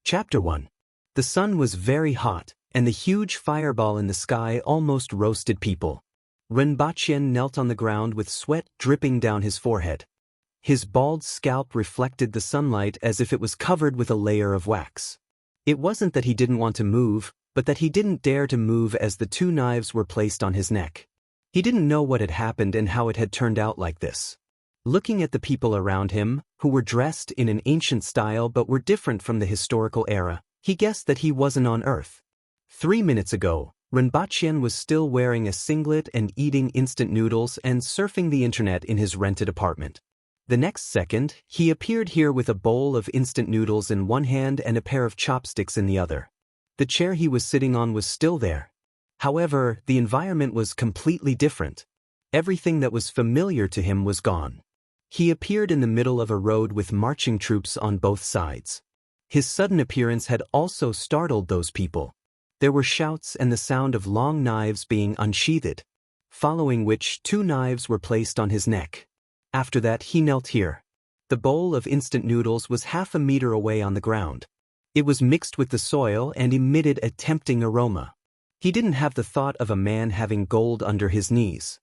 Chapter 1. The sun was very hot, and the huge fireball in the sky almost roasted people. Renbachien knelt on the ground with sweat dripping down his forehead. His bald scalp reflected the sunlight as if it was covered with a layer of wax. It wasn't that he didn't want to move, but that he didn't dare to move as the two knives were placed on his neck. He didn't know what had happened and how it had turned out like this. Looking at the people around him, who were dressed in an ancient style but were different from the historical era, he guessed that he wasn't on Earth. 3 minutes ago, Renbachien was still wearing a singlet and eating instant noodles and surfing the internet in his rented apartment. The next second, he appeared here with a bowl of instant noodles in one hand and a pair of chopsticks in the other. The chair he was sitting on was still there. However, the environment was completely different. Everything that was familiar to him was gone. He appeared in the middle of a road with marching troops on both sides. His sudden appearance had also startled those people. There were shouts and the sound of long knives being unsheathed, following which 2 knives were placed on his neck. After that, he knelt here. The bowl of instant noodles was half a meter away on the ground. It was mixed with the soil and emitted a tempting aroma. He didn't have the thought of a man having gold under his knees.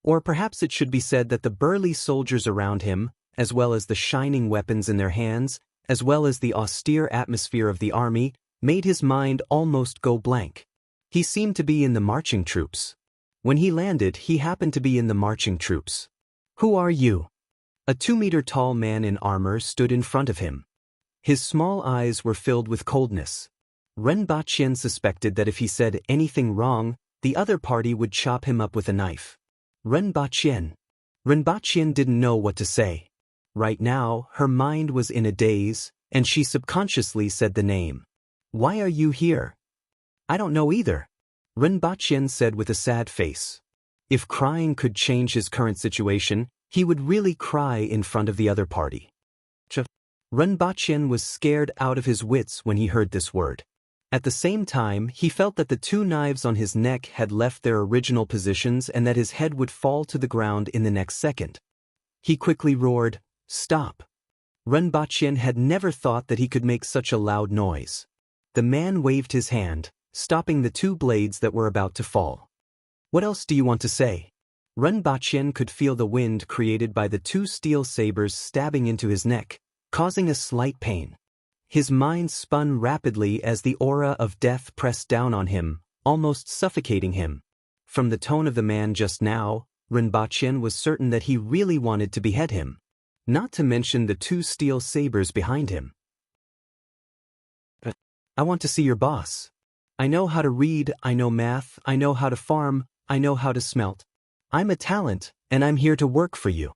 Or perhaps it should be said that the burly soldiers around him, as well as the shining weapons in their hands, as well as the austere atmosphere of the army, made his mind almost go blank. He seemed to be in the marching troops. When he landed, he happened to be in the marching troops. "Who are you?" A 2-meter-tall man in armor stood in front of him. His small eyes were filled with coldness. Renbachien suspected that if he said anything wrong, the other party would chop him up with a knife. Renbachien. Renbachien didn't know what to say. Right now, her mind was in a daze, and she subconsciously said the name. "Why are you here?" "I don't know either," Renbachien said with a sad face. If crying could change his current situation, he would really cry in front of the other party. Renbachien was scared out of his wits when he heard this word. At the same time, he felt that the 2 knives on his neck had left their original positions and that his head would fall to the ground in the next second. He quickly roared, "Stop!" Renbachien had never thought that he could make such a loud noise. The man waved his hand, stopping the 2 blades that were about to fall. "What else do you want to say?" Renbachien could feel the wind created by the 2 steel sabers stabbing into his neck, causing a slight pain. His mind spun rapidly as the aura of death pressed down on him, almost suffocating him. From the tone of the man just now, Renbachien was certain that he really wanted to behead him. Not to mention the 2 steel sabers behind him. "I want to see your boss. I know how to read, I know math, I know how to farm, I know how to smelt. I'm a talent, and I'm here to work for you."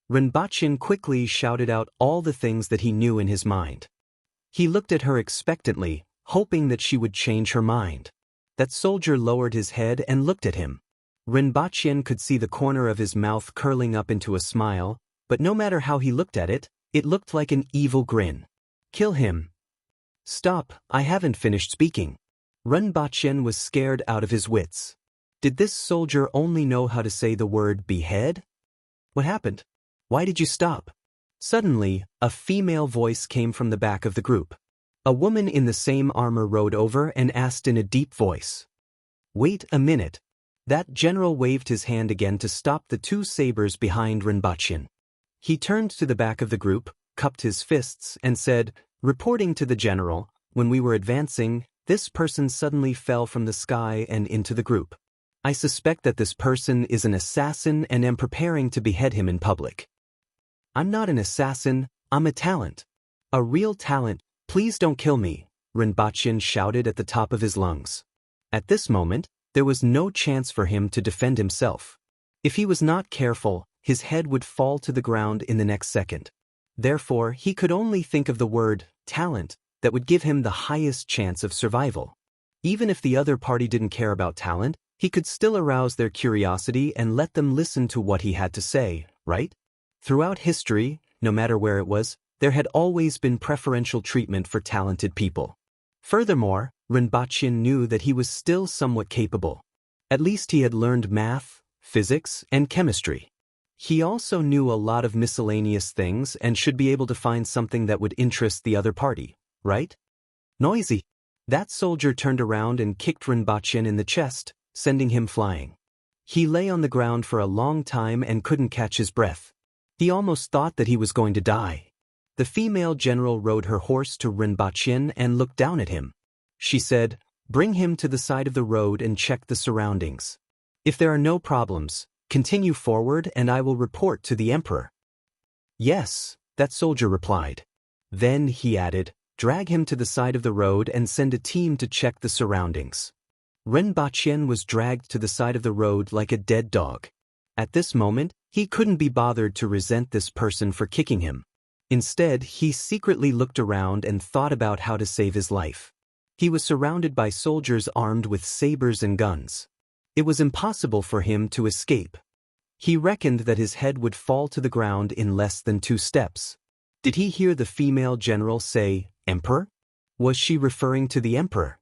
Renbachien quickly shouted out all the things that he knew in his mind. He looked at her expectantly, hoping that she would change her mind. That soldier lowered his head and looked at him. Renbachien could see the corner of his mouth curling up into a smile, but no matter how he looked at it, it looked like an evil grin. "Kill him." "Stop, I haven't finished speaking." Renbachien was scared out of his wits. Did this soldier only know how to say the word behead? "What happened? Why did you stop?" Suddenly, a female voice came from the back of the group. A woman in the same armor rode over and asked in a deep voice. "Wait a minute." That general waved his hand again to stop the 2 sabers behind Renbachien. He turned to the back of the group, cupped his fists, and said, "Reporting to the general, when we were advancing, this person suddenly fell from the sky and into the group. I suspect that this person is an assassin and am preparing to behead him in public." "I'm not an assassin, I'm a talent. A real talent, please don't kill me," Renbachien shouted at the top of his lungs. At this moment, there was no chance for him to defend himself. If he was not careful, his head would fall to the ground in the next second. Therefore, he could only think of the word, talent, that would give him the highest chance of survival. Even if the other party didn't care about talent, he could still arouse their curiosity and let them listen to what he had to say, right? Throughout history, no matter where it was, there had always been preferential treatment for talented people. Furthermore, Renbachien knew that he was still somewhat capable. At least he had learned math, physics, and chemistry. He also knew a lot of miscellaneous things and should be able to find something that would interest the other party, right? Noisy. That soldier turned around and kicked Rinpochen in the chest, sending him flying. He lay on the ground for a long time and couldn't catch his breath. He almost thought that he was going to die. The female general rode her horse to Rinpochen and looked down at him. She said, "Bring him to the side of the road and check the surroundings. If there are no problems, continue forward and I will report to the emperor." "Yes," that soldier replied. Then, he added, "Drag him to the side of the road and send a team to check the surroundings." Rinpochen was dragged to the side of the road like a dead dog. At this moment, he couldn't be bothered to resent this person for kicking him. Instead, he secretly looked around and thought about how to save his life. He was surrounded by soldiers armed with sabers and guns. It was impossible for him to escape. He reckoned that his head would fall to the ground in less than 2 steps. Did he hear the female general say, "Emperor"? Was she referring to the emperor?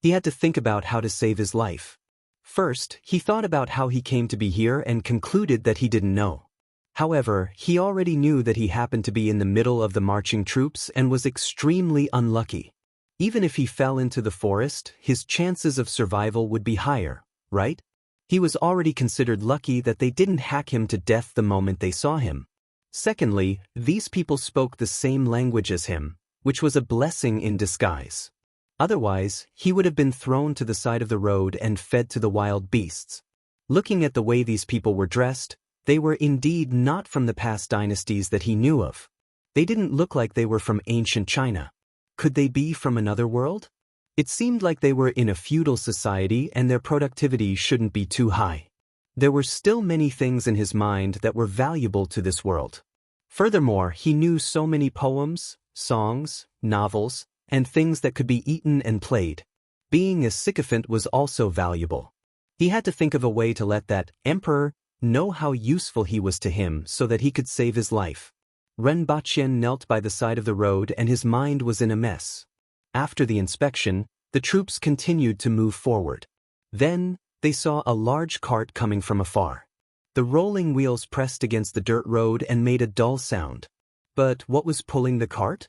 He had to think about how to save his life. First, he thought about how he came to be here and concluded that he didn't know. However, he already knew that he happened to be in the middle of the marching troops and was extremely unlucky. Even if he fell into the forest, his chances of survival would be higher, right? He was already considered lucky that they didn't hack him to death the moment they saw him. Secondly, these people spoke the same language as him, which was a blessing in disguise. Otherwise, he would have been thrown to the side of the road and fed to the wild beasts. Looking at the way these people were dressed, they were indeed not from the past dynasties that he knew of. They didn't look like they were from ancient China. Could they be from another world? It seemed like they were in a feudal society and their productivity shouldn't be too high. There were still many things in his mind that were valuable to this world. Furthermore, he knew so many poems, songs, novels, and things that could be eaten and played. Being a sycophant was also valuable. He had to think of a way to let that emperor know how useful he was to him so that he could save his life. Rinpochen knelt by the side of the road and his mind was in a mess. After the inspection, the troops continued to move forward. Then, they saw a large cart coming from afar. The rolling wheels pressed against the dirt road and made a dull sound. But what was pulling the cart?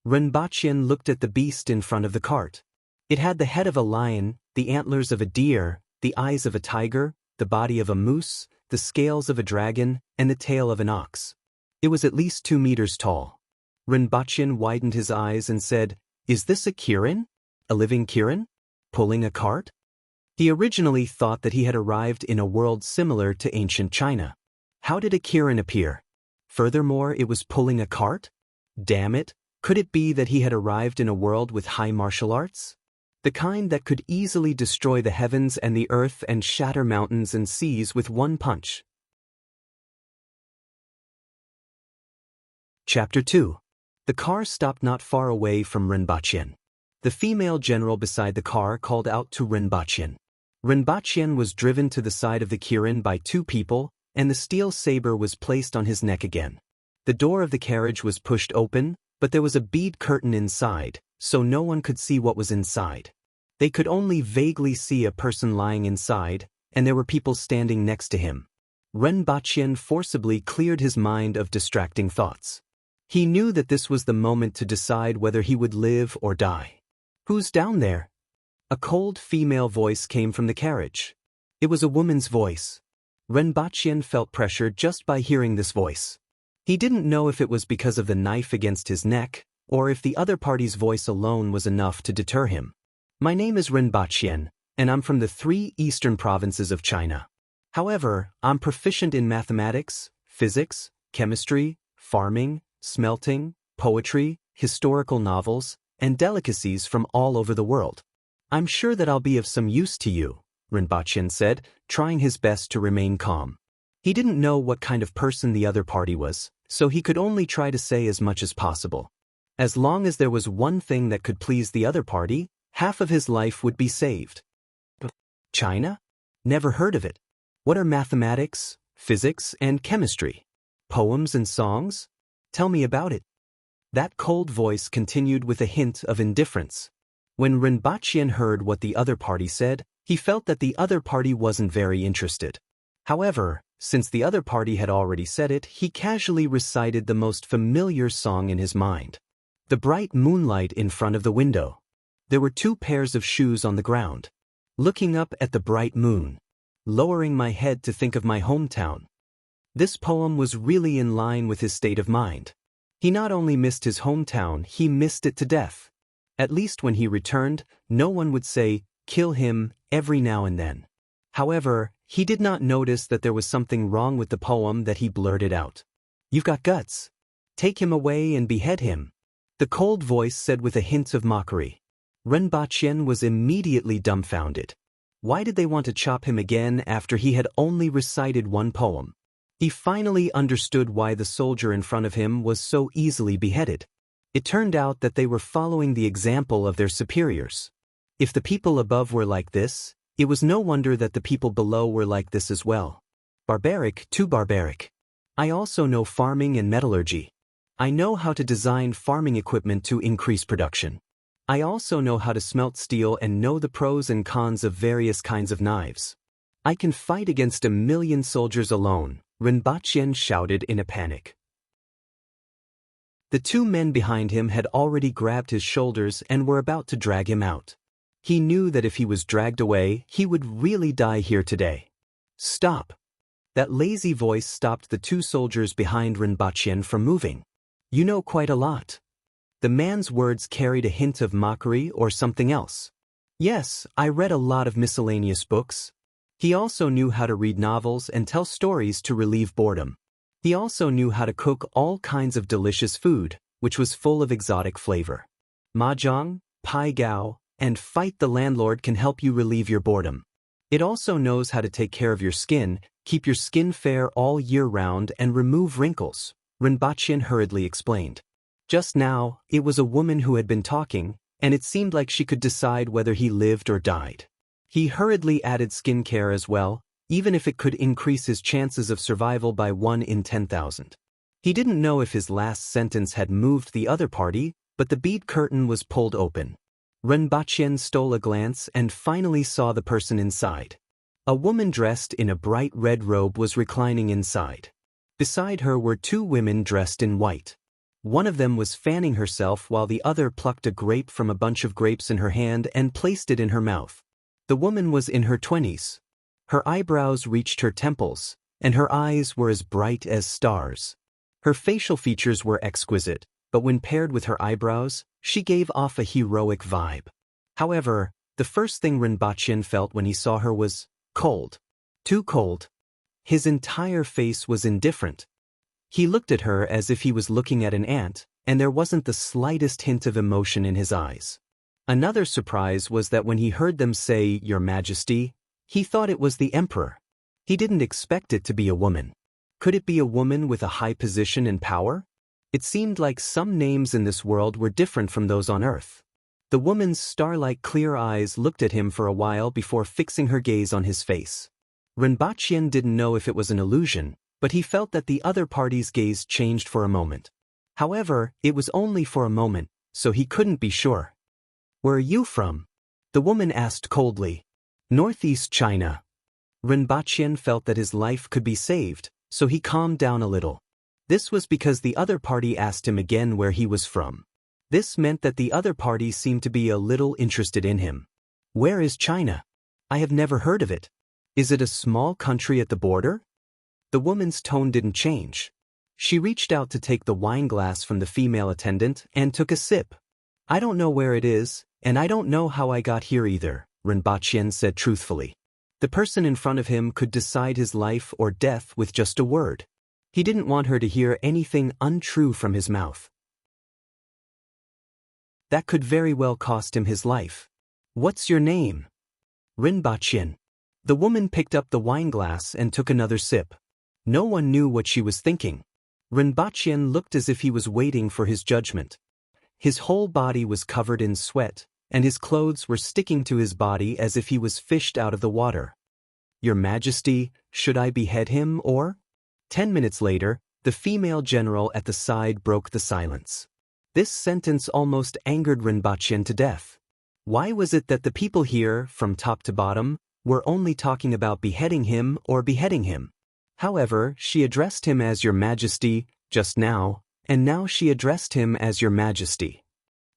Rinpochen looked at the beast in front of the cart. It had the head of a lion, the antlers of a deer, the eyes of a tiger, the body of a moose, the scales of a dragon, and the tail of an ox. It was at least 2 meters tall. Rinpochen widened his eyes and said, "Is this a kirin? A living kirin? Pulling a cart?" He originally thought that he had arrived in a world similar to ancient China. How did a kirin appear? Furthermore, it was pulling a cart? Damn it, could it be that he had arrived in a world with high martial arts? The kind that could easily destroy the heavens and the earth and shatter mountains and seas with one punch. Chapter 2. The car stopped not far away from Rinpochen. The female general beside the car called out to Rinpochen. Rinpochen was driven to the side of the kirin by 2 people, and the steel saber was placed on his neck again. The door of the carriage was pushed open, but there was a bead curtain inside, so no one could see what was inside. They could only vaguely see a person lying inside, and there were people standing next to him. Rinpochen forcibly cleared his mind of distracting thoughts. He knew that this was the moment to decide whether he would live or die. "Who's down there?" A cold female voice came from the carriage. It was a woman's voice. Rinpochen felt pressure just by hearing this voice. He didn't know if it was because of the knife against his neck, or if the other party's voice alone was enough to deter him. "My name is Rinpochen, and I'm from the 3 eastern provinces of China. However, I'm proficient in mathematics, physics, chemistry, farming, smelting, poetry, historical novels, and delicacies from all over the world. I'm sure that I'll be of some use to you," Rinpochen said, trying his best to remain calm. He didn't know what kind of person the other party was, so he could only try to say as much as possible. As long as there was one thing that could please the other party, half of his life would be saved. China? Never heard of it. What are mathematics, physics, and chemistry? Poems and songs? Tell me about it. That cold voice continued with a hint of indifference. When Rinpochen heard what the other party said, he felt that the other party wasn't very interested. However, since the other party had already said it, he casually recited the most familiar song in his mind. The bright moonlight in front of the window. There were 2 pairs of shoes on the ground. Looking up at the bright moon. Lowering my head to think of my hometown. This poem was really in line with his state of mind. He not only missed his hometown, he missed it to death. At least when he returned, no one would say, "Kill him," every now and then. However, he did not notice that there was something wrong with the poem that he blurted out. "You've got guts. Take him away and behead him," the cold voice said with a hint of mockery. Renbachien was immediately dumbfounded. Why did they want to chop him again after he had only recited one poem? He finally understood why the soldier in front of him was so easily beheaded. It turned out that they were following the example of their superiors. If the people above were like this, it was no wonder that the people below were like this as well. Barbaric, too barbaric. I also know farming and metallurgy. I know how to design farming equipment to increase production. I also know how to smelt steel and know the pros and cons of various kinds of knives. I can fight against 1,000,000 soldiers alone, Renbachien shouted in a panic. The 2 men behind him had already grabbed his shoulders and were about to drag him out. He knew that if he was dragged away, he would really die here today. "Stop!" That lazy voice stopped the 2 soldiers behind Renbachien from moving. "You know quite a lot." The man's words carried a hint of mockery or something else. "Yes, I read a lot of miscellaneous books." He also knew how to read novels and tell stories to relieve boredom. He also knew how to cook all kinds of delicious food, which was full of exotic flavor. Mahjong, Pai Gao, and Fight the Landlord can help you relieve your boredom. It also knows how to take care of your skin, keep your skin fair all year round and remove wrinkles, Renbachien hurriedly explained. Just now, it was a woman who had been talking, and it seemed like she could decide whether he lived or died. He hurriedly added skincare as well, even if it could increase his chances of survival by 1 in 10,000. He didn't know if his last sentence had moved the other party, but the bead curtain was pulled open. Renbachien stole a glance and finally saw the person inside. A woman dressed in a bright red robe was reclining inside. Beside her were 2 women dressed in white. One of them was fanning herself while the other plucked a grape from a bunch of grapes in her hand and placed it in her mouth. The woman was in her 20s. Her eyebrows reached her temples, and her eyes were as bright as stars. Her facial features were exquisite, but when paired with her eyebrows, she gave off a heroic vibe. However, the first thing Renbachien felt when he saw her was cold. Too cold. His entire face was indifferent. He looked at her as if he was looking at an ant, and there wasn't the slightest hint of emotion in his eyes. Another surprise was that when he heard them say, "Your Majesty," he thought it was the emperor. He didn't expect it to be a woman. Could it be a woman with a high position and power? It seemed like some names in this world were different from those on Earth. The woman's star-like clear eyes looked at him for a while before fixing her gaze on his face. Renbachien didn't know if it was an illusion, but he felt that the other party's gaze changed for a moment. However, it was only for a moment, so he couldn't be sure. "Where are you from?" the woman asked coldly. "Northeast China." Renbachien felt that his life could be saved, so he calmed down a little. This was because the other party asked him again where he was from. This meant that the other party seemed to be a little interested in him. "Where is China? I have never heard of it. Is it a small country at the border?" The woman's tone didn't change. She reached out to take the wine glass from the female attendant and took a sip. "I don't know where it is, and I don't know how I got here either," Renbachien said truthfully. The person in front of him could decide his life or death with just a word. He didn't want her to hear anything untrue from his mouth. That could very well cost him his life. "What's your name?" "Renbachien." The woman picked up the wine glass and took another sip. No one knew what she was thinking. Renbachien looked as if he was waiting for his judgment. His whole body was covered in sweat, and his clothes were sticking to his body as if he was fished out of the water. "Your Majesty, should I behead him or?" 10 minutes later, the female general at the side broke the silence. This sentence almost angered Renbachien to death. Why was it that the people here, from top to bottom, were only talking about beheading him or beheading him? However, she addressed him as Your Majesty just now, and now she addressed him as Your Majesty.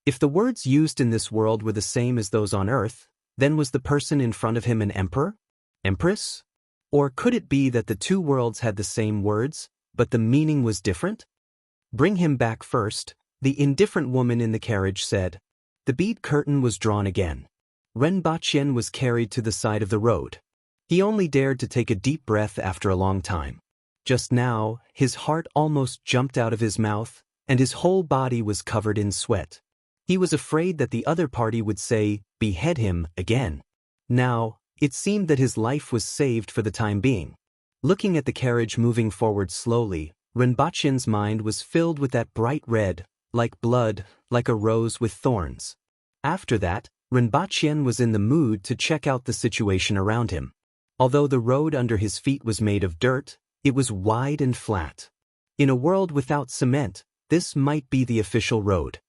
If the words used in this world were the same as those on Earth, then was the person in front of him an emperor? Empress? Or could it be that the two worlds had the same words, but the meaning was different? Bring him back first, the indifferent woman in the carriage said. The bead curtain was drawn again. Renbachien was carried to the side of the road. He only dared to take a deep breath after a long time. Just now, his heart almost jumped out of his mouth, and his whole body was covered in sweat. He was afraid that the other party would say, "Behead him," again. Now, it seemed that his life was saved for the time being. Looking at the carriage moving forward slowly, Renbachien's mind was filled with that bright red, like blood, like a rose with thorns. After that, Renbachien was in the mood to check out the situation around him. Although the road under his feet was made of dirt, it was wide and flat. In a world without cement, this might be the official road.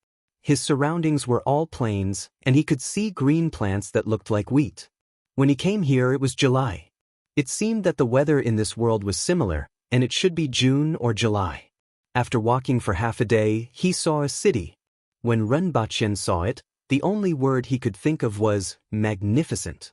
His surroundings were all plains, and he could see green plants that looked like wheat. When he came here, it was July. It seemed that the weather in this world was similar, and it should be June or July. After walking for half a day, he saw a city. When Renbachien saw it, the only word he could think of was magnificent.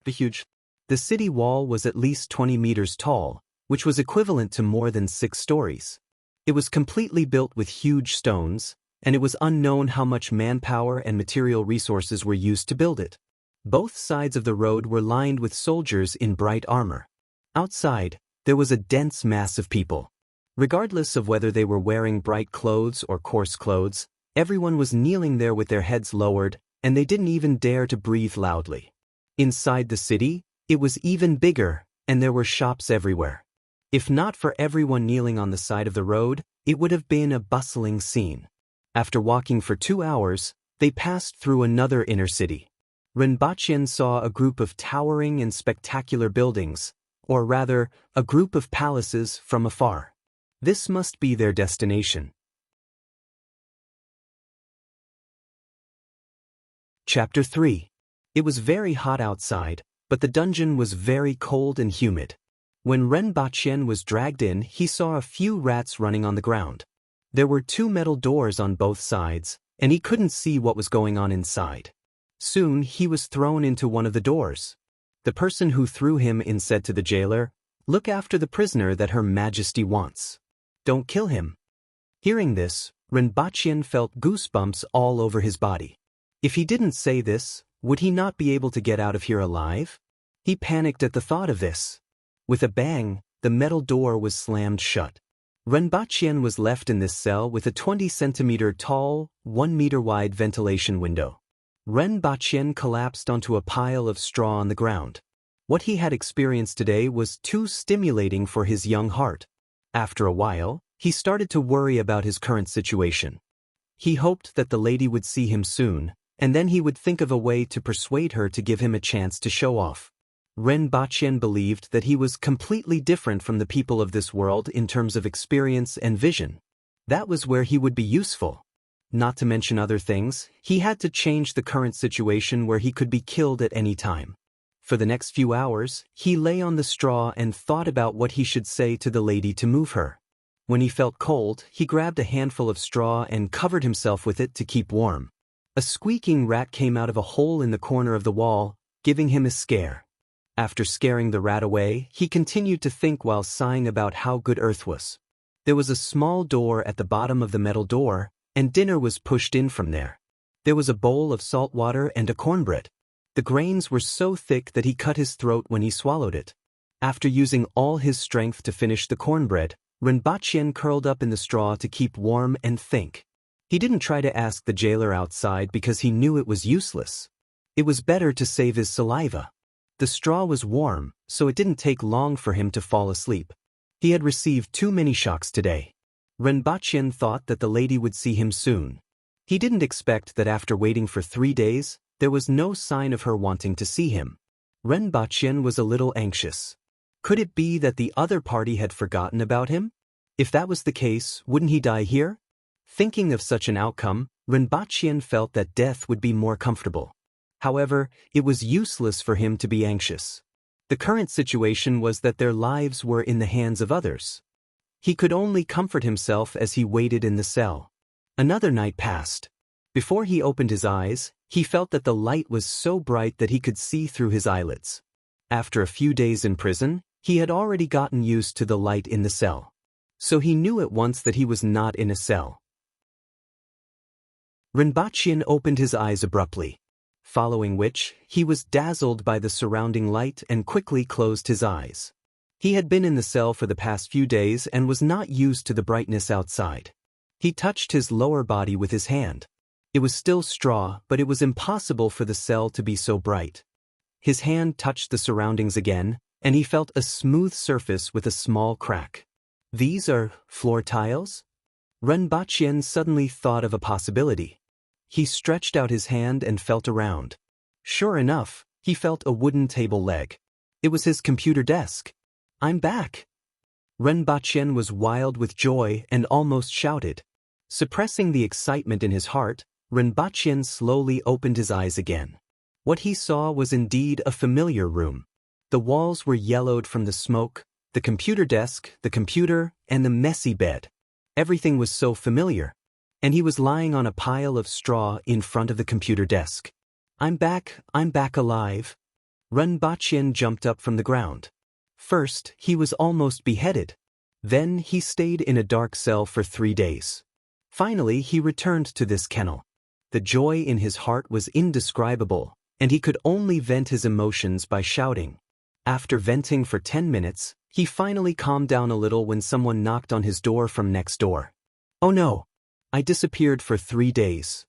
The city wall was at least 20 meters tall, which was equivalent to more than 6 stories. It was completely built with huge stones, and it was unknown how much manpower and material resources were used to build it. Both sides of the road were lined with soldiers in bright armor. Outside, there was a dense mass of people. Regardless of whether they were wearing bright clothes or coarse clothes, everyone was kneeling there with their heads lowered, and they didn't even dare to breathe loudly. Inside the city, it was even bigger, and there were shops everywhere. If not for everyone kneeling on the side of the road, it would have been a bustling scene. After walking for 2 hours, they passed through another inner city. Renbachien saw a group of towering and spectacular buildings, or rather, a group of palaces from afar. This must be their destination. Chapter 3. It was very hot outside, but the dungeon was very cold and humid. When Renbachien was dragged in, he saw a few rats running on the ground. There were 2 metal doors on both sides, and he couldn't see what was going on inside. Soon he was thrown into one of the doors. The person who threw him in said to the jailer, "Look after the prisoner that Her Majesty wants. Don't kill him." Hearing this, Renbachien felt goosebumps all over his body. If he didn't say this, would he not be able to get out of here alive? He panicked at the thought of this. With a bang, the metal door was slammed shut. Renbachien was left in this cell with a 20-centimeter tall, 1-meter wide ventilation window. Renbachien collapsed onto a pile of straw on the ground. What he had experienced today was too stimulating for his young heart. After a while, he started to worry about his current situation. He hoped that the lady would see him soon, and then he would think of a way to persuade her to give him a chance to show off. Renbachien believed that he was completely different from the people of this world in terms of experience and vision. That was where he would be useful. Not to mention other things, he had to change the current situation where he could be killed at any time. For the next few hours, he lay on the straw and thought about what he should say to the lady to move her. When he felt cold, he grabbed a handful of straw and covered himself with it to keep warm. A squeaking rat came out of a hole in the corner of the wall, giving him a scare. After scaring the rat away, he continued to think while sighing about how good Earth was. There was a small door at the bottom of the metal door, and dinner was pushed in from there. There was a bowl of salt water and a cornbread. The grains were so thick that he cut his throat when he swallowed it. After using all his strength to finish the cornbread, Renbachien curled up in the straw to keep warm and think. He didn't try to ask the jailer outside because he knew it was useless. It was better to save his saliva. The straw was warm, so it didn't take long for him to fall asleep. He had received too many shocks today. Renbachien thought that the lady would see him soon. He didn't expect that after waiting for 3 days, there was no sign of her wanting to see him. Renbachien was a little anxious. Could it be that the other party had forgotten about him? If that was the case, wouldn't he die here? Thinking of such an outcome, Renbachien felt that death would be more comfortable. However, it was useless for him to be anxious. The current situation was that their lives were in the hands of others. He could only comfort himself as he waited in the cell. Another night passed. Before he opened his eyes, he felt that the light was so bright that he could see through his eyelids. After a few days in prison, he had already gotten used to the light in the cell. So he knew at once that he was not in a cell. Rinpoche opened his eyes abruptly, following which, he was dazzled by the surrounding light and quickly closed his eyes. He had been in the cell for the past few days and was not used to the brightness outside. He touched his lower body with his hand. It was still straw, but it was impossible for the cell to be so bright. His hand touched the surroundings again, and he felt a smooth surface with a small crack. These are floor tiles? Rinpoche suddenly thought of a possibility. He stretched out his hand and felt around. Sure enough, he felt a wooden table leg. It was his computer desk. "I'm back!" Rinpoche was wild with joy and almost shouted. Suppressing the excitement in his heart, Rinpoche slowly opened his eyes again. What he saw was indeed a familiar room. The walls were yellowed from the smoke, the computer desk, the computer, and the messy bed. Everything was so familiar. And he was lying on a pile of straw in front of the computer desk. I'm back alive." Rinpoche jumped up from the ground. First, he was almost beheaded. Then he stayed in a dark cell for 3 days. Finally, he returned to this kennel. The joy in his heart was indescribable, and he could only vent his emotions by shouting. After venting for 10 minutes, he finally calmed down a little when someone knocked on his door from next door. "Oh no! I disappeared for 3 days.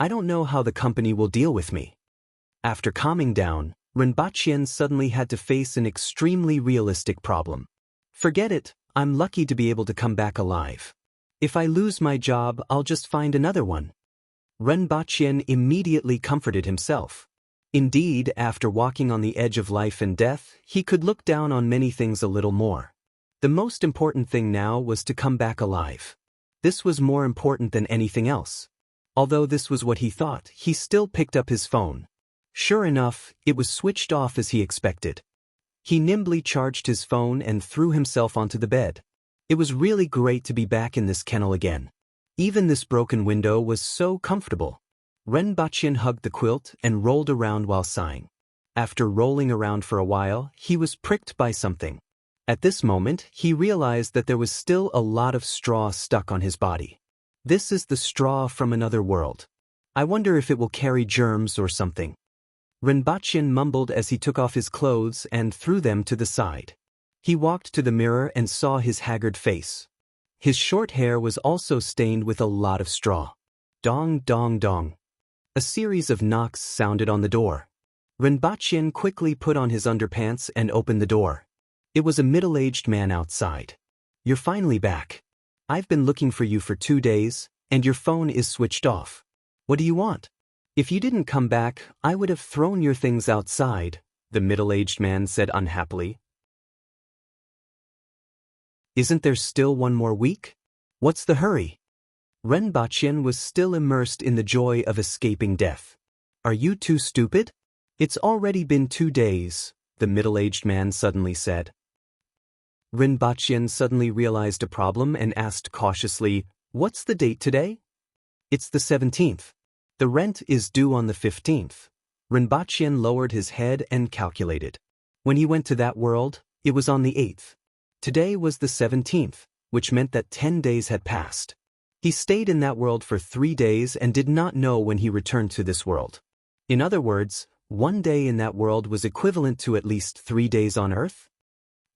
I don't know how the company will deal with me." After calming down, Rinpoche suddenly had to face an extremely realistic problem. "Forget it, I'm lucky to be able to come back alive. If I lose my job, I'll just find another one." Rinpoche immediately comforted himself. Indeed, after walking on the edge of life and death, he could look down on many things a little more. The most important thing now was to come back alive. This was more important than anything else. Although this was what he thought, he still picked up his phone. Sure enough, it was switched off as he expected. He nimbly charged his phone and threw himself onto the bed. It was really great to be back in this kennel again. Even this broken window was so comfortable. Rinpoche hugged the quilt and rolled around while sighing. After rolling around for a while, he was pricked by something. At this moment, he realized that there was still a lot of straw stuck on his body. "This is the straw from another world. I wonder if it will carry germs or something." Rinpoche mumbled as he took off his clothes and threw them to the side. He walked to the mirror and saw his haggard face. His short hair was also stained with a lot of straw. Dong, dong, dong. A series of knocks sounded on the door. Rinpoche quickly put on his underpants and opened the door. It was a middle-aged man outside. "You're finally back. I've been looking for you for 2 days, and your phone is switched off. What do you want?" "If you didn't come back, I would have thrown your things outside," the middle-aged man said unhappily. "Isn't there still 1 more week? What's the hurry?" Rinpoche was still immersed in the joy of escaping death. "Are you too stupid? It's already been 2 days, the middle-aged man suddenly said. Rinpoche suddenly realized a problem and asked cautiously, "What's the date today?" "It's the 17th. The rent is due on the 15th. Rinpoche lowered his head and calculated. When he went to that world, it was on the 8th. Today was the 17th, which meant that 10 days had passed. He stayed in that world for 3 days and did not know when he returned to this world. In other words, 1 day in that world was equivalent to at least 3 days on Earth.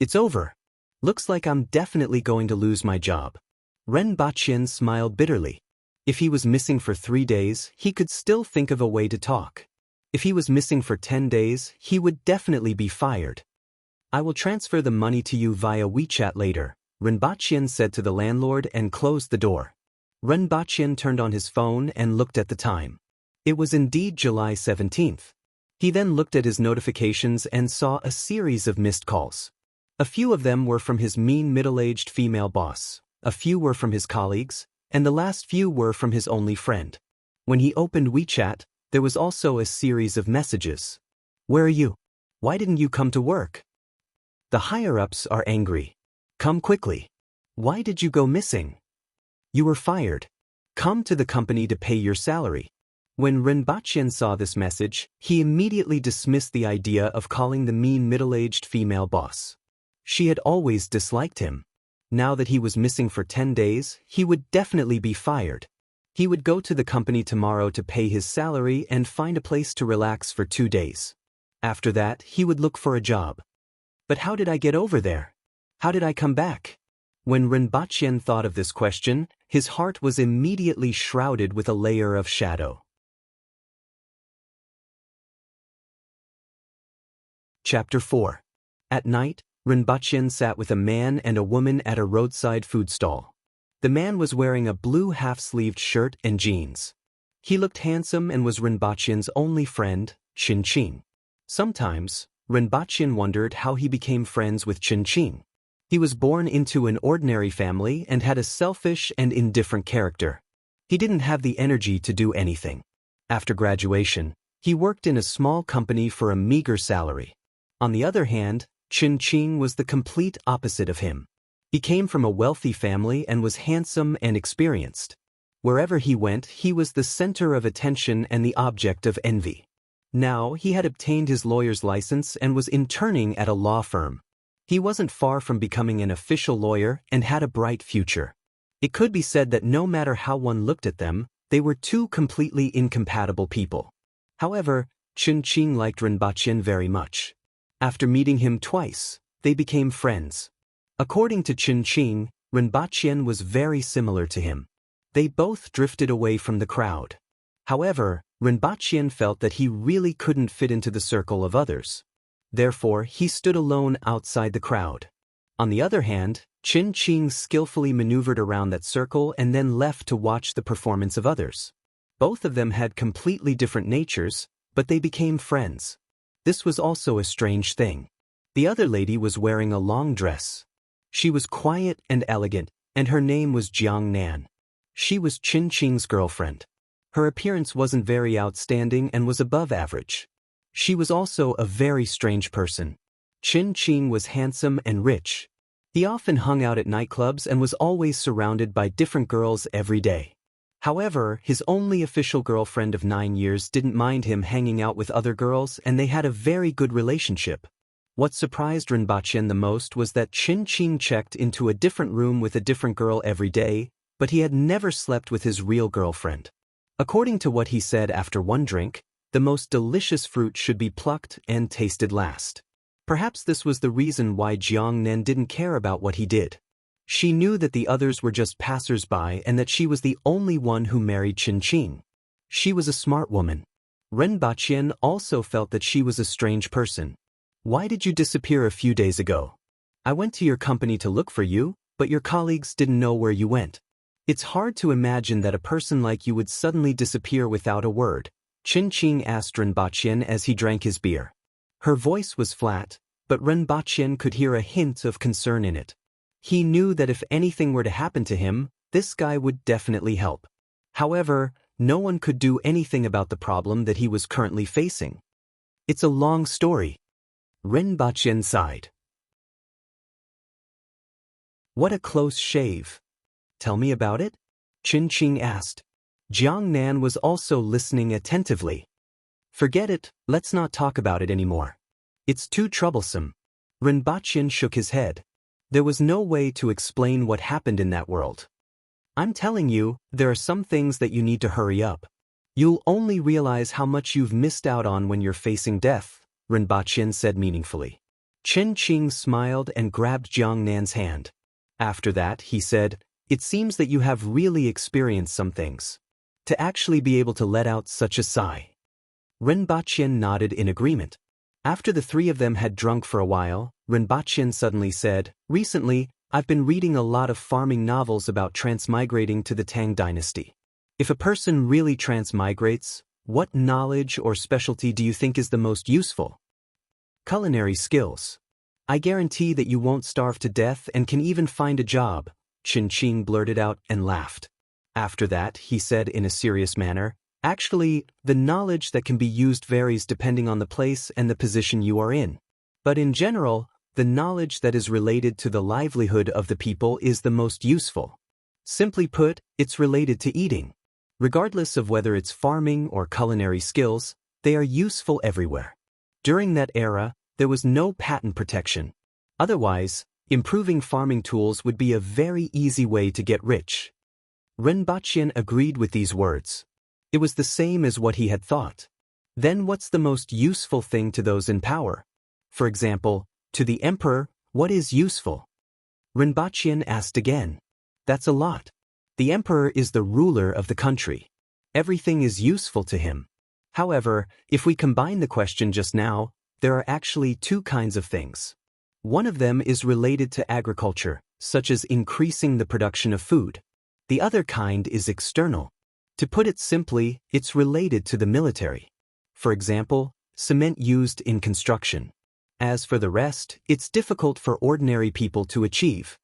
"It's over. Looks like I'm definitely going to lose my job." Rinpoche smiled bitterly. If he was missing for 3 days, he could still think of a way to talk. If he was missing for 10 days, he would definitely be fired. "I will transfer the money to you via WeChat later," Rinpoche said to the landlord and closed the door. Rinpoche turned on his phone and looked at the time. It was indeed July 17th. He then looked at his notifications and saw a series of missed calls. A few of them were from his mean middle-aged female boss, a few were from his colleagues, and the last few were from his only friend. When he opened WeChat, there was also a series of messages. "Where are you? Why didn't you come to work? The higher-ups are angry. Come quickly. Why did you go missing? You were fired. Come to the company to pay your salary. When Rinpoche saw this message, he immediately dismissed the idea of calling the mean middle-aged female boss. She had always disliked him. Now that he was missing for 10 days, he would definitely be fired. He would go to the company tomorrow to pay his salary and find a place to relax for 2 days. After that, he would look for a job. But how did I get over there? How did I come back? When Rinpoche thought of this question, his heart was immediately shrouded with a layer of shadow. Chapter 4. At night, Rinpoche sat with a man and a woman at a roadside food stall. The man was wearing a blue half-sleeved shirt and jeans. He looked handsome and was Rinpoche's only friend, Chin. Sometimes, Rinpoche wondered how he became friends with Chin. He was born into an ordinary family and had a selfish and indifferent character. He didn't have the energy to do anything. After graduation, he worked in a small company for a meager salary. On the other hand, Chin was the complete opposite of him. He came from a wealthy family and was handsome and experienced. Wherever he went, he was the center of attention and the object of envy. Now, he had obtained his lawyer's license and was interning at a law firm. He wasn't far from becoming an official lawyer and had a bright future. It could be said that no matter how one looked at them, they were two completely incompatible people. However, Chin liked Rinpoche very much. After meeting him twice, they became friends. According to Chin, Rinpoche was very similar to him. They both drifted away from the crowd. However, Rinpoche felt that he really couldn't fit into the circle of others. Therefore, he stood alone outside the crowd. On the other hand, Chin skillfully maneuvered around that circle and then left to watch the performance of others. Both of them had completely different natures, but they became friends. This was also a strange thing. The other lady was wearing a long dress. She was quiet and elegant, and her name was Jiang. She was Chin girlfriend. Her appearance wasn't very outstanding and was above average. She was also a very strange person. Chin was handsome and rich. He often hung out at nightclubs and was always surrounded by different girls every day. However, his only official girlfriend of 9 years didn't mind him hanging out with other girls and they had a very good relationship. What surprised Rinpoche the most was that Chin checked into a different room with a different girl every day, but he had never slept with his real girlfriend. According to what he said after one drink, the most delicious fruit should be plucked and tasted last. Perhaps this was the reason why Jiang didn't care about what he did. She knew that the others were just passers-by and that she was the only one who married Chin. She was a smart woman. Rinpoche also felt that she was a strange person. Why did you disappear a few days ago? I went to your company to look for you, but your colleagues didn't know where you went. It's hard to imagine that a person like you would suddenly disappear without a word, Chin asked Rinpoche as he drank his beer. Her voice was flat, but Rinpoche could hear a hint of concern in it. He knew that if anything were to happen to him, this guy would definitely help. However, no one could do anything about the problem that he was currently facing. It's a long story. Rinpoche sighed. What a close shave. Tell me about it? Chin asked. Jiang was also listening attentively. Forget it, let's not talk about it anymore. It's too troublesome. Rinpoche shook his head. There was no way to explain what happened in that world. I'm telling you, there are some things that you need to hurry up. You'll only realize how much you've missed out on when you're facing death, Rinpoche said meaningfully. Chin smiled and grabbed Jiang hand. After that, he said, it seems that you have really experienced some things. To actually be able to let out such a sigh. Rinpoche nodded in agreement. After the three of them had drunk for a while, Rinpoche suddenly said, recently, I've been reading a lot of farming novels about transmigrating to the Tang dynasty. If a person really transmigrates, what knowledge or specialty do you think is the most useful? Culinary skills. I guarantee that you won't starve to death and can even find a job, Chin blurted out and laughed. After that, he said in a serious manner, actually, the knowledge that can be used varies depending on the place and the position you are in. But in general, the knowledge that is related to the livelihood of the people is the most useful. Simply put, it's related to eating. Regardless of whether it's farming or culinary skills, they are useful everywhere. During that era, there was no patent protection. Otherwise, improving farming tools would be a very easy way to get rich. Rinpoche agreed with these words. It was the same as what he had thought. Then what's the most useful thing to those in power? For example, to the emperor, what is useful? Rinpoche asked again. That's a lot. The emperor is the ruler of the country. Everything is useful to him. However, if we combine the question just now, there are actually two kinds of things. One of them is related to agriculture, such as increasing the production of food. The other kind is external. To put it simply, it's related to the military. For example, cement used in construction. As for the rest, it's difficult for ordinary people to achieve.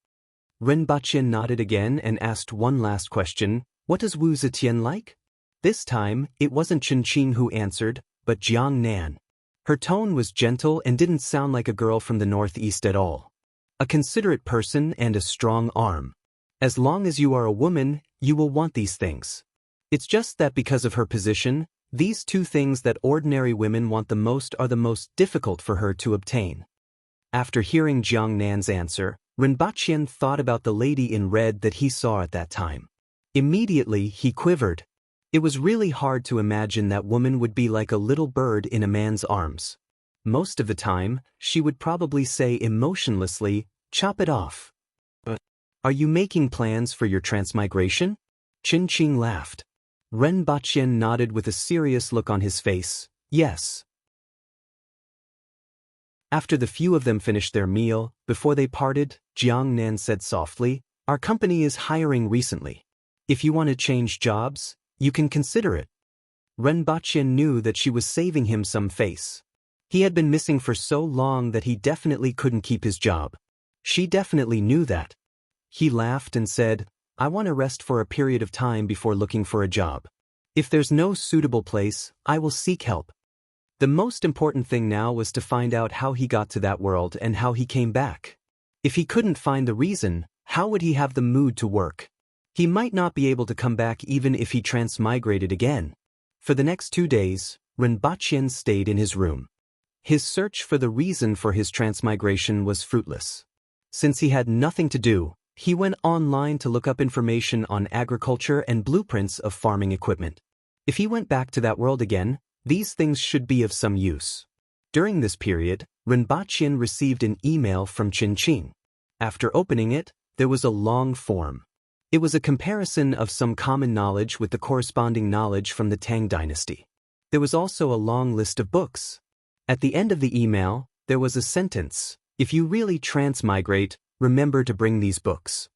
Rinpoche nodded again and asked one last question. What does Wu Zetian like? This time, it wasn't Chinqing who answered, but Jiang Nan. Her tone was gentle and didn't sound like a girl from the northeast at all. A considerate person and a strong arm. As long as you are a woman, you will want these things. It's just that because of her position, these two things that ordinary women want the most are the most difficult for her to obtain. After hearing Jiang Nan's answer, Rinpoche thought about the lady in red that he saw at that time. Immediately, he quivered. It was really hard to imagine that woman would be like a little bird in a man's arms. Most of the time, she would probably say emotionlessly, "Chop it off." But, are you making plans for your transmigration? Chinqing laughed. Rinpoche nodded with a serious look on his face. Yes. After the few of them finished their meal, before they parted, Jiang Nan said softly, "Our company is hiring recently. If you want to change jobs, you can consider it." Rinpoche knew that she was saving him some face. He had been missing for so long that he definitely couldn't keep his job. She definitely knew that. He laughed and said, "I want to rest for a period of time before looking for a job. If there's no suitable place, I will seek help." The most important thing now was to find out how he got to that world and how he came back. If he couldn't find the reason, how would he have the mood to work? He might not be able to come back even if he transmigrated again. For the next 2 days, Rinpoche stayed in his room. His search for the reason for his transmigration was fruitless. Since he had nothing to do, he went online to look up information on agriculture and blueprints of farming equipment. If he went back to that world again, these things should be of some use. During this period, Rinpoche received an email from Chinqing. After opening it, there was a long form. It was a comparison of some common knowledge with the corresponding knowledge from the Tang dynasty. There was also a long list of books. At the end of the email, there was a sentence, "If you really transmigrate, remember to bring these books."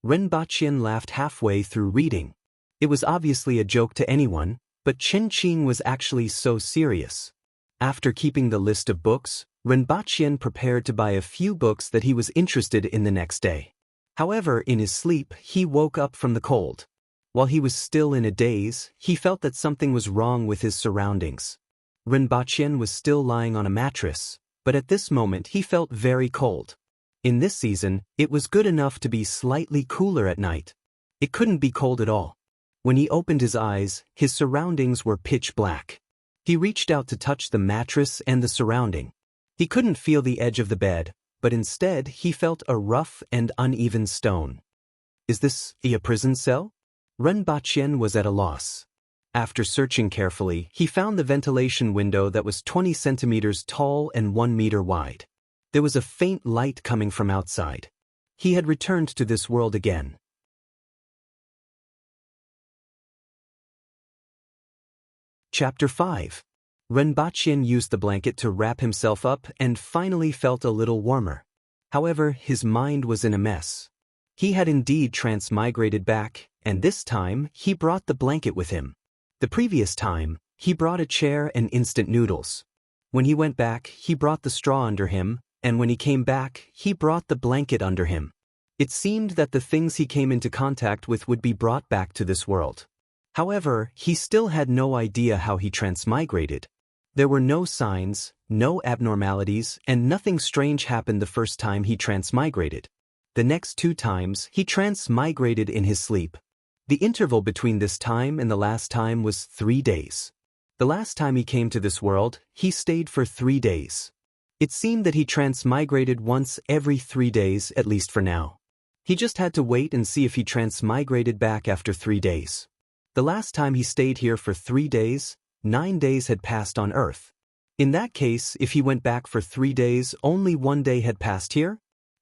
Rinpoche laughed halfway through reading. It was obviously a joke to anyone, but Chinqing was actually so serious. After keeping the list of books, Rinpoche prepared to buy a few books that he was interested in the next day. However, in his sleep, he woke up from the cold. While he was still in a daze, he felt that something was wrong with his surroundings. Rinpoche was still lying on a mattress, but at this moment he felt very cold. In this season, it was good enough to be slightly cooler at night. It couldn't be cold at all. When he opened his eyes, his surroundings were pitch black. He reached out to touch the mattress and the surrounding. He couldn't feel the edge of the bed, but instead he felt a rough and uneven stone. Is this a prison cell? Rinpoche was at a loss. After searching carefully, he found the ventilation window that was 20 centimeters tall and 1 meter wide. There was a faint light coming from outside. He had returned to this world again. Chapter 5. Rinpoche used the blanket to wrap himself up and finally felt a little warmer. However, his mind was in a mess. He had indeed transmigrated back, and this time, he brought the blanket with him. The previous time, he brought a chair and instant noodles. When he went back, he brought the straw under him, and when he came back, he brought the blanket under him. It seemed that the things he came into contact with would be brought back to this world. However, he still had no idea how he transmigrated. There were no signs, no abnormalities, and nothing strange happened the first time he transmigrated. The next 2 times, he transmigrated in his sleep. The interval between this time and the last time was 3 days. The last time he came to this world, he stayed for 3 days. It seemed that he transmigrated once every 3 days, at least for now. He just had to wait and see if he transmigrated back after 3 days. The last time he stayed here for 3 days, 9 days had passed on Earth. In that case, if he went back for 3 days, only 1 day had passed here?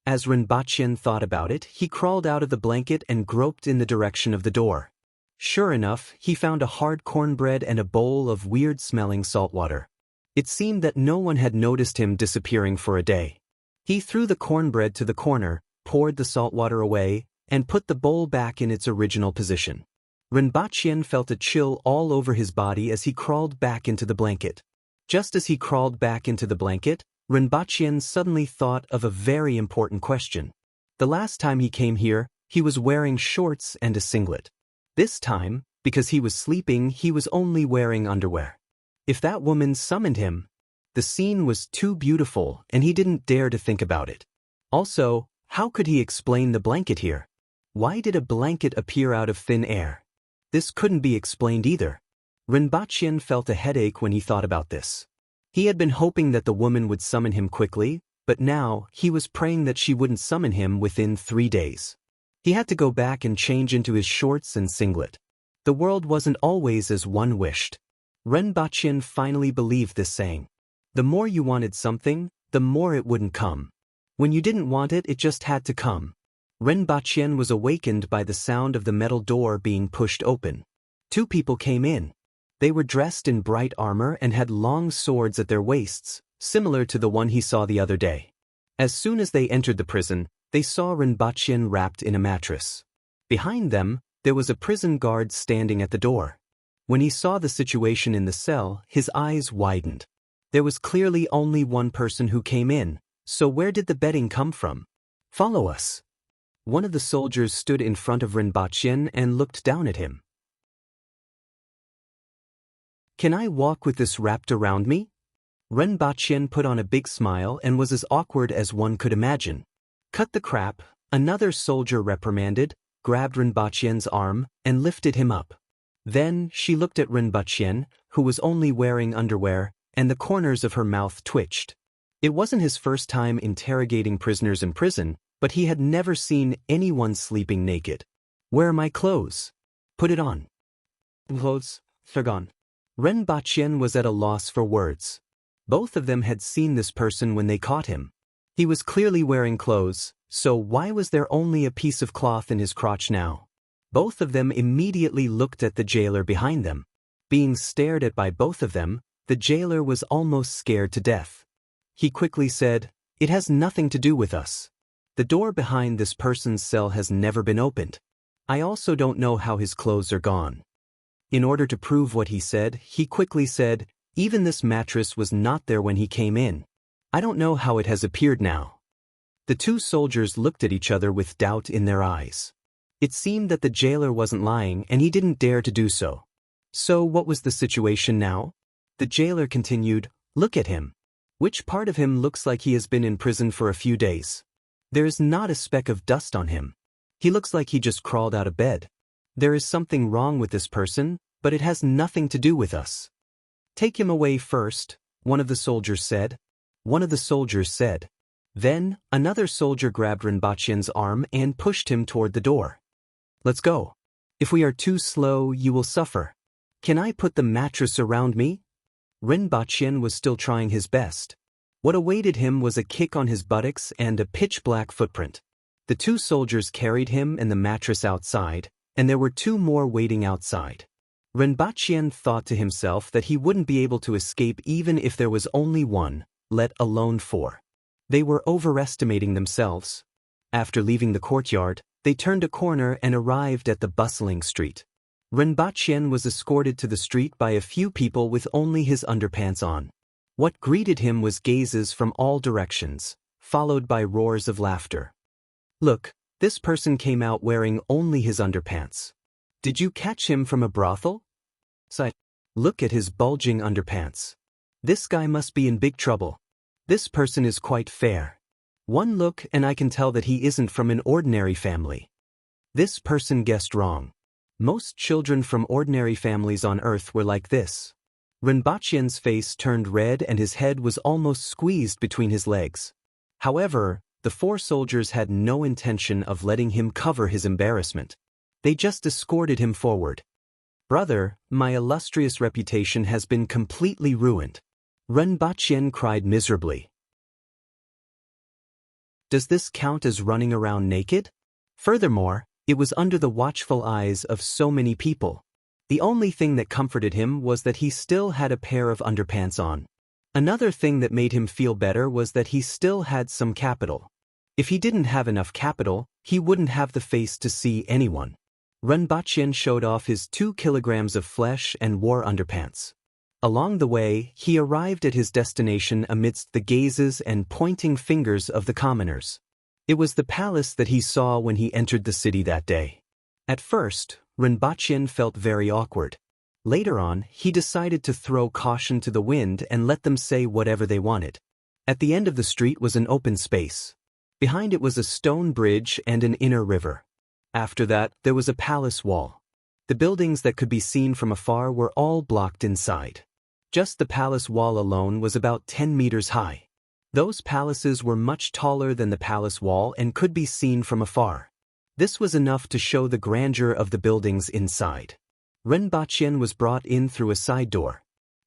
As Rinpoche thought about it, he crawled out of the blanket and groped in the direction of the door. Sure enough, he found a hard cornbread and a bowl of weird-smelling salt water. It seemed that no one had noticed him disappearing for a day. He threw the cornbread to the corner, poured the salt water away, and put the bowl back in its original position. Rinpoche felt a chill all over his body as he crawled back into the blanket. Just as he crawled back into the blanket, Rinpoche suddenly thought of a very important question. The last time he came here, he was wearing shorts and a singlet. This time, because he was sleeping, he was only wearing underwear. If that woman summoned him, the scene was too beautiful and he didn't dare to think about it. Also, how could he explain the blanket here? Why did a blanket appear out of thin air? This couldn't be explained either. Rinpoche felt a headache when he thought about this. He had been hoping that the woman would summon him quickly, but now he was praying that she wouldn't summon him within 3 days. He had to go back and change into his shorts and singlet. The world wasn't always as one wished. Rinpoche finally believed this saying. The more you wanted something, the more it wouldn't come. When you didn't want it, it just had to come. Rinpoche was awakened by the sound of the metal door being pushed open. 2 people came in. They were dressed in bright armor and had long swords at their waists, similar to the one he saw the other day. As soon as they entered the prison, they saw Rinpoche wrapped in a mattress. Behind them, there was a prison guard standing at the door. When he saw the situation in the cell, his eyes widened. There was clearly only one person who came in, so where did the bedding come from? Follow us. One of the soldiers stood in front of Rinpoche and looked down at him. Can I walk with this wrapped around me? Rinpoche put on a big smile and was as awkward as one could imagine. Cut the crap, another soldier reprimanded, grabbed Rinpoche's arm, and lifted him up. Then she looked at Rinpoche, who was only wearing underwear, and the corners of her mouth twitched. It wasn't his first time interrogating prisoners in prison, but he had never seen anyone sleeping naked. Where are my clothes? Put it on. Clothes? They're gone. Rinpoche was at a loss for words. Both of them had seen this person when they caught him. He was clearly wearing clothes, so why was there only a piece of cloth in his crotch now? Both of them immediately looked at the jailer behind them. Being stared at by both of them, the jailer was almost scared to death. He quickly said, "It has nothing to do with us. The door behind this person's cell has never been opened. I also don't know how his clothes are gone." In order to prove what he said, he quickly said, "Even this mattress was not there when he came in. I don't know how it has appeared now." The 2 soldiers looked at each other with doubt in their eyes. It seemed that the jailer wasn't lying and he didn't dare to do so. So what was the situation now? The jailer continued, "Look at him. Which part of him looks like he has been in prison for a few days? There is not a speck of dust on him. He looks like he just crawled out of bed. There is something wrong with this person, but it has nothing to do with us." "Take him away first," one of the soldiers said. Then, another soldier grabbed Rinpoche's arm and pushed him toward the door. "Let's go. If we are too slow, you will suffer. Can I put the mattress around me?" Rinpoche was still trying his best. What awaited him was a kick on his buttocks and a pitch-black footprint. The 2 soldiers carried him and the mattress outside, and there were 2 more waiting outside. Rinpoche thought to himself that he wouldn't be able to escape even if there was only 1, let alone 4. They were overestimating themselves. After leaving the courtyard, they turned a corner and arrived at the bustling street. Rinpoche was escorted to the street by a few people with only his underpants on. What greeted him was gazes from all directions, followed by roars of laughter. "Look, this person came out wearing only his underpants. Did you catch him from a brothel? Look at his bulging underpants. This guy must be in big trouble. This person is quite fair. One look and I can tell that he isn't from an ordinary family. This person guessed wrong. Most children from ordinary families on Earth were like this. Rinpoche's face turned red and his head was almost squeezed between his legs. However, the four soldiers had no intention of letting him cover his embarrassment. They just escorted him forward. "Brother, my illustrious reputation has been completely ruined." Rinpoche cried miserably. Does this count as running around naked? Furthermore, it was under the watchful eyes of so many people. The only thing that comforted him was that he still had a pair of underpants on. Another thing that made him feel better was that he still had some capital. If he didn't have enough capital, he wouldn't have the face to see anyone. Rinpoche showed off his 2 kilograms of flesh and wore underpants. Along the way, he arrived at his destination amidst the gazes and pointing fingers of the commoners. It was the palace that he saw when he entered the city that day. At first, Rinpoche felt very awkward. Later on, he decided to throw caution to the wind and let them say whatever they wanted. At the end of the street was an open space. Behind it was a stone bridge and an inner river. After that, there was a palace wall. The buildings that could be seen from afar were all blocked inside. Just the palace wall alone was about 10 meters high. Those palaces were much taller than the palace wall and could be seen from afar. This was enough to show the grandeur of the buildings inside. Rinpoche was brought in through a side door.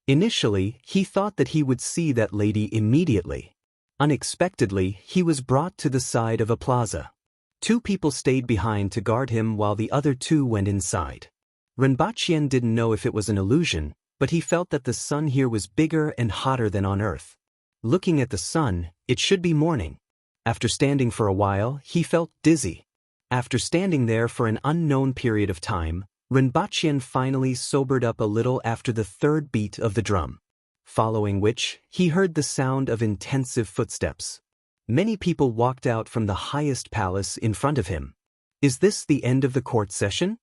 Initially, he thought that he would see that lady immediately. Unexpectedly, he was brought to the side of a plaza. 2 people stayed behind to guard him while the other 2 went inside. Rinpoche didn't know if it was an illusion, but he felt that the sun here was bigger and hotter than on Earth. Looking at the sun, it should be morning. After standing for a while, he felt dizzy. After standing there for an unknown period of time, Rinpoche finally sobered up a little after the 3rd beat of the drum. Following which, he heard the sound of intensive footsteps. Many people walked out from the highest palace in front of him. Is this the end of the court session?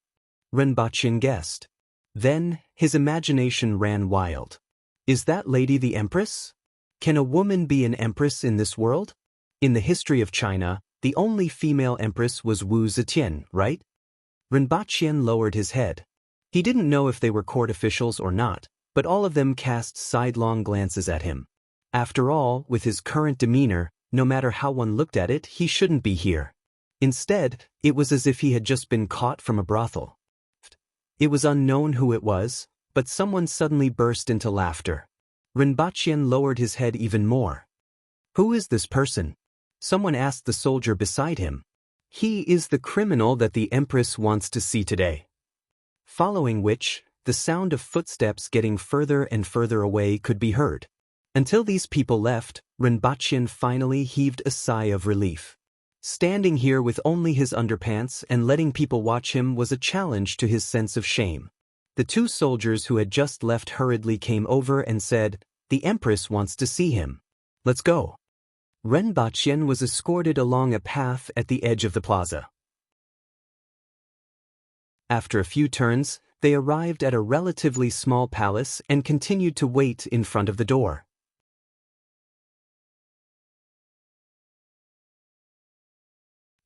Rinpoche guessed. Then, his imagination ran wild. Is that lady the empress? Can a woman be an empress in this world? In the history of China, the only female empress was Wu Zetian, right? Rinpoche lowered his head. He didn't know if they were court officials or not, but all of them cast sidelong glances at him. After all, with his current demeanor, no matter how one looked at it, he shouldn't be here. Instead, it was as if he had just been caught from a brothel. It was unknown who it was, but someone suddenly burst into laughter. Rinpoche lowered his head even more. Who is this person? Someone asked the soldier beside him. He is the criminal that the empress wants to see today. Following which, the sound of footsteps getting further and further away could be heard. Until these people left, Rinpoche finally heaved a sigh of relief. Standing here with only his underpants and letting people watch him was a challenge to his sense of shame. The 2 soldiers who had just left hurriedly came over and said, "The empress wants to see him. Let's go." Rinpoche was escorted along a path at the edge of the plaza. After a few turns, they arrived at a relatively small palace and continued to wait in front of the door.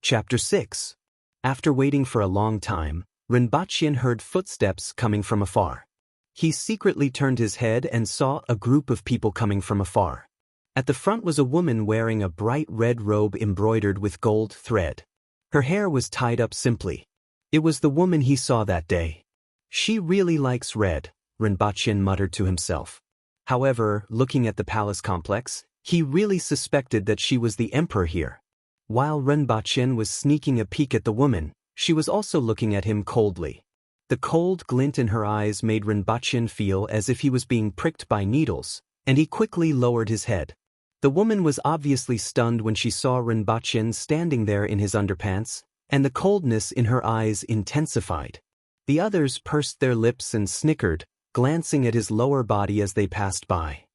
Chapter 6. After waiting for a long time, Rinpoche heard footsteps coming from afar. He secretly turned his head and saw a group of people coming from afar. At the front was a woman wearing a bright red robe embroidered with gold thread. Her hair was tied up simply. It was the woman he saw that day. She really likes red, Rinpoche muttered to himself. However, looking at the palace complex, he really suspected that she was the emperor here. While Rinpoche was sneaking a peek at the woman, she was also looking at him coldly. The cold glint in her eyes made Rinpoche feel as if he was being pricked by needles, and he quickly lowered his head. The woman was obviously stunned when she saw Rinpoche standing there in his underpants, and the coldness in her eyes intensified. The others pursed their lips and snickered, glancing at his lower body as they passed by.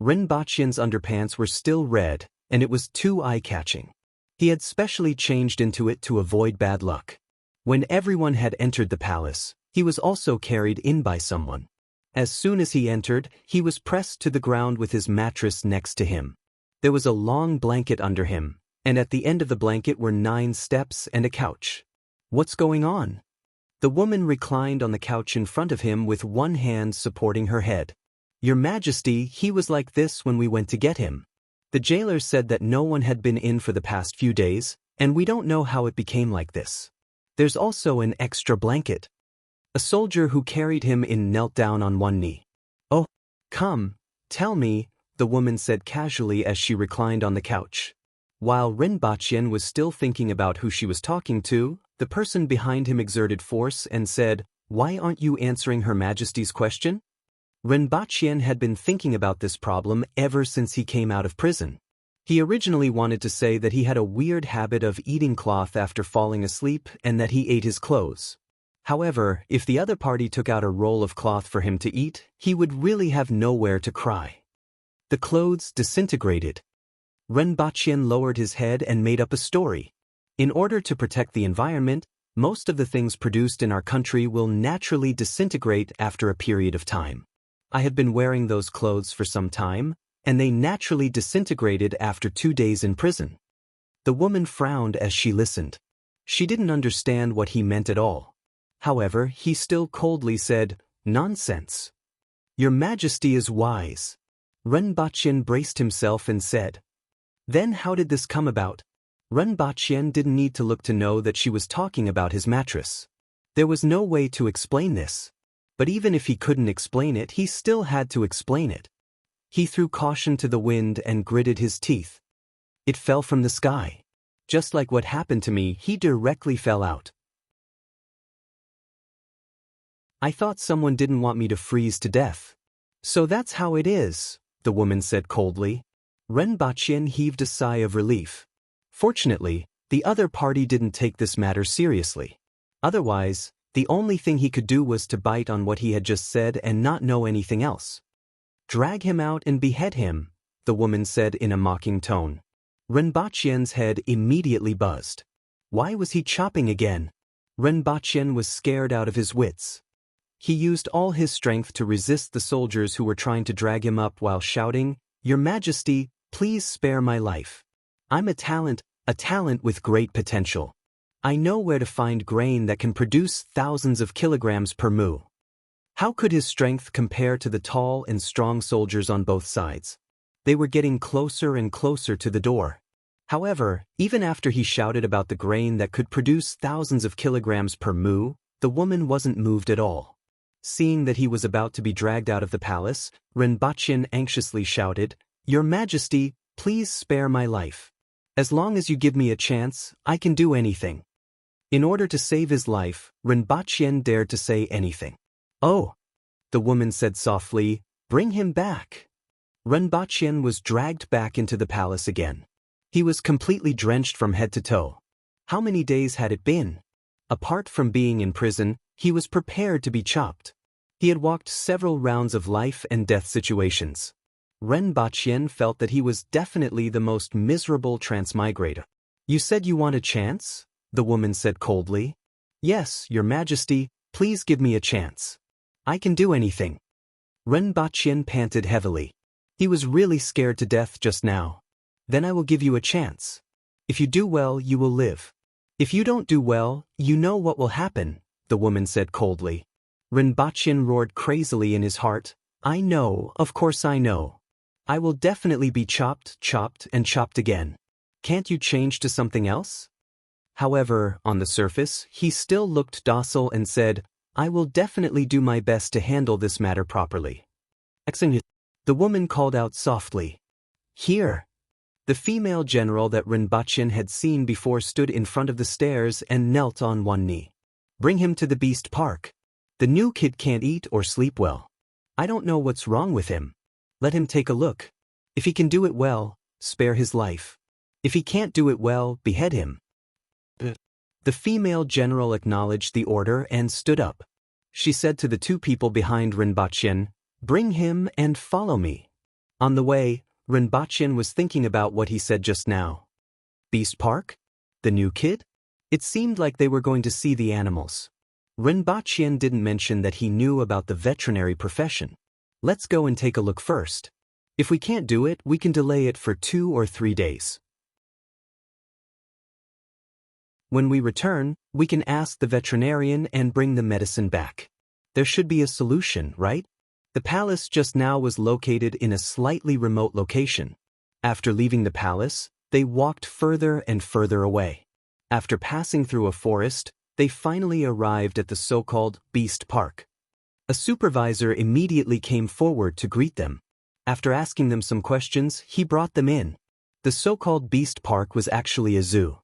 Rinpoche's underpants were still red, and it was too eye-catching. He had specially changed into it to avoid bad luck. When everyone had entered the palace, he was also carried in by someone. As soon as he entered, he was pressed to the ground with his mattress next to him. There was a long blanket under him, and at the end of the blanket were 9 steps and a couch. What's going on? The woman reclined on the couch in front of him with one hand supporting her head. Your Majesty, he was like this when we went to get him. The jailer said that no one had been in for the past few days, and we don't know how it became like this. There's also an extra blanket. A soldier who carried him in knelt down on one knee. Oh, come, tell me, the woman said casually as she reclined on the couch. While Rinpoche was still thinking about who she was talking to, the person behind him exerted force and said, "Why aren't you answering Her Majesty's question?" Rinpoche had been thinking about this problem ever since he came out of prison. He originally wanted to say that he had a weird habit of eating cloth after falling asleep and that he ate his clothes. However, if the other party took out a roll of cloth for him to eat, he would really have nowhere to cry. The clothes disintegrated. Rinpoche lowered his head and made up a story. In order to protect the environment, most of the things produced in our country will naturally disintegrate after a period of time. I had been wearing those clothes for some time, and they naturally disintegrated after 2 days in prison. The woman frowned as she listened. She didn't understand what he meant at all. However, he still coldly said, "Nonsense. Your Majesty is wise." Rinpoche braced himself and said, "Then how did this come about?" Rinpoche didn't need to look to know that she was talking about his mattress. There was no way to explain this. But even if he couldn't explain it, he still had to explain it. He threw caution to the wind and gritted his teeth. It fell from the sky. Just like what happened to me, he directly fell out. I thought someone didn't want me to freeze to death. So that's how it is, the woman said coldly. Rinpoche heaved a sigh of relief. Fortunately, the other party didn't take this matter seriously. Otherwise, the only thing he could do was to bite on what he had just said and not know anything else. Drag him out and behead him, the woman said in a mocking tone. Rinpoche's head immediately buzzed. Why was he chopping again? Rinpoche was scared out of his wits. He used all his strength to resist the soldiers who were trying to drag him up while shouting, "Your Majesty, please spare my life. I'm a talent with great potential. I know where to find grain that can produce thousands of kilograms per moo." How could his strength compare to the tall and strong soldiers on both sides? They were getting closer and closer to the door. However, even after he shouted about the grain that could produce thousands of kilograms per moo, the woman wasn't moved at all. Seeing that he was about to be dragged out of the palace, Rinpoche anxiously shouted, "Your Majesty, please spare my life. As long as you give me a chance, I can do anything." In order to save his life, Rinpoche dared to say anything. "Oh," the woman said softly, "bring him back." Rinpoche was dragged back into the palace again. He was completely drenched from head to toe. How many days had it been? Apart from being in prison, he was prepared to be chopped. He had walked several rounds of life and death situations. Rinpoche felt that he was definitely the most miserable transmigrator. "You said you want a chance?" the woman said coldly. "Yes, Your Majesty, please give me a chance. I can do anything." Rinpoche panted heavily. He was really scared to death just now. "Then I will give you a chance. If you do well, you will live. If you don't do well, you know what will happen," the woman said coldly. Rinpoche roared crazily in his heart, "I know, of course I know. I will definitely be chopped, and chopped again. Can't you change to something else?" However, on the surface, he still looked docile and said, "I will definitely do my best to handle this matter properly." The woman called out softly, "Here!" The female general that Rinpoche had seen before stood in front of the stairs and knelt on one knee. "Bring him to the beast park. The new kid can't eat or sleep well. I don't know what's wrong with him. Let him take a look. If he can do it well, spare his life. If he can't do it well, behead him." The female general acknowledged the order and stood up. She said to the 2 people behind Rinpoche, "Bring him and follow me." On the way, Rinpoche was thinking about what he said just now. Beast Park? The new kid? It seemed like they were going to see the animals. Rinpoche didn't mention that he knew about the veterinary profession. Let's go and take a look first. If we can't do it, we can delay it for 2 or 3 days. When we return, we can ask the veterinarian and bring the medicine back. There should be a solution, right? The palace just now was located in a slightly remote location. After leaving the palace, they walked further and further away. After passing through a forest, they finally arrived at the so-called Beast Park. A supervisor immediately came forward to greet them. After asking them some questions, he brought them in. The so-called Beast Park was actually a zoo.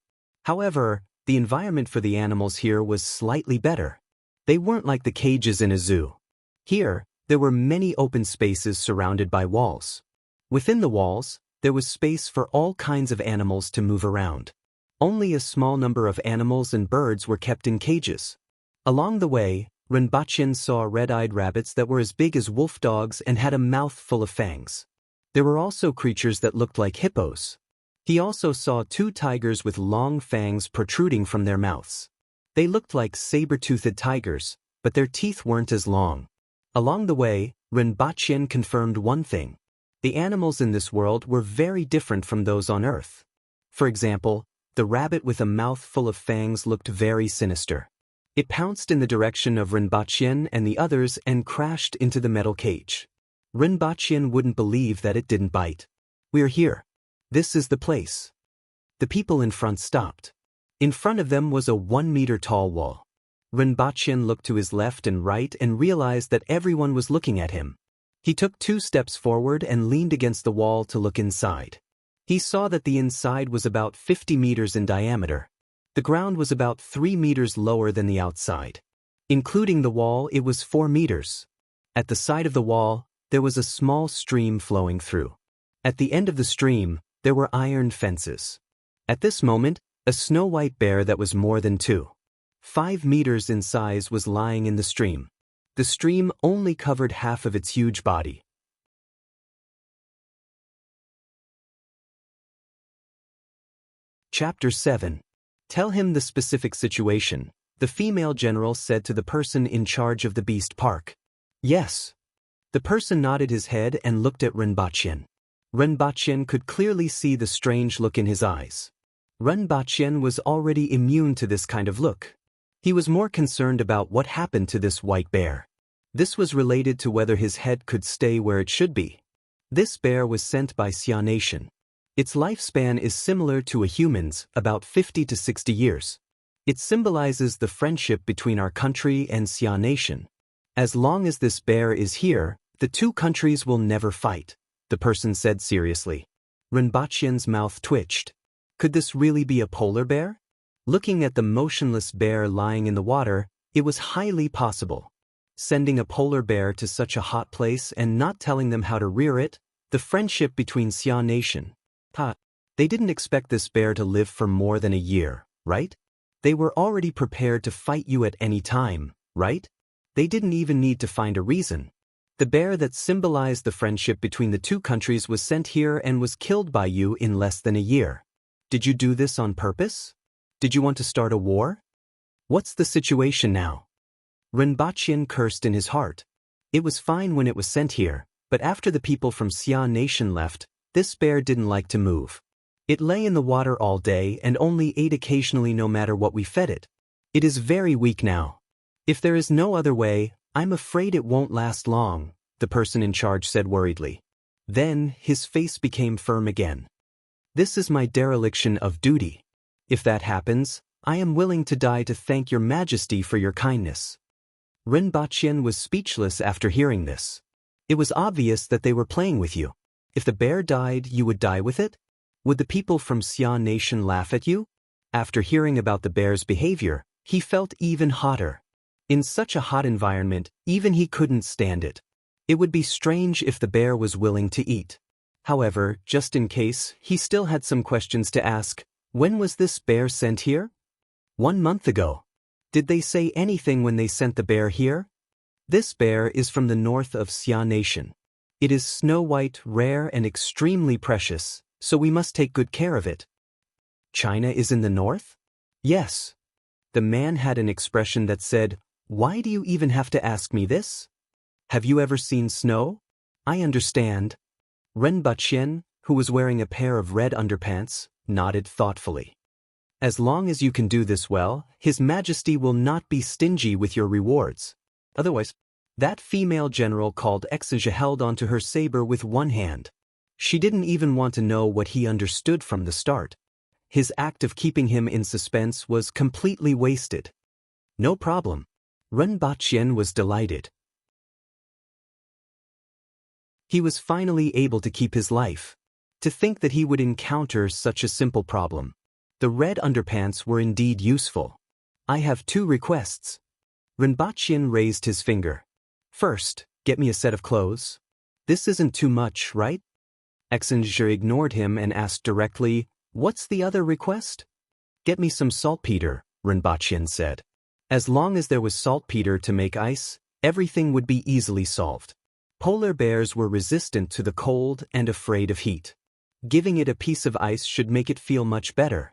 However, the environment for the animals here was slightly better. They weren't like the cages in a zoo. Here, there were many open spaces surrounded by walls. Within the walls, there was space for all kinds of animals to move around. Only a small number of animals and birds were kept in cages. Along the way, Rinpoche saw red-eyed rabbits that were as big as wolf dogs and had a mouth full of fangs. There were also creatures that looked like hippos. He also saw 2 tigers with long fangs protruding from their mouths. They looked like saber-toothed tigers, but their teeth weren't as long. Along the way, Rinpoche confirmed one thing. The animals in this world were very different from those on Earth. For example, the rabbit with a mouth full of fangs looked very sinister. It pounced in the direction of Rinpoche and the others and crashed into the metal cage. Rinpoche wouldn't believe that it didn't bite. "We're here. This is the place." The people in front stopped. In front of them was a 1-meter-tall wall. Rinpoche looked to his left and right and realized that everyone was looking at him. He took 2 steps forward and leaned against the wall to look inside. He saw that the inside was about 50 meters in diameter. The ground was about 3 meters lower than the outside. Including the wall, it was 4 meters. At the side of the wall, there was a small stream flowing through. At the end of the stream, there were iron fences. At this moment, a snow-white bear that was more than 2.5 meters in size was lying in the stream. The stream only covered half of its huge body. Chapter 7. Tell him the specific situation, the female general said to the person in charge of the Beast Park. Yes. The person nodded his head and looked at Rinpoche. Rinpoche could clearly see the strange look in his eyes. Rinpoche was already immune to this kind of look. He was more concerned about what happened to this white bear. This was related to whether his head could stay where it should be. This bear was sent by Xia Nation. Its lifespan is similar to a human's, about 50 to 60 years. It symbolizes the friendship between our country and Xia Nation. As long as this bear is here, the 2 countries will never fight, the person said seriously. Rinpoche's mouth twitched. Could this really be a polar bear? Looking at the motionless bear lying in the water, it was highly possible. Sending a polar bear to such a hot place and not telling them how to rear it, the friendship between Xia Nation. They didn't expect this bear to live for more than a year, right? They were already prepared to fight you at any time, right? They didn't even need to find a reason. The bear that symbolized the friendship between the 2 countries was sent here and was killed by you in less than a year. Did you do this on purpose? Did you want to start a war? What's the situation now? Rinpoche cursed in his heart. It was fine when it was sent here, but after the people from Xia Nation left, this bear didn't like to move. It lay in the water all day and only ate occasionally no matter what we fed it. It is very weak now. If there is no other way, I'm afraid it won't last long, the person in charge said worriedly. Then, his face became firm again. This is my dereliction of duty. If that happens, I am willing to die to thank your majesty for your kindness. Rinpoche was speechless after hearing this. It was obvious that they were playing with you. If the bear died, you would die with it? Would the people from Xia Nation laugh at you? After hearing about the bear's behavior, he felt even hotter. In such a hot environment, even he couldn't stand it. It would be strange if the bear was willing to eat. However, just in case, he still had some questions to ask. When was this bear sent here? 1 month ago. Did they say anything when they sent the bear here? This bear is from the north of Xia Nation. It is snow-white, rare and extremely precious, so we must take good care of it. China is in the north? Yes. The man had an expression that said, "Why do you even have to ask me this? Have you ever seen snow?" I understand. Rinpoche, who was wearing a pair of red underpants, nodded thoughtfully. As long as you can do this well, His Majesty will not be stingy with your rewards. Otherwise, that female general called Exige held onto her saber with one hand. She didn't even want to know what he understood from the start. His act of keeping him in suspense was completely wasted. No problem. Ren Baqin was delighted. He was finally able to keep his life. To think that he would encounter such a simple problem. The red underpants were indeed useful. I have 2 requests. Ren Baqin raised his finger. First, get me a set of clothes. This isn't too much, right? Exige ignored him and asked directly, what's the other request? Get me some saltpeter, Ren Baqin said. As long as there was saltpeter to make ice, everything would be easily solved. Polar bears were resistant to the cold and afraid of heat. Giving it a piece of ice should make it feel much better.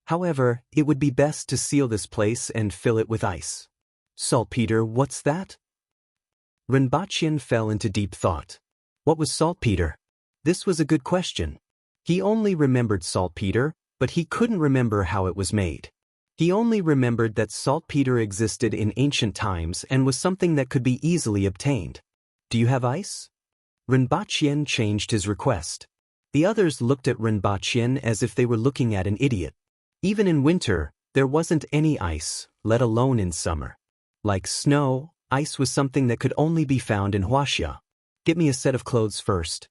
However, it would be best to seal this place and fill it with ice. Saltpeter, what's that? Ren Baqin fell into deep thought. What was saltpeter? This was a good question. He only remembered saltpeter, but he couldn't remember how it was made. He only remembered that saltpeter existed in ancient times and was something that could be easily obtained. Do you have ice? Ren Baqin changed his request. The others looked at Ren Baqin as if they were looking at an idiot. Even in winter, there wasn't any ice, let alone in summer. Like snow, ice was something that could only be found in Huaxia. Get me a set of clothes first.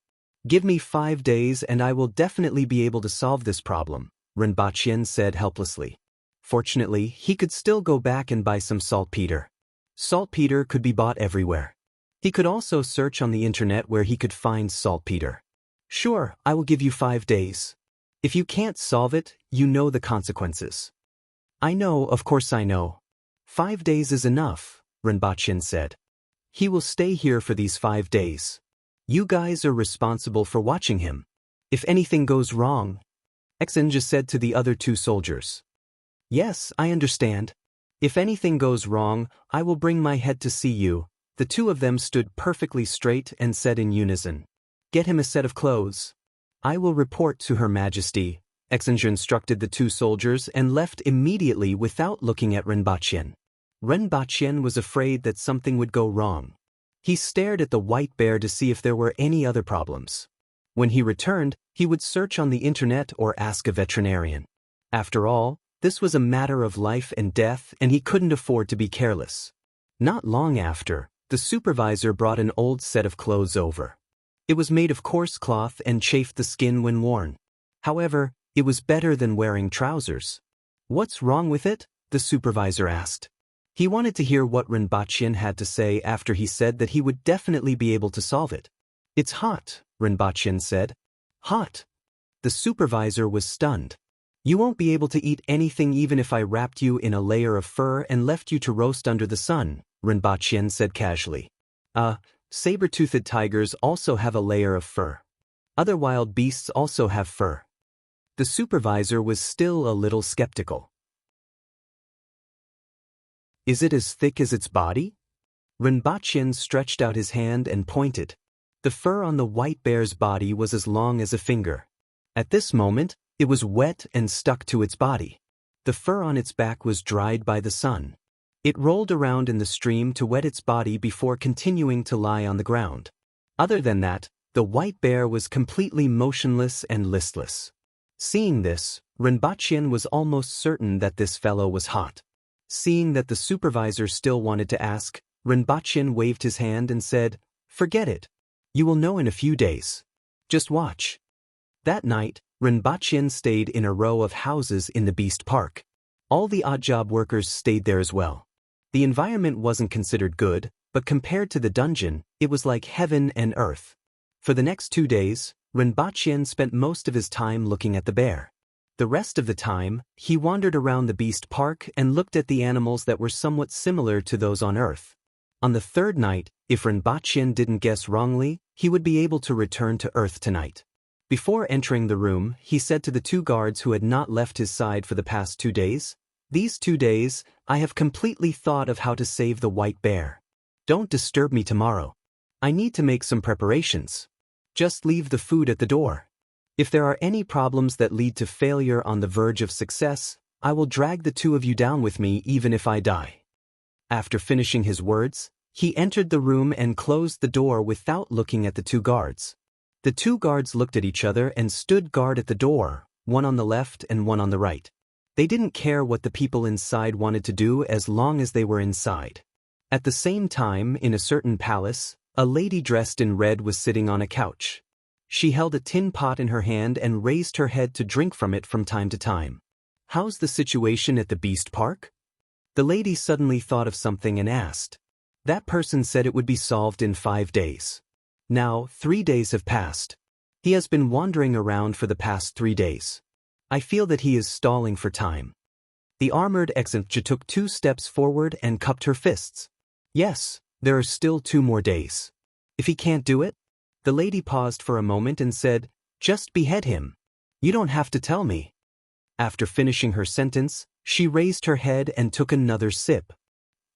Give me 5 days and I will definitely be able to solve this problem, Ren Baqin said helplessly. Fortunately, he could still go back and buy some saltpeter. Saltpeter could be bought everywhere. He could also search on the internet where he could find saltpeter. Sure, I will give you 5 days. If you can't solve it, you know the consequences. I know, of course I know. 5 days is enough, Ren Baqin said. He will stay here for these 5 days. You guys are responsible for watching him. If anything goes wrong, Exige said to the other 2 soldiers. Yes, I understand. If anything goes wrong, I will bring my head to see you. The 2 of them stood perfectly straight and said in unison. Get him a set of clothes. I will report to Her Majesty. Exige instructed the 2 soldiers and left immediately without looking at Ren Baqin. Ren Baqin was afraid that something would go wrong. He stared at the white bear to see if there were any other problems. When he returned, he would search on the internet or ask a veterinarian. After all, this was a matter of life and death and he couldn't afford to be careless. Not long after, the supervisor brought an old set of clothes over. It was made of coarse cloth and chafed the skin when worn. However, it was better than wearing trousers. What's wrong with it? The supervisor asked. He wanted to hear what Ren Baqin had to say after he said that he would definitely be able to solve it. It's hot, Ren Baqin said. Hot? The supervisor was stunned. You won't be able to eat anything even if I wrapped you in a layer of fur and left you to roast under the sun, Ren Baqin said casually. Saber-toothed tigers also have a layer of fur. Other wild beasts also have fur. The supervisor was still a little skeptical. Is it as thick as its body? Ren Baqin stretched out his hand and pointed. The fur on the white bear's body was as long as a finger. At this moment, it was wet and stuck to its body. The fur on its back was dried by the sun. It rolled around in the stream to wet its body before continuing to lie on the ground. Other than that, the white bear was completely motionless and listless. Seeing this, Ren Baqin was almost certain that this fellow was hot. Seeing that the supervisor still wanted to ask, Ren Baqin waved his hand and said, Forget it. You will know in a few days. Just watch. That night, Ren Baqin stayed in a row of houses in the Beast Park. All the odd job workers stayed there as well. The environment wasn't considered good, but compared to the dungeon, it was like heaven and earth. For the next 2 days, Ren Baqin spent most of his time looking at the bear. The rest of the time, he wandered around the Beast Park and looked at the animals that were somewhat similar to those on Earth. On the 3rd night, if Ren Baqin didn't guess wrongly, he would be able to return to Earth tonight. Before entering the room, he said to the 2 guards who had not left his side for the past 2 days, These 2 days, I have completely thought of how to save the white bear. Don't disturb me tomorrow. I need to make some preparations. Just leave the food at the door. If there are any problems that lead to failure on the verge of success, I will drag the two of you down with me even if I die." After finishing his words, he entered the room and closed the door without looking at the two guards. The two guards looked at each other and stood guard at the door, one on the left and one on the right. They didn't care what the people inside wanted to do as long as they were inside. At the same time, in a certain palace, a lady dressed in red was sitting on a couch. She held a tin pot in her hand and raised her head to drink from it from time to time. "How's the situation at the Beast Park?" The lady suddenly thought of something and asked. That person said it would be solved in 5 days. Now, 3 days have passed. He has been wandering around for the past 3 days. I feel that he is stalling for time. The armored exenja took 2 steps forward and cupped her fists. Yes, there are still 2 more days. If he can't do it? The lady paused for a moment and said, "Just behead him. You don't have to tell me." After finishing her sentence, she raised her head and took another sip.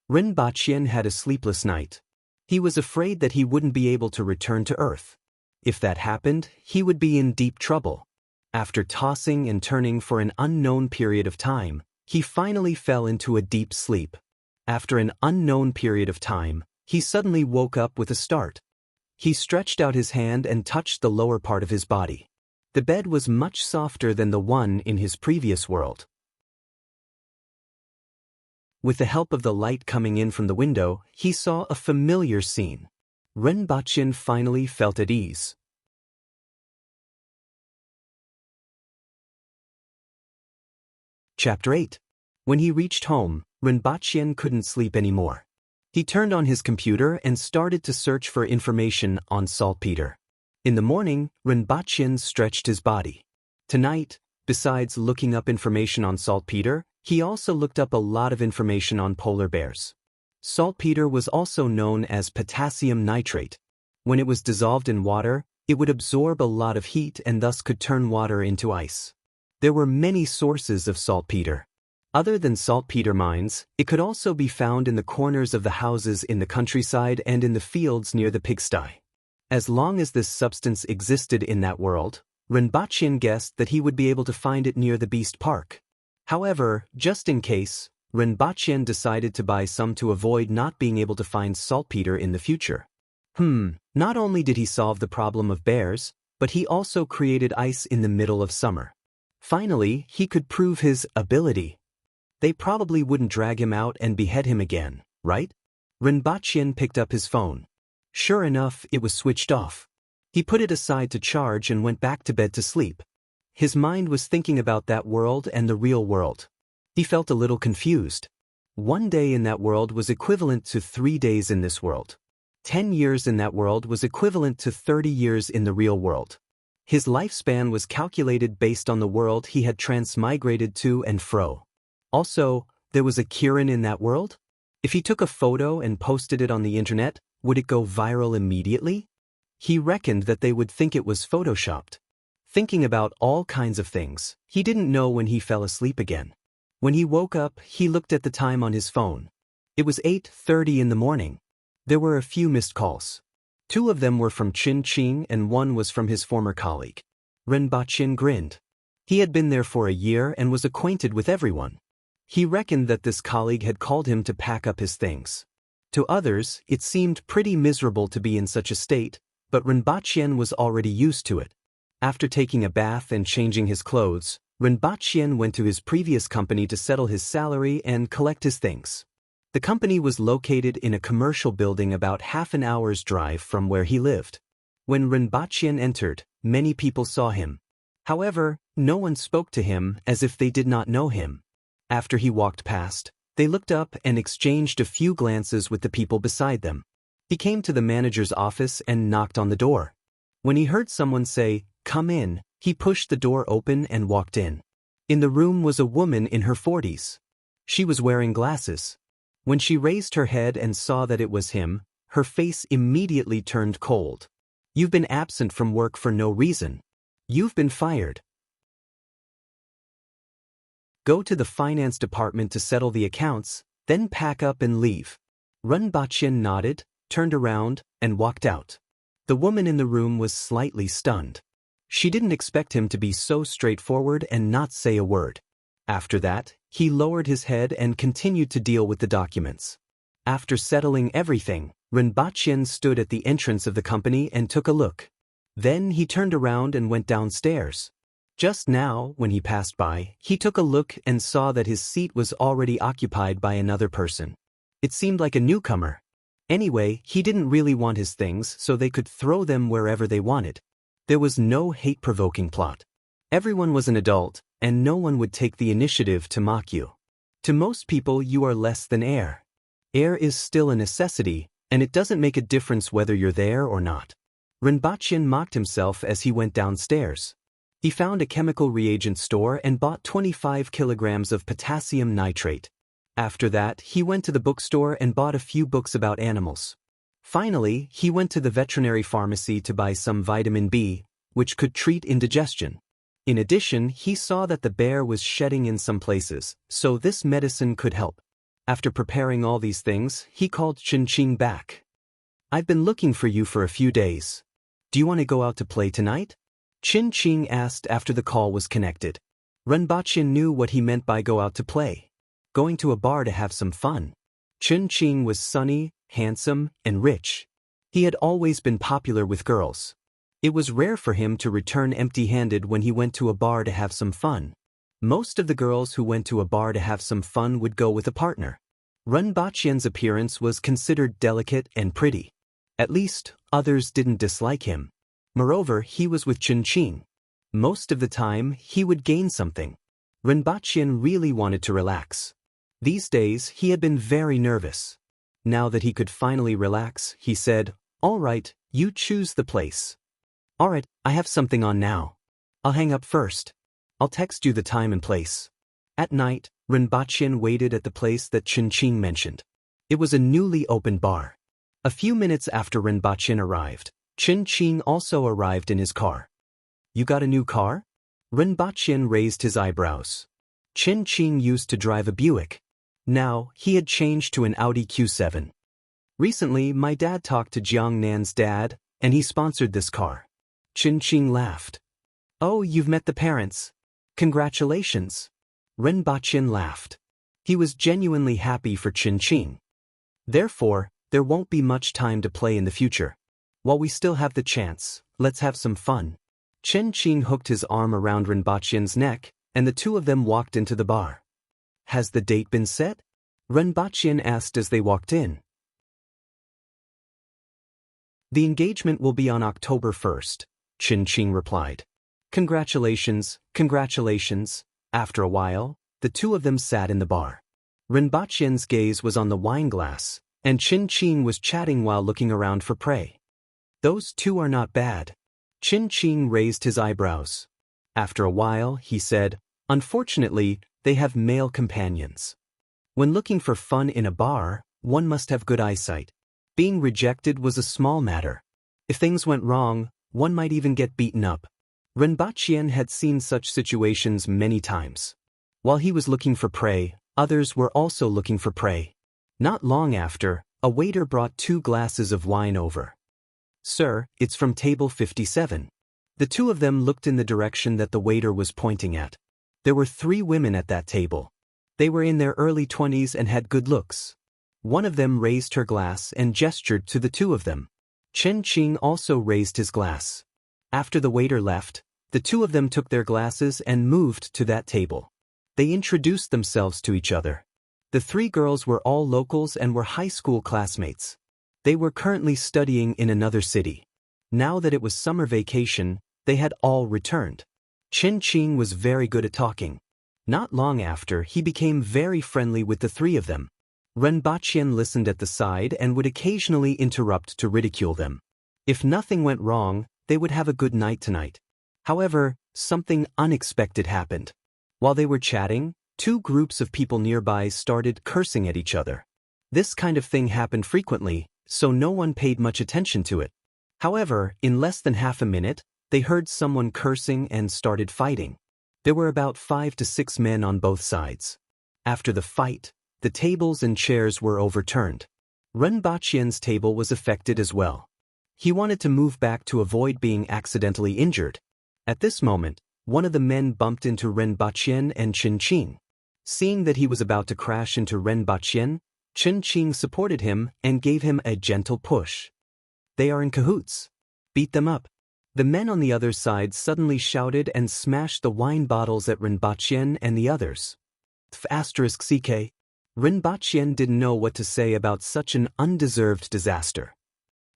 Rinpoche had a sleepless night. He was afraid that he wouldn't be able to return to Earth. If that happened, he would be in deep trouble. After tossing and turning for an unknown period of time, he finally fell into a deep sleep. After an unknown period of time, he suddenly woke up with a start. He stretched out his hand and touched the lower part of his body. The bed was much softer than the one in his previous world. With the help of the light coming in from the window, he saw a familiar scene. Rinpoche finally felt at ease. Chapter 8. When he reached home, Rinpoche couldn't sleep anymore. He turned on his computer and started to search for information on saltpeter. In the morning, Rinpoche stretched his body. Tonight, besides looking up information on saltpeter, he also looked up a lot of information on polar bears. Saltpeter was also known as potassium nitrate. When it was dissolved in water, it would absorb a lot of heat and thus could turn water into ice. There were many sources of saltpeter. Other than saltpeter mines, it could also be found in the corners of the houses in the countryside and in the fields near the pigsty. As long as this substance existed in that world, Rinpoche guessed that he would be able to find it near the Beast Park. However, just in case, Rinpoche decided to buy some to avoid not being able to find saltpeter in the future. Not only did he solve the problem of bears, but he also created ice in the middle of summer. Finally, he could prove his ability. They probably wouldn't drag him out and behead him again, right? Rinpoche picked up his phone. Sure enough, it was switched off. He put it aside to charge and went back to bed to sleep. His mind was thinking about that world and the real world. He felt a little confused. 1 day in that world was equivalent to 3 days in this world. 10 years in that world was equivalent to 30 years in the real world. His lifespan was calculated based on the world he had transmigrated to and fro. Also, there was a Kirin in that world? If he took a photo and posted it on the internet, would it go viral immediately? He reckoned that they would think it was photoshopped. Thinking about all kinds of things, he didn't know when he fell asleep again. When he woke up, he looked at the time on his phone. It was 8:30 in the morning. There were a few missed calls. 2 of them were from Chin Ching and 1 was from his former colleague. Rinpoche grinned. He had been there for a year and was acquainted with everyone. He reckoned that this colleague had called him to pack up his things. To others, it seemed pretty miserable to be in such a state, but Rinpoche was already used to it. After taking a bath and changing his clothes, Rinpoche went to his previous company to settle his salary and collect his things. The company was located in a commercial building about half an hour's drive from where he lived. When Rinpoche entered, many people saw him. However, no one spoke to him as if they did not know him. After he walked past, they looked up and exchanged a few glances with the people beside them. He came to the manager's office and knocked on the door. When he heard someone say, "Come in," he pushed the door open and walked in. In the room was a woman in her 40s. She was wearing glasses. When she raised her head and saw that it was him, her face immediately turned cold. "You've been absent from work for no reason. You've been fired. Go to the finance department to settle the accounts, then pack up and leave." Rinpoche nodded, turned around, and walked out. The woman in the room was slightly stunned. She didn't expect him to be so straightforward and not say a word. After that, he lowered his head and continued to deal with the documents. After settling everything, Rinpoche stood at the entrance of the company and took a look. Then he turned around and went downstairs. Just now, when he passed by, he took a look and saw that his seat was already occupied by another person. It seemed like a newcomer. Anyway, he didn't really want his things, so they could throw them wherever they wanted. There was no hate-provoking plot. Everyone was an adult, and no one would take the initiative to mock you. To most people, you are less than air. Air is still a necessity, and it doesn't make a difference whether you're there or not. Rinpoche mocked himself as he went downstairs. He found a chemical reagent store and bought 25 kilograms of potassium nitrate. After that, he went to the bookstore and bought a few books about animals. Finally, he went to the veterinary pharmacy to buy some vitamin B, which could treat indigestion. In addition, he saw that the bear was shedding in some places, so this medicine could help. After preparing all these things, he called Qin back. "I've been looking for you for a few days. Do you want to go out to play tonight?" Qin asked after the call was connected. Rinpoche knew what he meant by go out to play. Going to a bar to have some fun. Qin was sunny, handsome, and rich. He had always been popular with girls. It was rare for him to return empty-handed when he went to a bar to have some fun. Most of the girls who went to a bar to have some fun would go with a partner. Rinpoche's appearance was considered delicate and pretty. At least, others didn't dislike him. Moreover, he was with Qin. Most of the time, he would gain something. Rinpoche really wanted to relax. These days, he had been very nervous. Now that he could finally relax, he said, "All right, you choose the place." "All right, I have something on now. I'll hang up first. I'll text you the time and place." At night, Rinpoche waited at the place that Qin mentioned. It was a newly opened bar. A few minutes after Rinpoche arrived, Qin also arrived in his car. "You got a new car?" Rinpoche raised his eyebrows. Qin used to drive a Buick. Now, he had changed to an Audi Q7. "Recently, my dad talked to Jiang Nan's dad, and he sponsored this car." Qin laughed. "Oh, you've met the parents. Congratulations." Rinpoche laughed. He was genuinely happy for Qin. "Therefore, there won't be much time to play in the future. While we still have the chance, let's have some fun." Qin hooked his arm around Rinpoche's neck, and the two of them walked into the bar. "Has the date been set?" Rinpoche asked as they walked in. "The engagement will be on October 1st, Qin replied. "Congratulations, congratulations." After a while, the two of them sat in the bar. Rinpoche's gaze was on the wine glass, and Qin was chatting while looking around for prey. "Those two are not bad." Qin raised his eyebrows. After a while, he said, "Unfortunately, they have male companions. When looking for fun in a bar, one must have good eyesight. Being rejected was a small matter. If things went wrong, one might even get beaten up." Rinpoche had seen such situations many times. While he was looking for prey, others were also looking for prey. Not long after, a waiter brought 2 glasses of wine over. "Sir, it's from table 57. The two of them looked in the direction that the waiter was pointing at. There were 3 women at that table. They were in their early 20s and had good looks. One of them raised her glass and gestured to the 2 of them. Qin also raised his glass. After the waiter left, the 2 of them took their glasses and moved to that table. They introduced themselves to each other. The 3 girls were all locals and were high school classmates. They were currently studying in another city. Now that it was summer vacation, they had all returned. Qin was very good at talking. Not long after, he became very friendly with the 3 of them. Rinpoche listened at the side and would occasionally interrupt to ridicule them. If nothing went wrong, they would have a good night tonight. However, something unexpected happened. While they were chatting, 2 groups of people nearby started cursing at each other. This kind of thing happened frequently, so no one paid much attention to it. However, in less than half a minute, they heard someone cursing and started fighting. There were about 5 to 6 men on both sides. After the fight, the tables and chairs were overturned. Rinpoche's table was affected as well. He wanted to move back to avoid being accidentally injured. At this moment, one of the men bumped into Ren Baqing and Chen Qing. Seeing that he was about to crash into Ren Baqing, Chen Qing supported him and gave him a gentle push. They are in cahoots. Beat them up. The men on the other side suddenly shouted and smashed the wine bottles at Ren Baqing and the others. *CK. Ren Baqing didn't know what to say about such an undeserved disaster.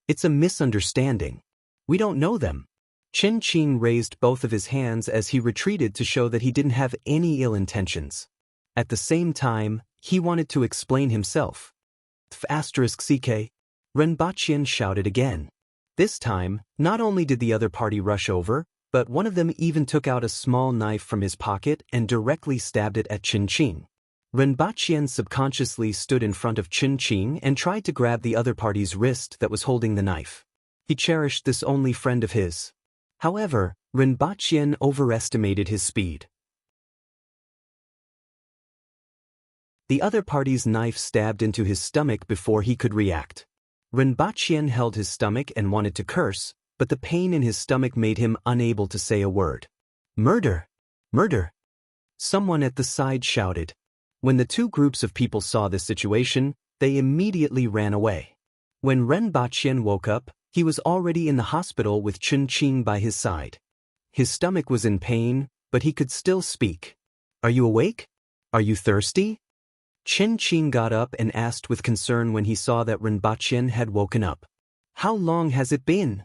It's a misunderstanding. We don't know them. Chen Qing raised both of his hands as he retreated to show that he didn't have any ill intentions. At the same time, he wanted to explain himself. *CK. Ren Baqing shouted again. This time, not only did the other party rush over, but one of them even took out a small knife from his pocket and directly stabbed it at Chen Qing. Ren Baqing subconsciously stood in front of Chen Qing and tried to grab the other party's wrist that was holding the knife. He cherished this only friend of his. However, Ren Baqing overestimated his speed. The other party's knife stabbed into his stomach before he could react. Ren Baqing held his stomach and wanted to curse, but the pain in his stomach made him unable to say a word. Murder! Murder! Someone at the side shouted. When the two groups of people saw this situation, they immediately ran away. When Ren Baqing woke up, he was already in the hospital with Chen Qing by his side. His stomach was in pain, but he could still speak. Are you awake? Are you thirsty? Chen Qing got up and asked with concern when he saw that Ren Baqing had woken up. How long has it been?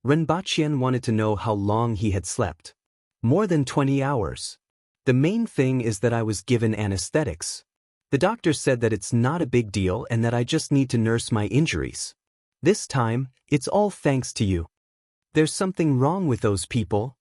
Ren Baqing wanted to know how long he had slept. More than 20 hours. The main thing is that I was given anesthetics. The doctor said that it's not a big deal and that I just need to nurse my injuries. This time, it's all thanks to you. There's something wrong with those people.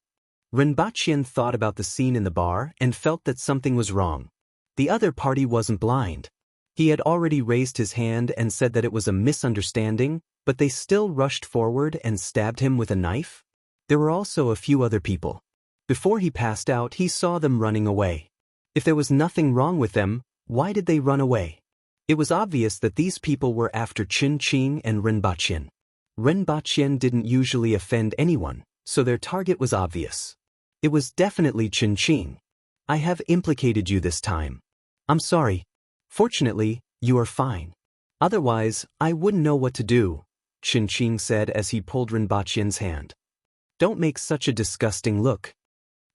Ren Baqing thought about the scene in the bar and felt that something was wrong. The other party wasn't blind. He had already raised his hand and said that it was a misunderstanding, but they still rushed forward and stabbed him with a knife? There were also a few other people. Before he passed out, he saw them running away. If there was nothing wrong with them, why did they run away? It was obvious that these people were after Chen Qing and Ren Baqing. Ren Baqing didn't usually offend anyone, so their target was obvious. It was definitely Chen Qing. I have implicated you this time. I'm sorry. Fortunately, you are fine. Otherwise, I wouldn't know what to do, Chen Qing said as he pulled Ren Baqing's hand. Don't make such a disgusting look.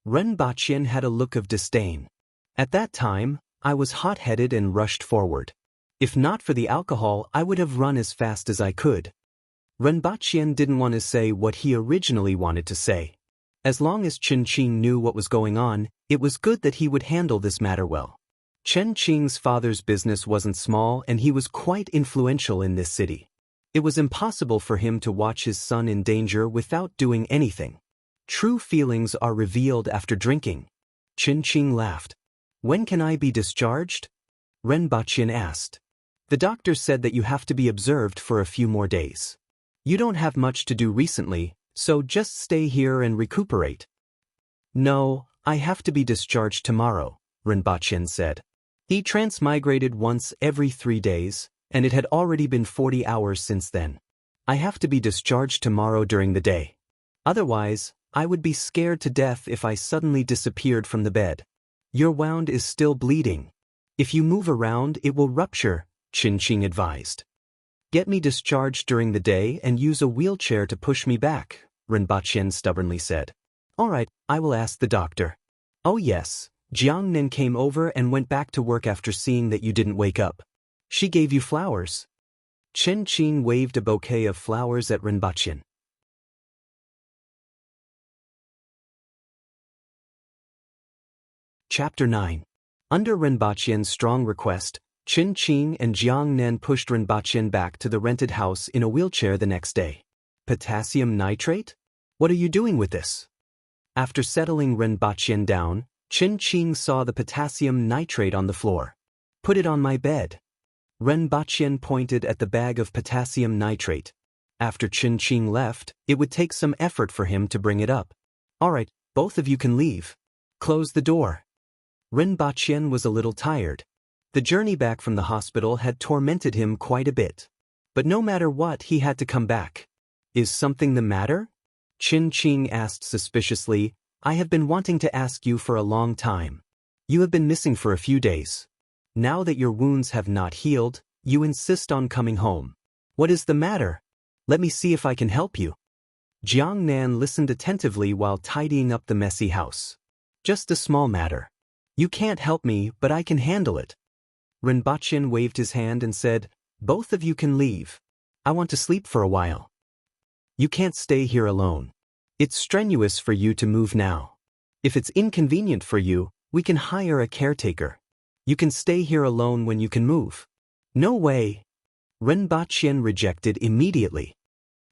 Ren Baqing had a look of disdain. At that time, I was hot-headed and rushed forward. If not for the alcohol, I would have run as fast as I could. Ren Baqing didn't want to say what he originally wanted to say. As long as Chen Qing knew what was going on, it was good that he would handle this matter well. Chen Qing's father's business wasn't small and he was quite influential in this city. It was impossible for him to watch his son in danger without doing anything. True feelings are revealed after drinking. Chen Qing laughed. When can I be discharged? Ren Baqing asked. The doctor said that you have to be observed for a few more days. You don't have much to do recently, so just stay here and recuperate. No, I have to be discharged tomorrow, Ren Baqing said. He transmigrated once every 3 days, and it had already been 40 hours since then. I have to be discharged tomorrow during the day. Otherwise, I would be scared to death if I suddenly disappeared from the bed. Your wound is still bleeding. If you move around, it will rupture, Chen Qing advised. Get me discharged during the day and use a wheelchair to push me back, Ren Baqing stubbornly said. All right, I will ask the doctor. Oh yes, Jiang Nen came over and went back to work after seeing that you didn't wake up. She gave you flowers. Chen Qing waved a bouquet of flowers at Ren Baqing. Chapter 9. Under Ren Baqing's strong request, Chen Qing and Jiang Nen pushed Ren Baqing back to the rented house in a wheelchair the next day. Potassium nitrate? What are you doing with this? After settling Ren Baqing down, Chen Qing saw the potassium nitrate on the floor. Put it on my bed. Ren Baqing pointed at the bag of potassium nitrate. After Chen Qing left, it would take some effort for him to bring it up. All right, both of you can leave. Close the door. Ren Baqing was a little tired. The journey back from the hospital had tormented him quite a bit. But no matter what, he had to come back. Is something the matter? Chen Qing asked suspiciously, I have been wanting to ask you for a long time. You have been missing for a few days. Now that your wounds have not healed, you insist on coming home. What is the matter? Let me see if I can help you. Jiang Nan listened attentively while tidying up the messy house. Just a small matter. You can't help me, but I can handle it. Rinpoche waved his hand and said, both of you can leave. I want to sleep for a while. You can't stay here alone. It's strenuous for you to move now. If it's inconvenient for you, we can hire a caretaker. You can stay here alone when you can move. No way. Rinpoche rejected immediately.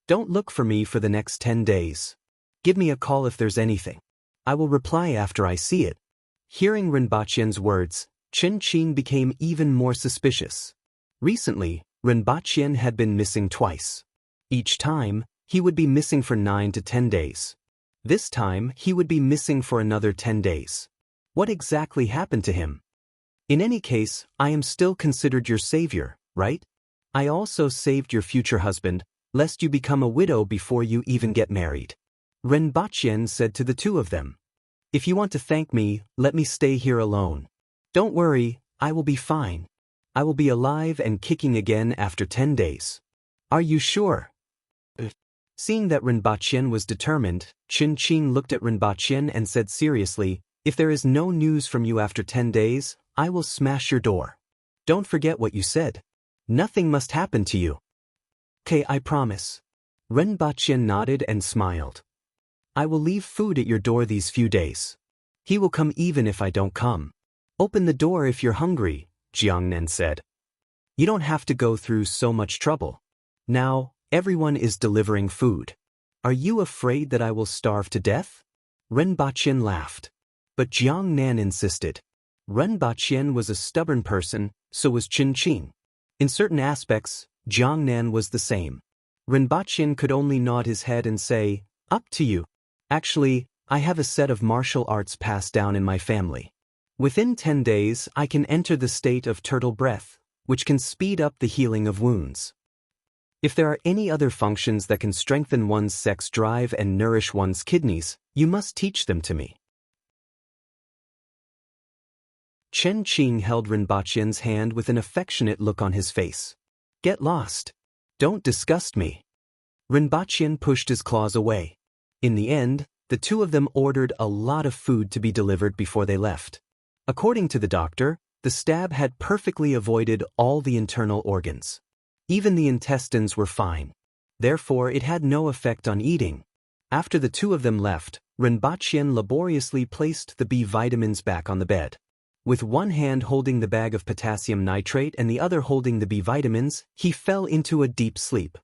Don't look for me for the next 10 days. Give me a call if there's anything. I will reply after I see it. Hearing Rinpoche's words, Chen Qing became even more suspicious. Recently, Rinpoche had been missing twice. Each time, he would be missing for 9 to 10 days. This time, he would be missing for another 10 days. What exactly happened to him? In any case, I am still considered your savior, right? I also saved your future husband, lest you become a widow before you even get married. Rinpoche said to the two of them. If you want to thank me, let me stay here alone. Don't worry, I will be fine. I will be alive and kicking again after 10 days. Are you sure? Seeing that Rinpoche was determined, Chen Qing looked at Rinpoche and said seriously, if there is no news from you after 10 days, I will smash your door. Don't forget what you said. Nothing must happen to you. Okay, I promise. Rinpoche nodded and smiled. I will leave food at your door these few days. He will come even if I don't come. Open the door if you're hungry, Jiangnan said. You don't have to go through so much trouble. Now, everyone is delivering food. Are you afraid that I will starve to death? Rinpoche laughed. But Jiangnan insisted. Rinpoche was a stubborn person, so was Chen Qing. In certain aspects, Jiangnan was the same. Rinpoche could only nod his head and say, up to you. Actually, I have a set of martial arts passed down in my family. Within 10 days, I can enter the state of turtle breath, which can speed up the healing of wounds. If there are any other functions that can strengthen one's sex drive and nourish one's kidneys, you must teach them to me. Chen Qing held Rinpoche's hand with an affectionate look on his face. Get lost. Don't disgust me. Rinpoche pushed his claws away. In the end, the two of them ordered a lot of food to be delivered before they left. According to the doctor, the stab had perfectly avoided all the internal organs. Even the intestines were fine. Therefore, it had no effect on eating. After the two of them left, Rinpoche laboriously placed the B vitamins back on the bed. With one hand holding the bag of potassium nitrate and the other holding the B vitamins, he fell into a deep sleep.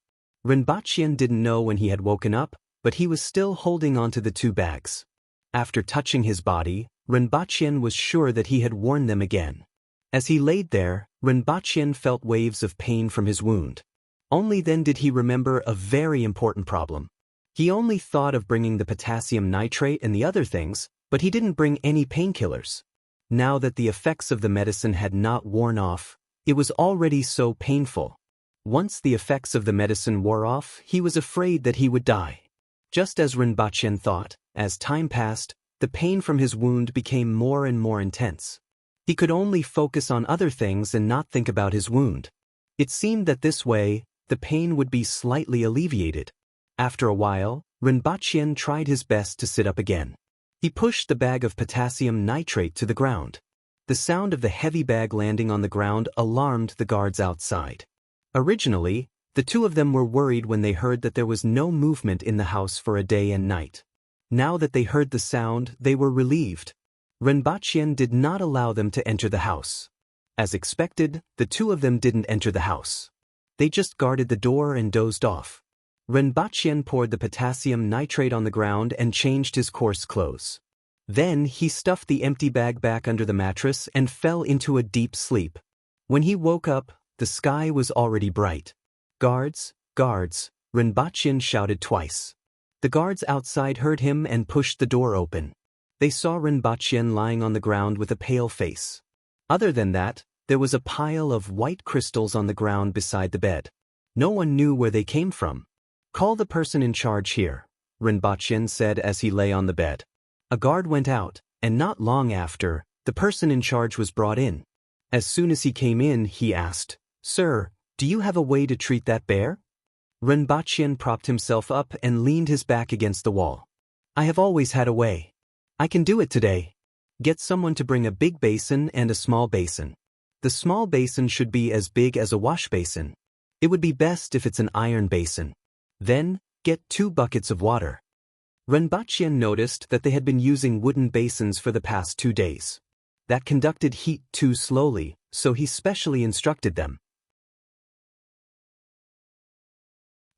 Rinpoche didn't know when he had woken up, but he was still holding onto the two bags. After touching his body, Rinpoche was sure that he had worn them again. As he laid there, Rinpoche felt waves of pain from his wound. Only then did he remember a very important problem. He only thought of bringing the potassium nitrate and the other things, but he didn't bring any painkillers. Now that the effects of the medicine had not worn off, it was already so painful. Once the effects of the medicine wore off, he was afraid that he would die. Just as Rinpoche thought, as time passed, the pain from his wound became more and more intense. He could only focus on other things and not think about his wound. It seemed that this way, the pain would be slightly alleviated. After a while, Rinpoche tried his best to sit up again. He pushed the bag of potassium nitrate to the ground. The sound of the heavy bag landing on the ground alarmed the guards outside. Originally, the two of them were worried when they heard that there was no movement in the house for a day and night. Now that they heard the sound, they were relieved. Rinpoche did not allow them to enter the house. As expected, the two of them didn't enter the house. They just guarded the door and dozed off. Rinpoche poured the potassium nitrate on the ground and changed his coarse clothes. Then he stuffed the empty bag back under the mattress and fell into a deep sleep. When he woke up, the sky was already bright. Guards, guards, Rinpoche shouted twice. The guards outside heard him and pushed the door open. They saw Rinpoche lying on the ground with a pale face. Other than that, there was a pile of white crystals on the ground beside the bed. No one knew where they came from. Call the person in charge here, Rinpoche said as he lay on the bed. A guard went out, and not long after, the person in charge was brought in. As soon as he came in, he asked, "Sir, do you have a way to treat that bear?" Renbachien propped himself up and leaned his back against the wall. "I have always had a way. I can do it today. Get someone to bring a big basin and a small basin. The small basin should be as big as a wash basin. It would be best if it's an iron basin. Then, get 2 buckets of water." Renbachien noticed that they had been using wooden basins for the past 2 days. That conducted heat too slowly, so he specially instructed them.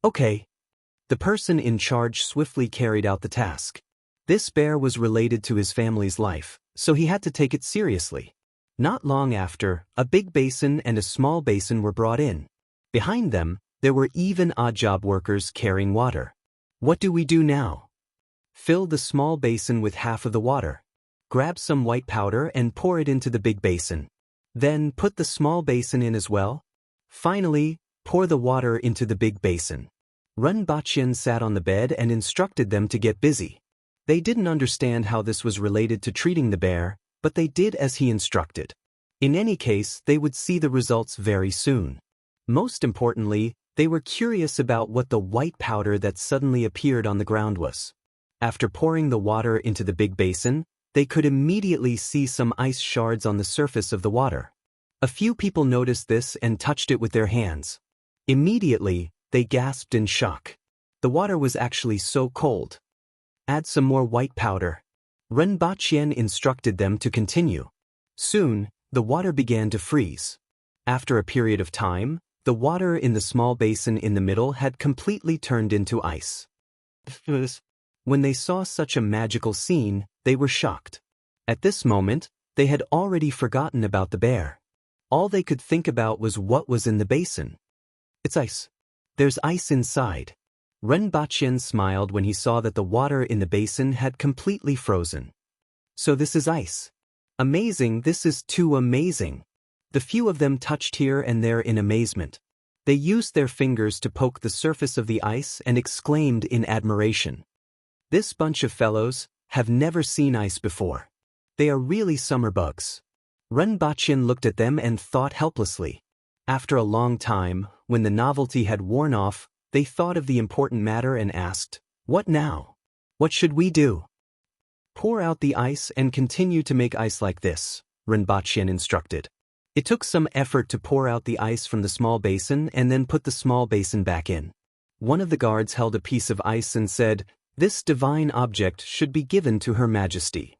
Okay. The person in charge swiftly carried out the task. This bear was related to his family's life, so he had to take it seriously. Not long after, a big basin and a small basin were brought in. Behind them, there were even odd job workers carrying water. What do we do now? Fill the small basin with half of the water. Grab some white powder and pour it into the big basin. Then put the small basin in as well. Finally, pour the water into the big basin. Renbachien sat on the bed and instructed them to get busy. They didn't understand how this was related to treating the bear, but they did as he instructed. In any case, they would see the results very soon. Most importantly, they were curious about what the white powder that suddenly appeared on the ground was. After pouring the water into the big basin, they could immediately see some ice shards on the surface of the water. A few people noticed this and touched it with their hands. Immediately, they gasped in shock. The water was actually so cold. Add some more white powder. Renbachien instructed them to continue. Soon, the water began to freeze. After a period of time, the water in the small basin in the middle had completely turned into ice. When they saw such a magical scene, they were shocked. At this moment, they had already forgotten about the bear. All they could think about was what was in the basin. It's ice. There's ice inside. Renbachien smiled when he saw that the water in the basin had completely frozen. So this is ice. Amazing, this is too amazing. The few of them touched here and there in amazement. They used their fingers to poke the surface of the ice and exclaimed in admiration. This bunch of fellows have never seen ice before. They are really summer bugs. Renbachien looked at them and thought helplessly. After a long time, when the novelty had worn off, they thought of the important matter and asked, "What now? What should we do?" "Pour out the ice and continue to make ice like this," Renbachien instructed. It took some effort to pour out the ice from the small basin and then put the small basin back in. One of the guards held a piece of ice and said, "This divine object should be given to Her Majesty."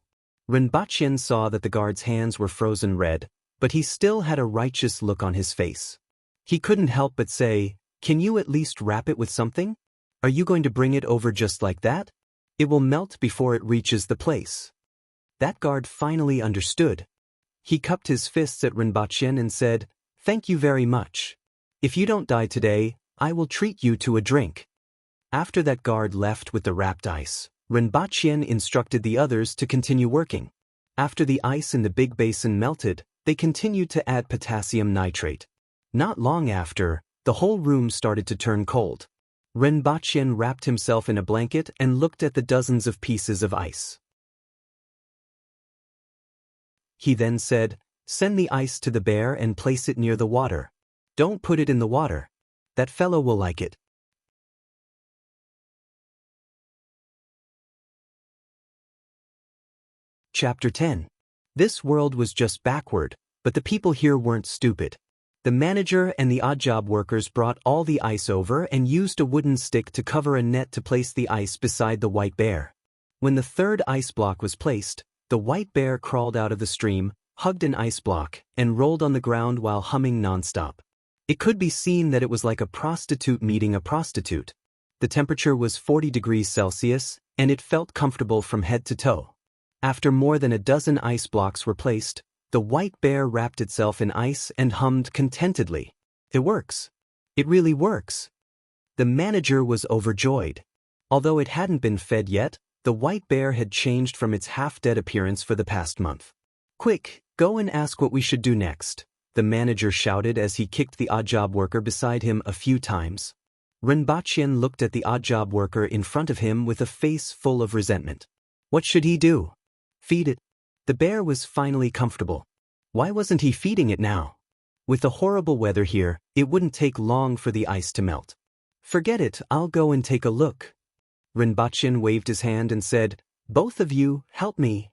Renbachien saw that the guard's hands were frozen red, but he still had a righteous look on his face. He couldn't help but say, "Can you at least wrap it with something? Are you going to bring it over just like that? It will melt before it reaches the place." That guard finally understood. He cupped his fists at Renbachien and said, "Thank you very much. If you don't die today, I will treat you to a drink." After that guard left with the wrapped ice, Renbachien instructed the others to continue working. After the ice in the big basin melted, they continued to add potassium nitrate. Not long after, the whole room started to turn cold. Renbachien wrapped himself in a blanket and looked at the dozens of pieces of ice. He then said, "Send the ice to the bear and place it near the water. Don't put it in the water. That fellow will like it." Chapter 10. This world was just backward, but the people here weren't stupid. The manager and the odd job workers brought all the ice over and used a wooden stick to cover a net to place the ice beside the white bear. When the third ice block was placed, the white bear crawled out of the stream, hugged an ice block, and rolled on the ground while humming nonstop. It could be seen that it was like a prostitute meeting a prostitute. The temperature was 40 degrees Celsius, and it felt comfortable from head to toe. After more than a dozen ice blocks were placed, the white bear wrapped itself in ice and hummed contentedly. "It works. It really works." The manager was overjoyed. Although it hadn't been fed yet, the white bear had changed from its half-dead appearance for the past month. "Quick, go and ask what we should do next," the manager shouted as he kicked the odd job worker beside him a few times. Renbachien looked at the odd job worker in front of him with a face full of resentment. What should he do? Feed it. The bear was finally comfortable. Why wasn't he feeding it now? With the horrible weather here, it wouldn't take long for the ice to melt. Forget it, I'll go and take a look. Rinpoche waved his hand and said, "Both of you, help me."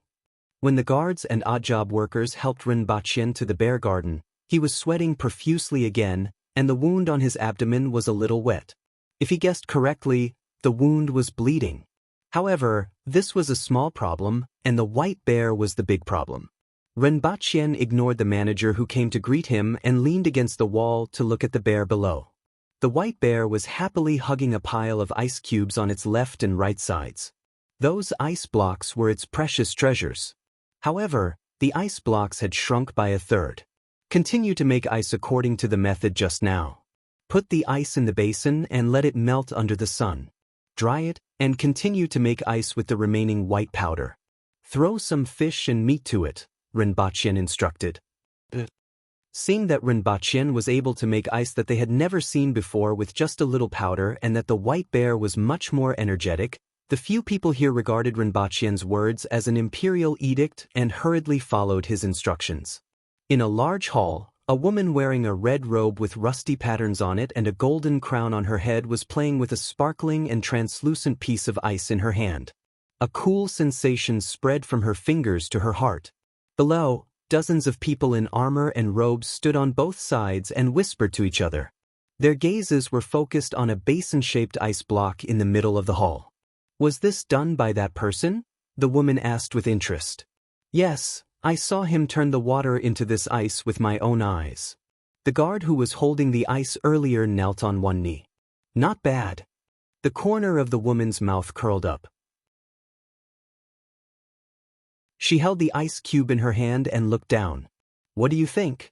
When the guards and odd job workers helped Rinpoche to the bear garden, he was sweating profusely again, and the wound on his abdomen was a little wet. If he guessed correctly, the wound was bleeding. However, this was a small problem, and the white bear was the big problem. Rinpoche ignored the manager who came to greet him and leaned against the wall to look at the bear below. The white bear was happily hugging a pile of ice cubes on its left and right sides. Those ice blocks were its precious treasures. However, the ice blocks had shrunk by a third. Continue to make ice according to the method just now. Put the ice in the basin and let it melt under the sun. Dry it, and continue to make ice with the remaining white powder. Throw some fish and meat to it, Rinpoche instructed. Seeing that Rinpoche was able to make ice that they had never seen before with just a little powder and that the white bear was much more energetic, the few people here regarded Rinpoche's words as an imperial edict and hurriedly followed his instructions. In a large hall, a woman wearing a red robe with rusty patterns on it and a golden crown on her head was playing with a sparkling and translucent piece of ice in her hand. A cool sensation spread from her fingers to her heart. Below, dozens of people in armor and robes stood on both sides and whispered to each other. Their gazes were focused on a basin-shaped ice block in the middle of the hall. Was this done by that person? The woman asked with interest. Yes, I saw him turn the water into this ice with my own eyes. The guard who was holding the ice earlier knelt on one knee. Not bad. The corner of the woman's mouth curled up. She held the ice cube in her hand and looked down. What do you think?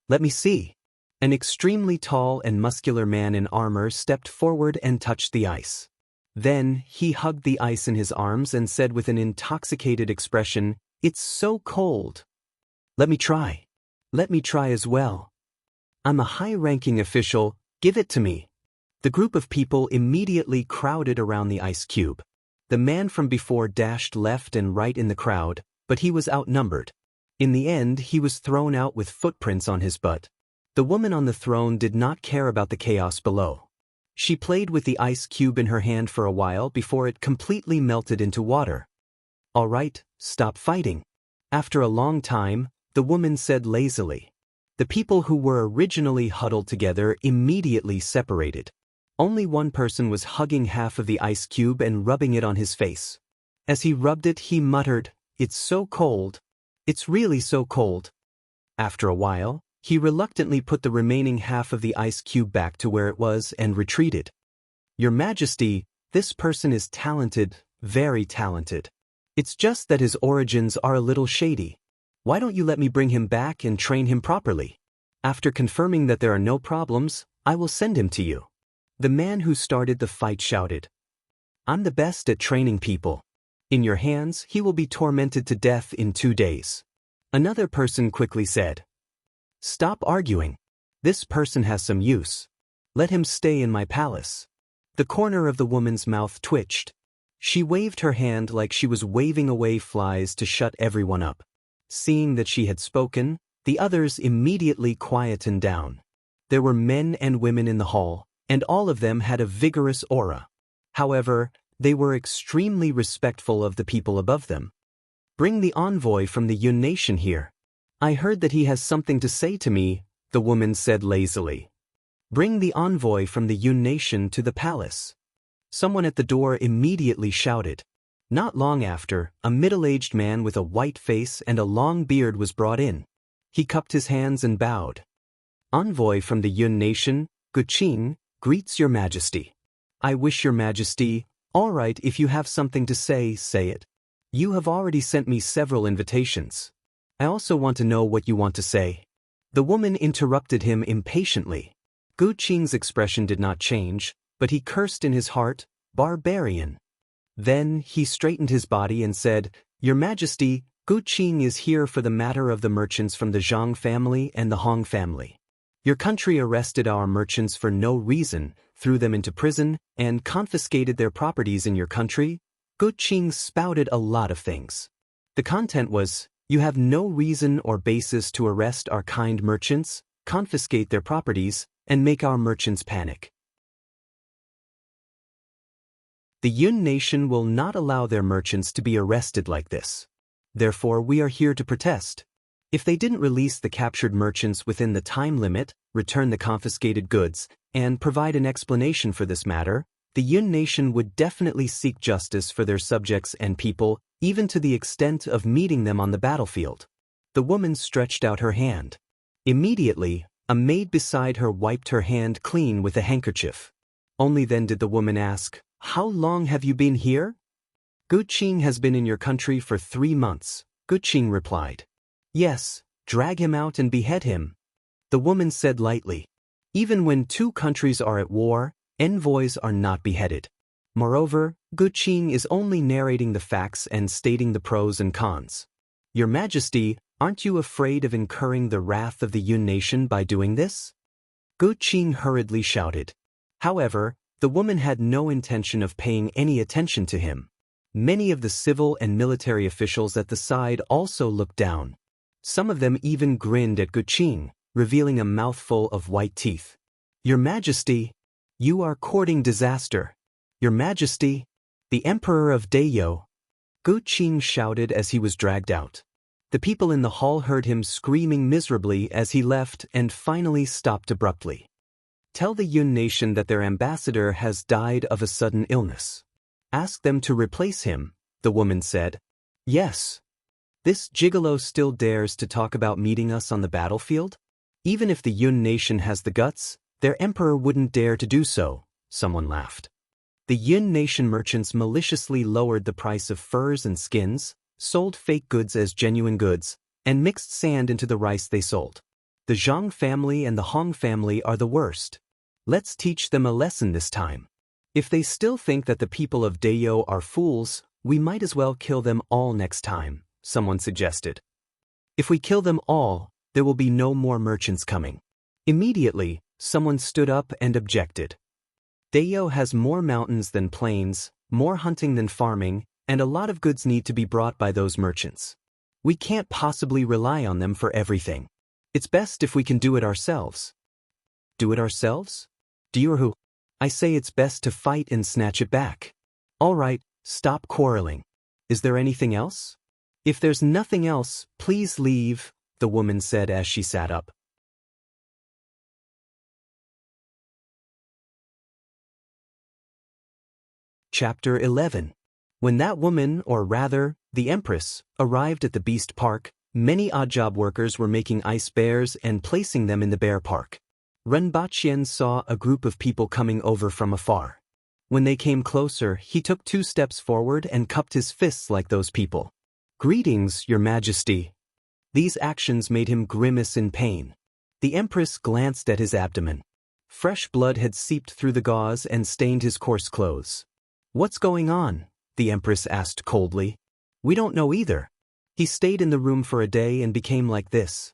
Let me see. An extremely tall and muscular man in armor stepped forward and touched the ice. Then, he hugged the ice in his arms and said with an intoxicated expression, "It's so cold." Let me try. Let me try as well. I'm a high-ranking official, give it to me. The group of people immediately crowded around the ice cube. The man from before dashed left and right in the crowd, but he was outnumbered. In the end, he was thrown out with footprints on his butt. The woman on the throne did not care about the chaos below. She played with the ice cube in her hand for a while before it completely melted into water. All right, stop fighting. After a long time, the woman said lazily. The people who were originally huddled together immediately separated. Only one person was hugging half of the ice cube and rubbing it on his face. As he rubbed it, he muttered, "It's so cold. It's really so cold." After a while, he reluctantly put the remaining half of the ice cube back to where it was and retreated. Your Majesty, this person is talented, very talented. It's just that his origins are a little shady. Why don't you let me bring him back and train him properly? After confirming that there are no problems, I will send him to you. The man who started the fight shouted. I'm the best at training people. In your hands, he will be tormented to death in 2 days. Another person quickly said. Stop arguing. This person has some use. Let him stay in my palace. The corner of the woman's mouth twitched. She waved her hand like she was waving away flies to shut everyone up. Seeing that she had spoken, the others immediately quietened down. There were men and women in the hall, and all of them had a vigorous aura. However, they were extremely respectful of the people above them. Bring the envoy from the Yun nation here. I heard that he has something to say to me, the woman said lazily. Bring the envoy from the Yun nation to the palace. Someone at the door immediately shouted. Not long after, a middle-aged man with a white face and a long beard was brought in. He cupped his hands and bowed. Envoy from the Yun nation, Guqing, greets your Majesty. I wish your Majesty, all right, if you have something to say, say it. You have already sent me several invitations. I also want to know what you want to say. The woman interrupted him impatiently. Guqing's expression did not change, but he cursed in his heart, barbarian. Then he straightened his body and said, Your Majesty, Guqing is here for the matter of the merchants from the Zhang family and the Hong family. Your country arrested our merchants for no reason, threw them into prison, and confiscated their properties in your country. Guqing spouted a lot of things. The content was, "You have no reason or basis to arrest our kind merchants, confiscate their properties, and make our merchants panic. The Yun nation will not allow their merchants to be arrested like this. Therefore, we are here to protest. If they didn't release the captured merchants within the time limit, return the confiscated goods, and provide an explanation for this matter, the Yun nation would definitely seek justice for their subjects and people, even to the extent of meeting them on the battlefield." The woman stretched out her hand. Immediately, a maid beside her wiped her hand clean with a handkerchief. Only then did the woman ask, "How long have you been here?" "Guqing has been in your country for 3 months, Guqing replied. "Yes, drag him out and behead him," the woman said lightly. "Even when 2 countries are at war, envoys are not beheaded. Moreover, Guqing is only narrating the facts and stating the pros and cons. Your Majesty, aren't you afraid of incurring the wrath of the Yun nation by doing this?" Guqing hurriedly shouted. However, the woman had no intention of paying any attention to him. Many of the civil and military officials at the side also looked down. Some of them even grinned at Guqing, revealing a mouthful of white teeth. "Your Majesty, you are courting disaster. Your Majesty, the Emperor of Dayo," Guqing shouted as he was dragged out. The people in the hall heard him screaming miserably as he left and finally stopped abruptly. "Tell the Yun nation that their ambassador has died of a sudden illness. Ask them to replace him," the woman said. "Yes. This gigolo still dares to talk about meeting us on the battlefield? Even if the Yun nation has the guts, their emperor wouldn't dare to do so," someone laughed. The Yun nation merchants maliciously lowered the price of furs and skins, sold fake goods as genuine goods, and mixed sand into the rice they sold. The Zhang family and the Hong family are the worst. Let's teach them a lesson this time. If they still think that the people of Dayo are fools, we might as well kill them all next time, someone suggested. If we kill them all, there will be no more merchants coming. Immediately, someone stood up and objected. Dayo has more mountains than plains, more hunting than farming, and a lot of goods need to be brought by those merchants. We can't possibly rely on them for everything. It's best if we can do it ourselves. Do it ourselves? Do you or who? I say it's best to fight and snatch it back. All right, stop quarreling. Is there anything else? If there's nothing else, please leave, the woman said as she sat up. Chapter 11. When that woman, or rather, the Empress, arrived at the Beast Park, many odd job workers were making ice bears and placing them in the bear park. Renbaqian saw a group of people coming over from afar. When they came closer, he took 2 steps forward and cupped his fists like those people. "Greetings, Your Majesty." These actions made him grimace in pain. The Empress glanced at his abdomen. Fresh blood had seeped through the gauze and stained his coarse clothes. "What's going on?" the Empress asked coldly. "We don't know either. He stayed in the room for a day and became like this."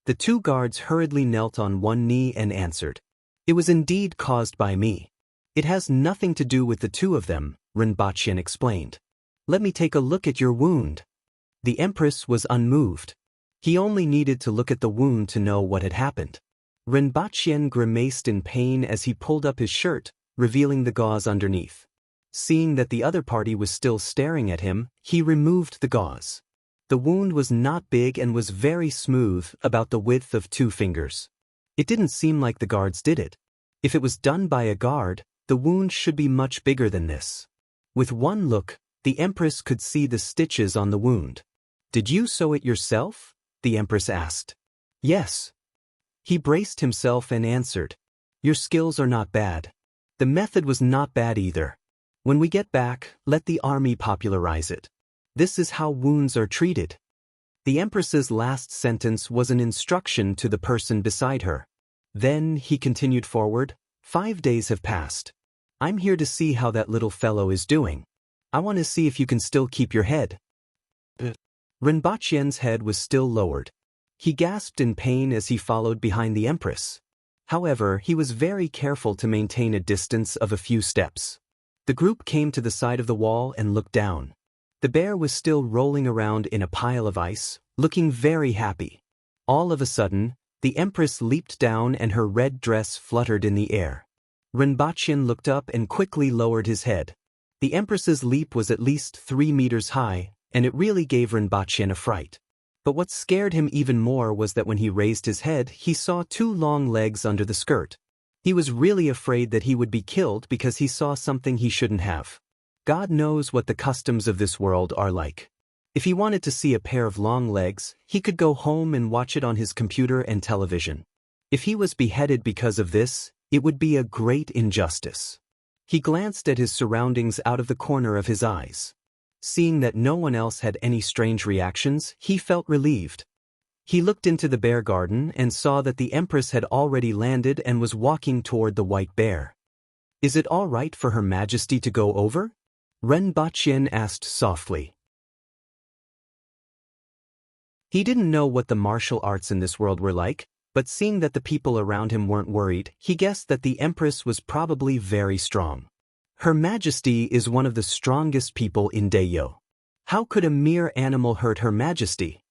The 2 guards hurriedly knelt on one knee and answered. "It was indeed caused by me. It has nothing to do with the 2 of them," Renbaqian explained. "Let me take a look at your wound." The Empress was unmoved. He only needed to look at the wound to know what had happened. Renbaqian grimaced in pain as he pulled up his shirt, revealing the gauze underneath. Seeing that the other party was still staring at him, he removed the gauze. The wound was not big and was very smooth, about the width of 2 fingers. It didn't seem like the guards did it. If it was done by a guard, the wound should be much bigger than this. With one look, the Empress could see the stitches on the wound. "Did you sew it yourself?" the Empress asked. "Yes." He braced himself and answered. "Your skills are not bad. The method was not bad either. When we get back, let the army popularize it. This is how wounds are treated." The Empress's last sentence was an instruction to the person beside her. Then he continued forward. 5 days have passed. I'm here to see how that little fellow is doing. I want to see if you can still keep your head. Renbaqian's head was still lowered. He gasped in pain as he followed behind the Empress. However, he was very careful to maintain a distance of a few steps. The group came to the side of the wall and looked down. The bear was still rolling around in a pile of ice, looking very happy. All of a sudden, the empress leaped down and her red dress fluttered in the air. Rinpoche looked up and quickly lowered his head. The empress's leap was at least 3 meters high, and it really gave Rinpoche a fright. But what scared him even more was that when he raised his head, he saw 2 long legs under the skirt. He was really afraid that he would be killed because he saw something he shouldn't have. God knows what the customs of this world are like. If he wanted to see a pair of long legs, he could go home and watch it on his computer and television. If he was beheaded because of this, it would be a great injustice. He glanced at his surroundings out of the corner of his eyes. Seeing that no one else had any strange reactions, he felt relieved. He looked into the bear garden and saw that the empress had already landed and was walking toward the white bear. "Is it all right for Her Majesty to go over?" Rinpoche asked softly. He didn't know what the martial arts in this world were like, but seeing that the people around him weren't worried, he guessed that the empress was probably very strong. Her Majesty is one of the strongest people in Dayo. How could a mere animal hurt Her Majesty?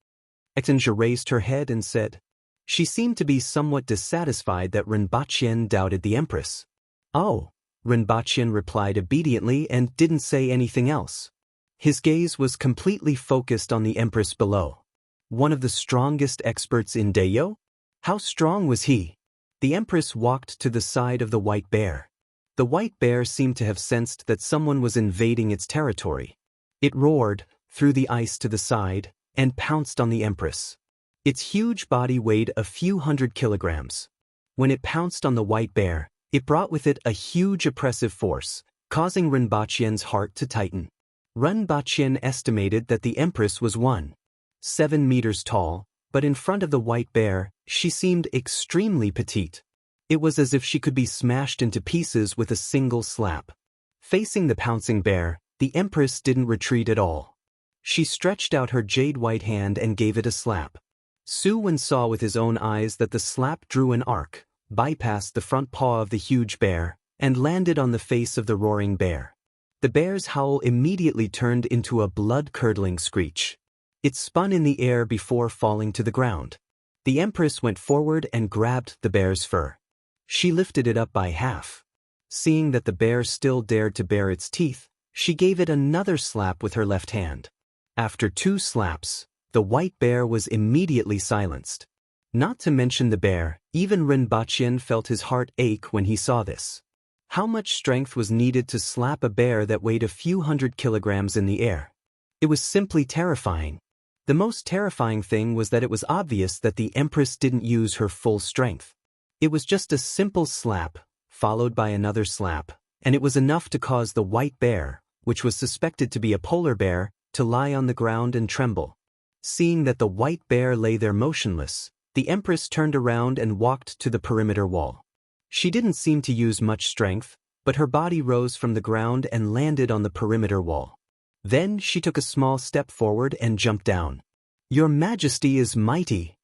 Exanja raised her head and said. She seemed to be somewhat dissatisfied that Rinpoche doubted the empress. "Oh," Rinpoche replied obediently and didn't say anything else. His gaze was completely focused on the empress below. One of the strongest experts in Dayo? How strong was he? The empress walked to the side of the white bear. The white bear seemed to have sensed that someone was invading its territory. It roared, threw the ice to the side, and pounced on the empress. Its huge body weighed a few hundred kilograms. When it pounced on the white bear, it brought with it a huge oppressive force, causing Rinpoche's heart to tighten. Rinpoche estimated that the empress was 1.7 meters tall, but in front of the white bear, she seemed extremely petite. It was as if she could be smashed into pieces with a single slap. Facing the pouncing bear, the empress didn't retreat at all. She stretched out her jade-white hand and gave it a slap. Su Wen saw with his own eyes that the slap drew an arc, bypassed the front paw of the huge bear, and landed on the face of the roaring bear. The bear's howl immediately turned into a blood-curdling screech. It spun in the air before falling to the ground. The empress went forward and grabbed the bear's fur. She lifted it up by half. Seeing that the bear still dared to bare its teeth, she gave it another slap with her left hand. After 2 slaps, the white bear was immediately silenced. Not to mention the bear, even Rinpoche felt his heart ache when he saw this. How much strength was needed to slap a bear that weighed a few hundred kilograms in the air? It was simply terrifying. The most terrifying thing was that it was obvious that the empress didn't use her full strength. It was just a simple slap, followed by another slap, and it was enough to cause the white bear, which was suspected to be a polar bear, to lie on the ground and tremble. Seeing that the white bear lay there motionless, the empress turned around and walked to the perimeter wall. She didn't seem to use much strength, but her body rose from the ground and landed on the perimeter wall. Then she took a small step forward and jumped down. "Your Majesty is mighty."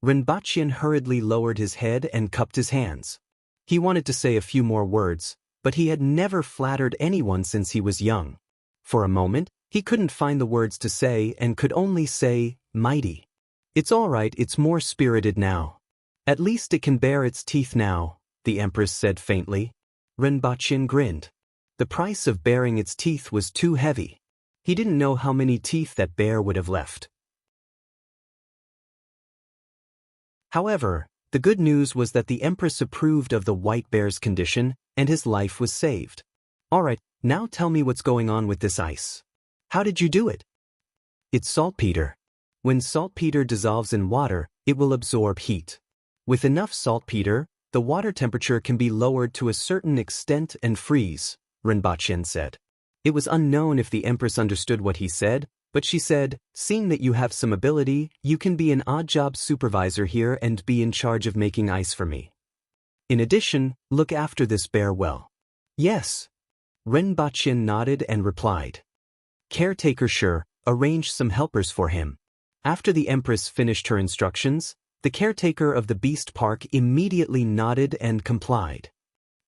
Rinpoche hurriedly lowered his head and cupped his hands. He wanted to say a few more words, but he had never flattered anyone since he was young. For a moment, he couldn't find the words to say and could only say, "Mighty." "It's all right, it's more spirited now. At least it can bare its teeth now," the empress said faintly. Rinpoche grinned. The price of baring its teeth was too heavy. He didn't know how many teeth that bear would have left. However, the good news was that the empress approved of the white bear's condition, and his life was saved. "All right, now tell me what's going on with this ice. How did you do it?" "It's saltpeter. When saltpeter dissolves in water, it will absorb heat. With enough saltpeter, the water temperature can be lowered to a certain extent and freeze," Rinpoche said. It was unknown if the empress understood what he said, but she said, "Seeing that you have some ability, you can be an odd job supervisor here and be in charge of making ice for me. In addition, look after this bear well." "Yes." Rinpoche nodded and replied. "Caretaker sure, arrange some helpers for him." After the empress finished her instructions, the caretaker of the beast park immediately nodded and complied.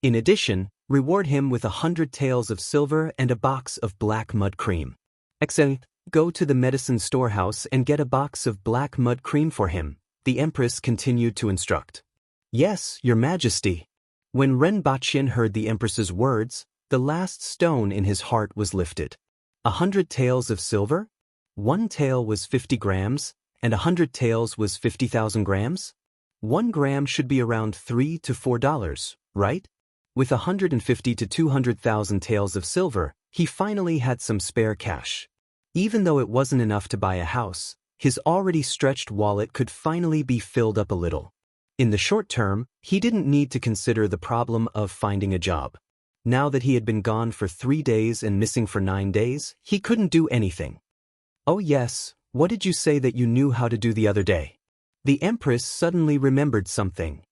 In addition, Reward him with 100 taels of silver and a box of black mud cream. Excellent. Go to the medicine storehouse and get a box of black mud cream for him, the empress continued to instruct. Yes, your majesty. When Renbachien heard the empress's words, the last stone in his heart was lifted. 100 taels of silver? 1 tael was 50 grams, and 100 taels was 50,000 grams? 1 gram should be around $3 to $4, right? With 150 to 200,000 taels of silver, he finally had some spare cash. Even though it wasn't enough to buy a house, his already stretched wallet could finally be filled up a little. In the short term, he didn't need to consider the problem of finding a job. Now that he had been gone for 3 days and missing for 9 days, he couldn't do anything. Oh yes, what did you say that you knew how to do the other day? The empress suddenly remembered something.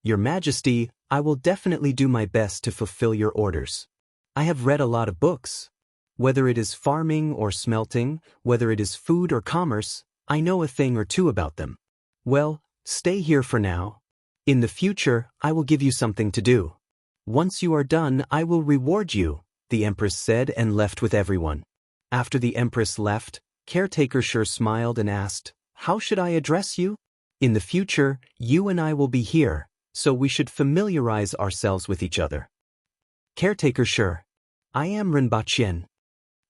Your Majesty, I will definitely do my best to fulfill your orders. I have read a lot of books. Whether it is farming or smelting, whether it is food or commerce, I know a thing or two about them. Well, stay here for now. In the future, I will give you something to do. Once you are done, I will reward you, the empress said and left with everyone. After the empress left, caretaker Sure smiled and asked, how should I address you? In the future, you and I will be here, so we should familiarize ourselves with each other. Caretaker Sure. I am Renbachien.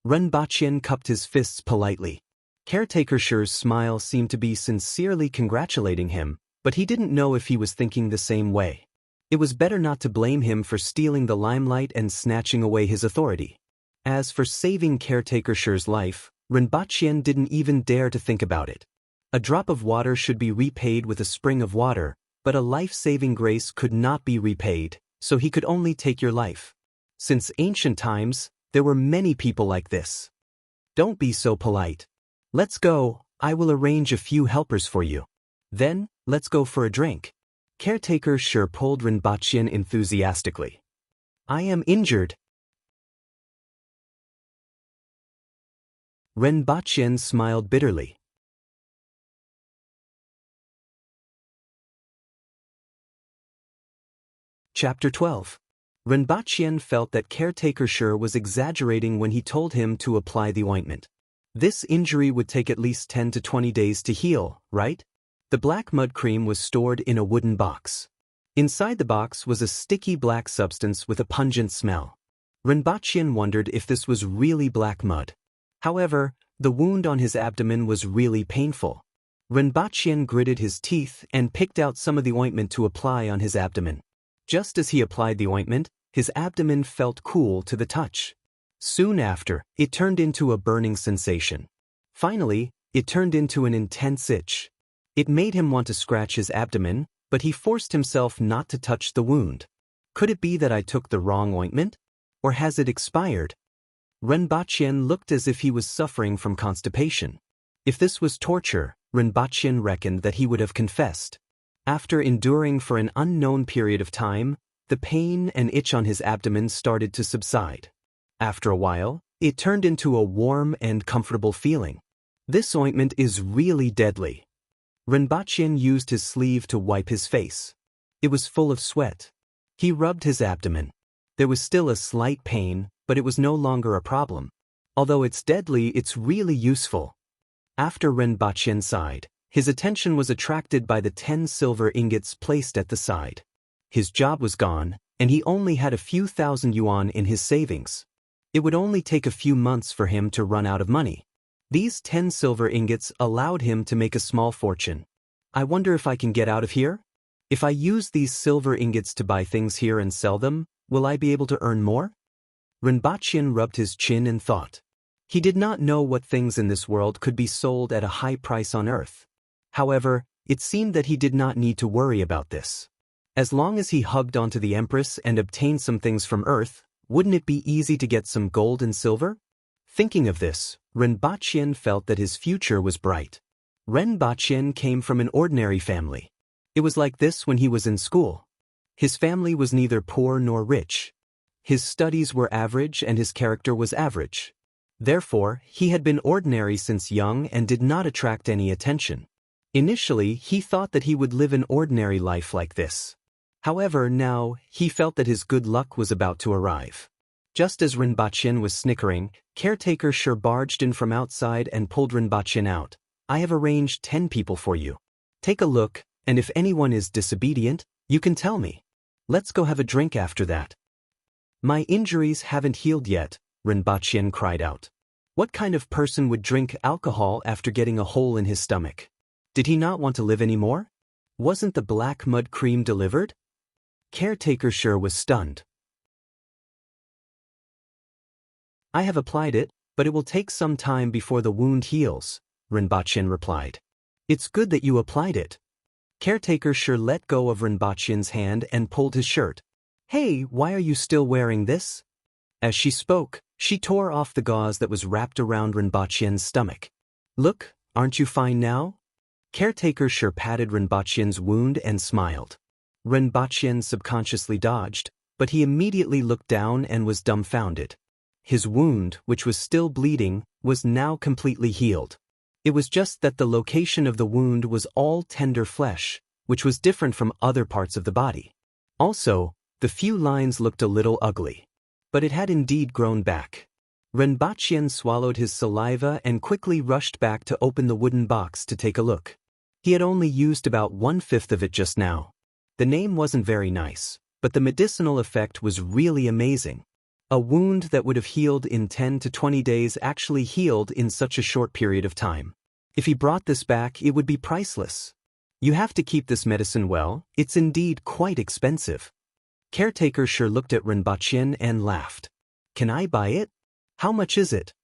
Renbachien cupped his fists politely. Caretaker Sure's smile seemed to be sincerely congratulating him, but he didn't know if he was thinking the same way. It was better not to blame him for stealing the limelight and snatching away his authority. As for saving Caretaker Sure's life, Renbachien didn't even dare to think about it. A drop of water should be repaid with a spring of water, but a life-saving grace could not be repaid, so he could only take your life. Since ancient times, there were many people like this. Don't be so polite. Let's go, I will arrange a few helpers for you. Then, let's go for a drink. Caretaker Sure pulled Renbachien enthusiastically. I am injured. Renbachien smiled bitterly. Chapter 12. Renbachien felt that Caretaker Sure was exaggerating when he told him to apply the ointment. This injury would take at least 10 to 20 days to heal, right? The black mud cream was stored in a wooden box. Inside the box was a sticky black substance with a pungent smell. Renbachien wondered if this was really black mud. However, the wound on his abdomen was really painful. Renbachien gritted his teeth and picked out some of the ointment to apply on his abdomen. Just as he applied the ointment, his abdomen felt cool to the touch. Soon after, it turned into a burning sensation. Finally, it turned into an intense itch. It made him want to scratch his abdomen, but he forced himself not to touch the wound. Could it be that I took the wrong ointment? Or has it expired? Renbachien looked as if he was suffering from constipation. If this was torture, Renbachien reckoned that he would have confessed. After enduring for an unknown period of time, the pain and itch on his abdomen started to subside. After a while, it turned into a warm and comfortable feeling. This ointment is really deadly. Renbachien used his sleeve to wipe his face. It was full of sweat. He rubbed his abdomen. There was still a slight pain, but it was no longer a problem. Although it's deadly, it's really useful. After Renbachien sighed, his attention was attracted by the 10 silver ingots placed at the side. His job was gone, and he only had a few thousand yuan in his savings. It would only take a few months for him to run out of money. These 10 silver ingots allowed him to make a small fortune. I wonder if I can get out of here? If I use these silver ingots to buy things here and sell them, will I be able to earn more? Renbachien rubbed his chin and thought. He did not know what things in this world could be sold at a high price on earth. However, it seemed that he did not need to worry about this. As long as he hugged onto the Empress and obtained some things from Earth, wouldn't it be easy to get some gold and silver? Thinking of this, Renbachien felt that his future was bright. Renbachien came from an ordinary family. It was like this when he was in school. His family was neither poor nor rich. His studies were average and his character was average. Therefore, he had been ordinary since young and did not attract any attention. Initially, he thought that he would live an ordinary life like this. However, now, he felt that his good luck was about to arrive. Just as Rinpochen was snickering, caretaker Sher barged in from outside and pulled Rinpochen out. I have arranged 10 people for you. Take a look, and if anyone is disobedient, you can tell me. Let's go have a drink after that. My injuries haven't healed yet, Rinpochen cried out. What kind of person would drink alcohol after getting a hole in his stomach? Did he not want to live anymore? Wasn't the black mud cream delivered? Caretaker Sher was stunned. I have applied it, but it will take some time before the wound heals, Rinpochen replied. It's good that you applied it. Caretaker Sher let go of Rinpochen's hand and pulled his shirt. Hey, why are you still wearing this? As she spoke, she tore off the gauze that was wrapped around Rinpochen's stomach. Look, aren't you fine now? Caretaker Sher patted Rinpochen's wound and smiled. Rinpochen subconsciously dodged, but he immediately looked down and was dumbfounded. His wound, which was still bleeding, was now completely healed. It was just that the location of the wound was all tender flesh, which was different from other parts of the body. Also, the few lines looked a little ugly. But it had indeed grown back. Rinpochen swallowed his saliva and quickly rushed back to open the wooden box to take a look. He had only used about 1/5 of it just now. The name wasn't very nice, but the medicinal effect was really amazing. A wound that would have healed in 10 to 20 days actually healed in such a short period of time. If he brought this back, it would be priceless. You have to keep this medicine well, it's indeed quite expensive. Caretaker Sher looked at Rinpochen and laughed. Can I buy it? How much is it?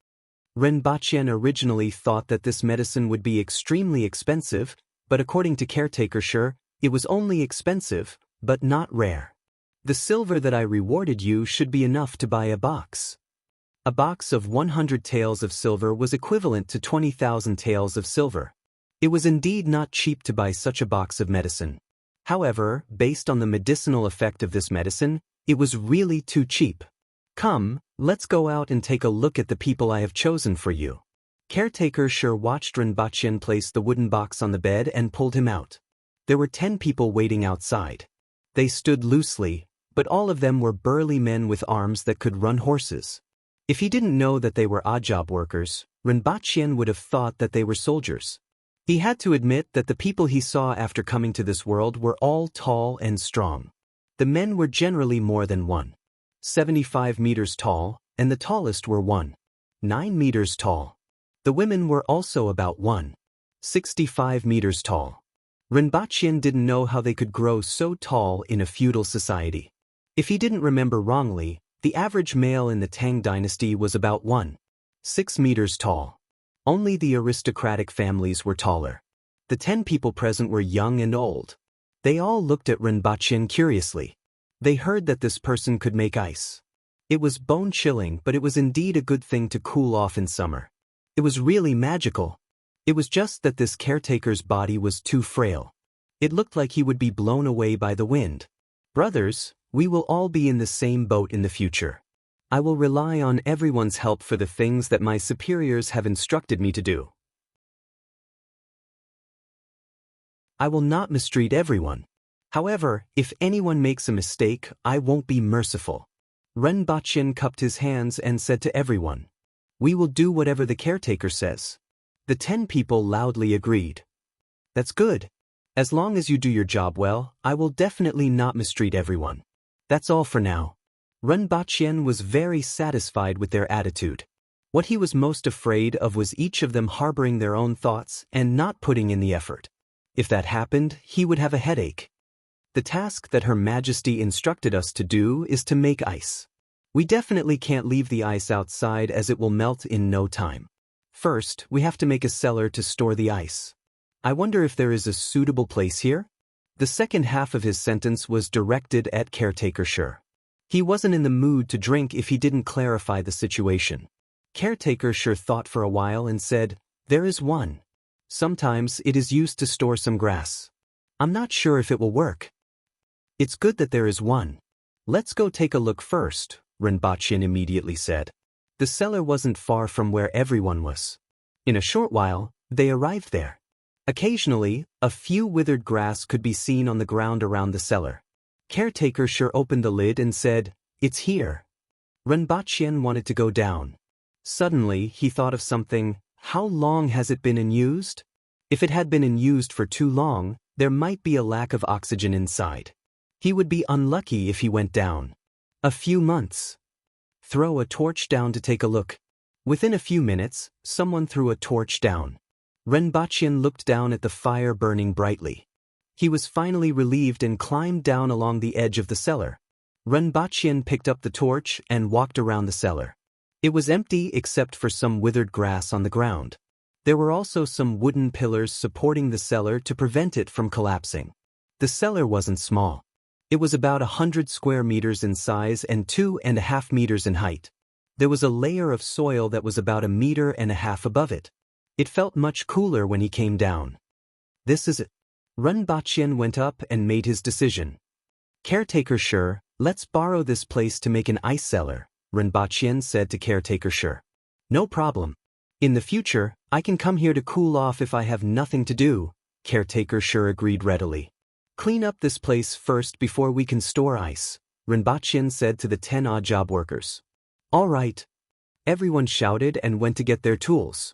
Rinpochen originally thought that this medicine would be extremely expensive, but according to Caretaker Sher, it was only expensive, but not rare. The silver that I rewarded you should be enough to buy a box. A box of 100 taels of silver was equivalent to 20,000 taels of silver. It was indeed not cheap to buy such a box of medicine. However, based on the medicinal effect of this medicine, it was really too cheap. Come, let's go out and take a look at the people I have chosen for you. Caretaker Sher watched Rinpochen place the wooden box on the bed and pulled him out. There were 10 people waiting outside. They stood loosely, but all of them were burly men with arms that could run horses. If he didn't know that they were odd job workers, Rinpochen would have thought that they were soldiers. He had to admit that the people he saw after coming to this world were all tall and strong. The men were generally more than 1.75 meters tall, and the tallest were 1.9 meters tall. The women were also about 1.65 meters tall. Rinpochen didn't know how they could grow so tall in a feudal society. If he didn't remember wrongly, the average male in the Tang dynasty was about 1.6 meters tall. Only the aristocratic families were taller. The 10 people present were young and old. They all looked at Rinpochen curiously. They heard that this person could make ice. It was bone-chilling, but it was indeed a good thing to cool off in summer. It was really magical. It was just that this caretaker's body was too frail. It looked like he would be blown away by the wind. Brothers, we will all be in the same boat in the future. I will rely on everyone's help for the things that my superiors have instructed me to do. I will not mistreat everyone. However, if anyone makes a mistake, I won't be merciful. Rinpochen cupped his hands and said to everyone, "We will do whatever the caretaker says." The 10 people loudly agreed. That's good. As long as you do your job well, I will definitely not mistreat everyone. That's all for now. Rinpochen was very satisfied with their attitude. What he was most afraid of was each of them harboring their own thoughts and not putting in the effort. If that happened, he would have a headache. The task that Her Majesty instructed us to do is to make ice. We definitely can't leave the ice outside as it will melt in no time. First, we have to make a cellar to store the ice. I wonder if there is a suitable place here? The second half of his sentence was directed at Caretaker Sher. He wasn't in the mood to drink if he didn't clarify the situation. Caretaker Sher thought for a while and said, "There is one. Sometimes it is used to store some grass. I'm not sure if it will work." "It's good that there is one. Let's go take a look first," Rinpochen immediately said. The cellar wasn't far from where everyone was. In a short while, they arrived there. Occasionally, a few withered grass could be seen on the ground around the cellar. Caretaker sure opened the lid and said, "It's here." Renbachien wanted to go down. Suddenly, he thought of something. How long has it been unused? If it had been unused for too long, there might be a lack of oxygen inside. He would be unlucky if he went down. A few months. Throw a torch down to take a look. Within a few minutes, someone threw a torch down. Renbachien looked down at the fire burning brightly. He was finally relieved and climbed down along the edge of the cellar. Renbachien picked up the torch and walked around the cellar. It was empty except for some withered grass on the ground. There were also some wooden pillars supporting the cellar to prevent it from collapsing. The cellar wasn't small. It was about 100 square meters in size and 2.5 meters in height. There was a layer of soil that was about 1.5 meters above it. It felt much cooler when he came down. This is it. Renbachien went up and made his decision. Caretaker sure, let's borrow this place to make an ice cellar, Renbachien said to Caretaker sure. No problem. In the future, I can come here to cool off if I have nothing to do, Caretaker sure agreed readily. Clean up this place first before we can store ice, Renbachien said to the 10 odd job workers. All right. Everyone shouted and went to get their tools.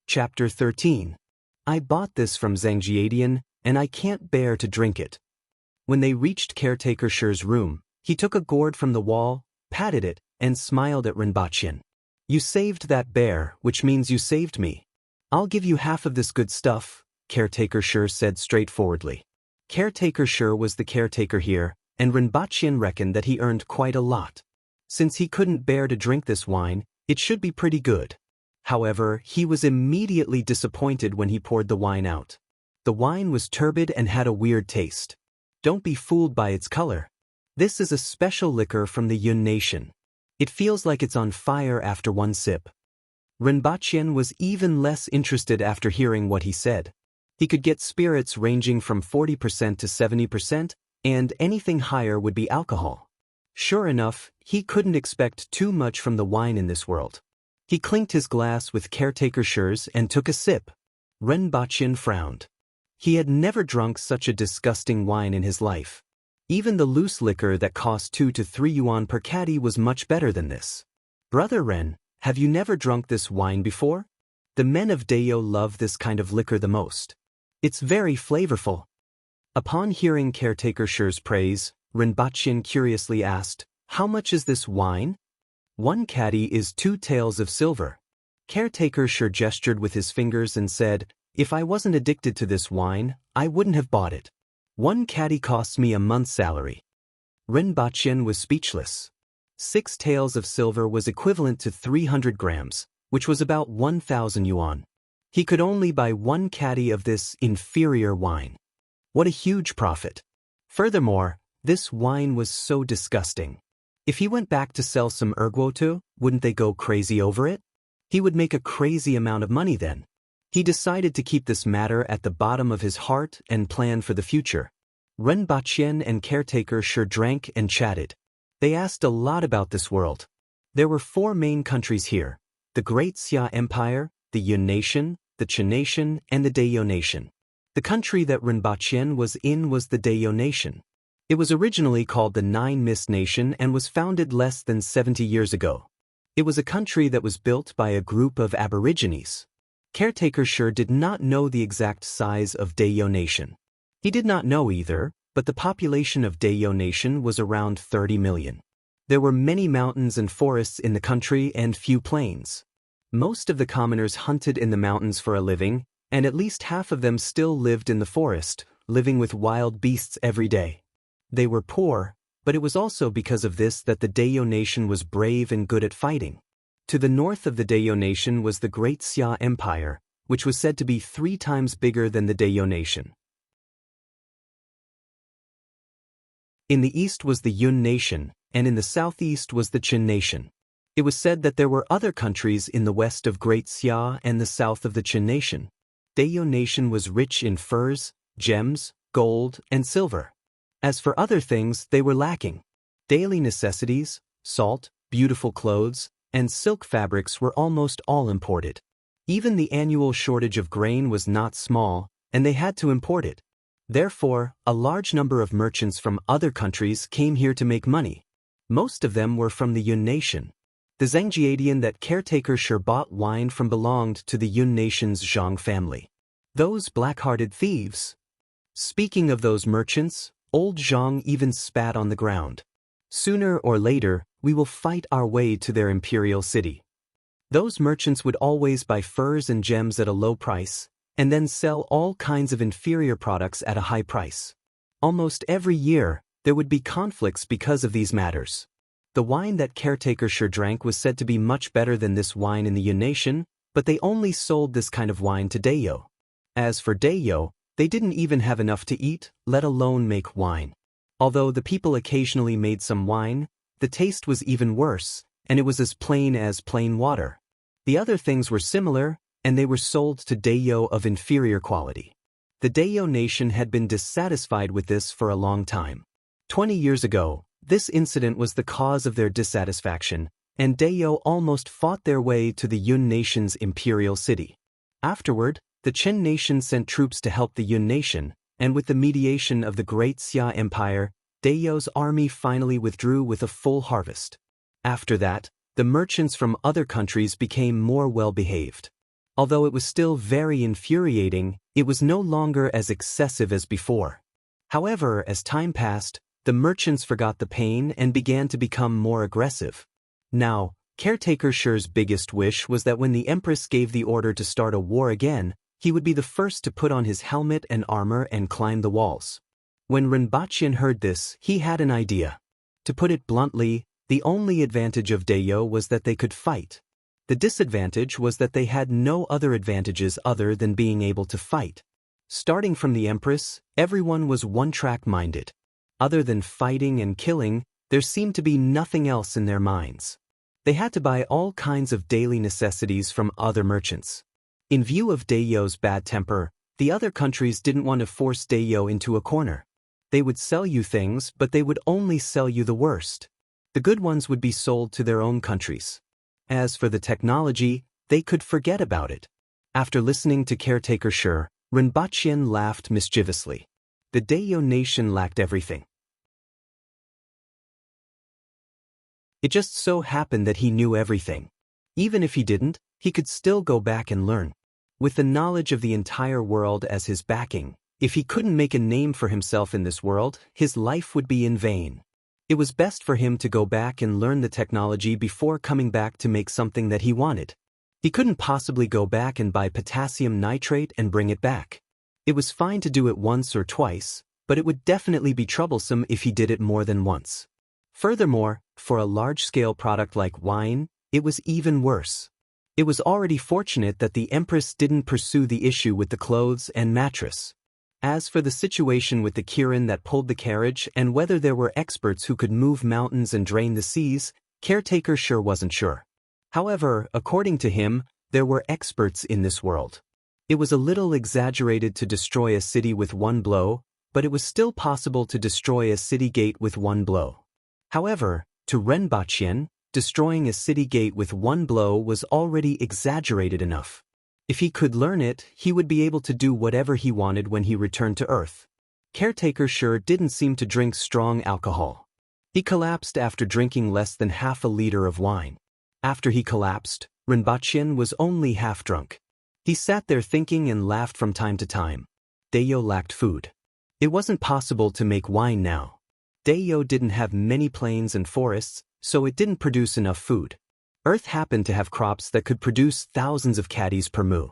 Chapter 13. I bought this from Zhangjiadian, and I can't bear to drink it. When they reached Caretaker Shi's room, he took a gourd from the wall, patted it, and smiled at Renbachien. You saved that bear, which means you saved me. I'll give you half of this good stuff, Caretaker Shi said straightforwardly. Caretaker Shi was the caretaker here, and Renbachien reckoned that he earned quite a lot. Since he couldn't bear to drink this wine, it should be pretty good. However, he was immediately disappointed when he poured the wine out. The wine was turbid and had a weird taste. Don't be fooled by its color. This is a special liquor from the Yun nation. It feels like it's on fire after one sip. Renbachien was even less interested after hearing what he said. He could get spirits ranging from 40% to 70%, and anything higher would be alcohol. Sure enough, he couldn't expect too much from the wine in this world. He clinked his glass with Caretaker Shi's and took a sip. Renbachien frowned. He had never drunk such a disgusting wine in his life. Even the loose liquor that cost 2 to 3 yuan per caddy was much better than this. Brother Ren, have you never drunk this wine before? The men of Dayo love this kind of liquor the most. It's very flavorful. Upon hearing Caretaker Shi's praise, Renbachien curiously asked, How much is this wine? 1 caddy is 2 taels of silver. Caretaker Shi gestured with his fingers and said, If I wasn't addicted to this wine, I wouldn't have bought it. 1 caddy costs me a month's salary. Renbachien was speechless. 6 taels of silver was equivalent to 300 grams, which was about 1,000 yuan. He could only buy 1 caddy of this inferior wine. What a huge profit. Furthermore, this wine was so disgusting. If he went back to sell some erguotu, wouldn't they go crazy over it? He would make a crazy amount of money then. He decided to keep this matter at the bottom of his heart and plan for the future. Renbachien and Caretaker Shi drank and chatted. They asked a lot about this world. There were 4 main countries here: the Great Xia Empire, the Yun Nation, the Qin Nation, and the Dayo Nation. The country that Renbachien was in was the Dayo Nation. It was originally called the Nine Mist Nation and was founded less than 70 years ago. It was a country that was built by a group of aborigines. Caretaker Shi did not know the exact size of Dayo Nation. He did not know either, but the population of Dayo Nation was around 30 million. There were many mountains and forests in the country and few plains. Most of the commoners hunted in the mountains for a living, and at least half of them still lived in the forest, living with wild beasts every day. They were poor, but it was also because of this that the Dayo Nation was brave and good at fighting. To the north of the Dayo Nation was the Great Xia Empire, which was said to be 3 times bigger than the Dayo Nation. In the east was the Yun Nation, and in the southeast was the Qin Nation. It was said that there were other countries in the west of Great Xia and the south of the Qin Nation. Dayo Nation was rich in furs, gems, gold, and silver. As for other things, they were lacking. Daily necessities, salt, beautiful clothes, and silk fabrics were almost all imported. Even the annual shortage of grain was not small, and they had to import it. Therefore, a large number of merchants from other countries came here to make money. Most of them were from the Yun nation. The Zhangjiadian that caretaker sure bought wine from belonged to the Yun nation's Zhang family. Those black-hearted thieves. Speaking of those merchants, old Zhang even spat on the ground. Sooner or later, we will fight our way to their imperial city. Those merchants would always buy furs and gems at a low price, and then sell all kinds of inferior products at a high price. Almost every year, there would be conflicts because of these matters. The wine that caretaker sure drank was said to be much better than this wine in the Yun nation, but they only sold this kind of wine to Dayo. As for Dayo, they didn't even have enough to eat, let alone make wine. Although the people occasionally made some wine, the taste was even worse, and it was as plain water. The other things were similar, and they were sold to Dayo of inferior quality. The Dayo nation had been dissatisfied with this for a long time. 20 years ago, this incident was the cause of their dissatisfaction, and Dayo almost fought their way to the Yun nation's imperial city. Afterward, the Chen nation sent troops to help the Yun nation, and with the mediation of the great Xia Empire, Dayo's army finally withdrew with a full harvest. After that, the merchants from other countries became more well-behaved. Although it was still very infuriating, it was no longer as excessive as before. However, as time passed, the merchants forgot the pain and began to become more aggressive. Now, caretaker Shi's biggest wish was that when the empress gave the order to start a war again, he would be the first to put on his helmet and armor and climb the walls. When Rinpochian heard this, he had an idea. To put it bluntly, the only advantage of Dayo was that they could fight. The disadvantage was that they had no other advantages other than being able to fight. Starting from the empress, everyone was one-track minded. Other than fighting and killing, there seemed to be nothing else in their minds. They had to buy all kinds of daily necessities from other merchants. In view of Dayo's bad temper, the other countries didn't want to force Dayo into a corner. They would sell you things, but they would only sell you the worst. The good ones would be sold to their own countries. As for the technology, they could forget about it. After listening to caretaker Shi, Rinpochian laughed mischievously. The Dayo nation lacked everything. It just so happened that he knew everything. Even if he didn't, he could still go back and learn. With the knowledge of the entire world as his backing, if he couldn't make a name for himself in this world, his life would be in vain. It was best for him to go back and learn the technology before coming back to make something that he wanted. He couldn't possibly go back and buy potassium nitrate and bring it back. It was fine to do it once or twice, but it would definitely be troublesome if he did it more than once. Furthermore, for a large-scale product like wine, it was even worse. It was already fortunate that the empress didn't pursue the issue with the clothes and mattress. As for the situation with the Kirin that pulled the carriage and whether there were experts who could move mountains and drain the seas, caretaker sure wasn't sure. However, according to him, there were experts in this world. It was a little exaggerated to destroy a city with one blow, but it was still possible to destroy a city gate with one blow. However, to Rinpochian, destroying a city gate with one blow was already exaggerated enough. If he could learn it, he would be able to do whatever he wanted when he returned to Earth. Caretaker Shi didn't seem to drink strong alcohol. He collapsed after drinking less than half a liter of wine. After he collapsed, Rinpochian was only half drunk. He sat there thinking and laughed from time to time. Dayo lacked food. It wasn't possible to make wine now. Dayo didn't have many plains and forests, so it didn't produce enough food. Earth happened to have crops that could produce thousands of caddies per moo.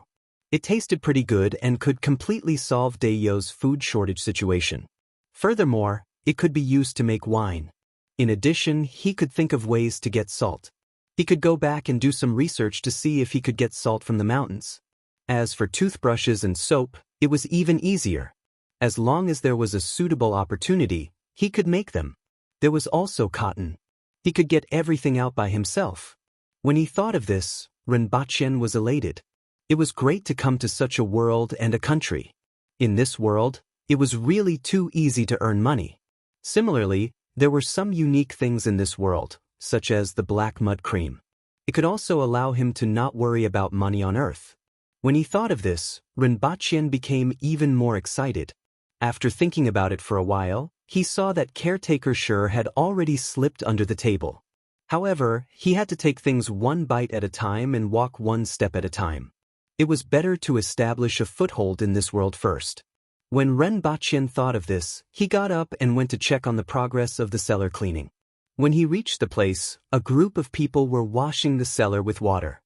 It tasted pretty good and could completely solve Dayo's food shortage situation. Furthermore, it could be used to make wine. In addition, he could think of ways to get salt. He could go back and do some research to see if he could get salt from the mountains. As for toothbrushes and soap, it was even easier. As long as there was a suitable opportunity, he could make them. There was also cotton. He could get everything out by himself. When he thought of this, Rinpochian was elated. It was great to come to such a world and a country. In this world, it was really too easy to earn money. Similarly, there were some unique things in this world, such as the black mud cream. It could also allow him to not worry about money on Earth. When he thought of this, Rinpoche became even more excited. After thinking about it for a while, he saw that caretaker Sure had already slipped under the table. However, he had to take things one bite at a time and walk one step at a time. It was better to establish a foothold in this world first. When Rinpoche thought of this, he got up and went to check on the progress of the cellar cleaning. When he reached the place, a group of people were washing the cellar with water.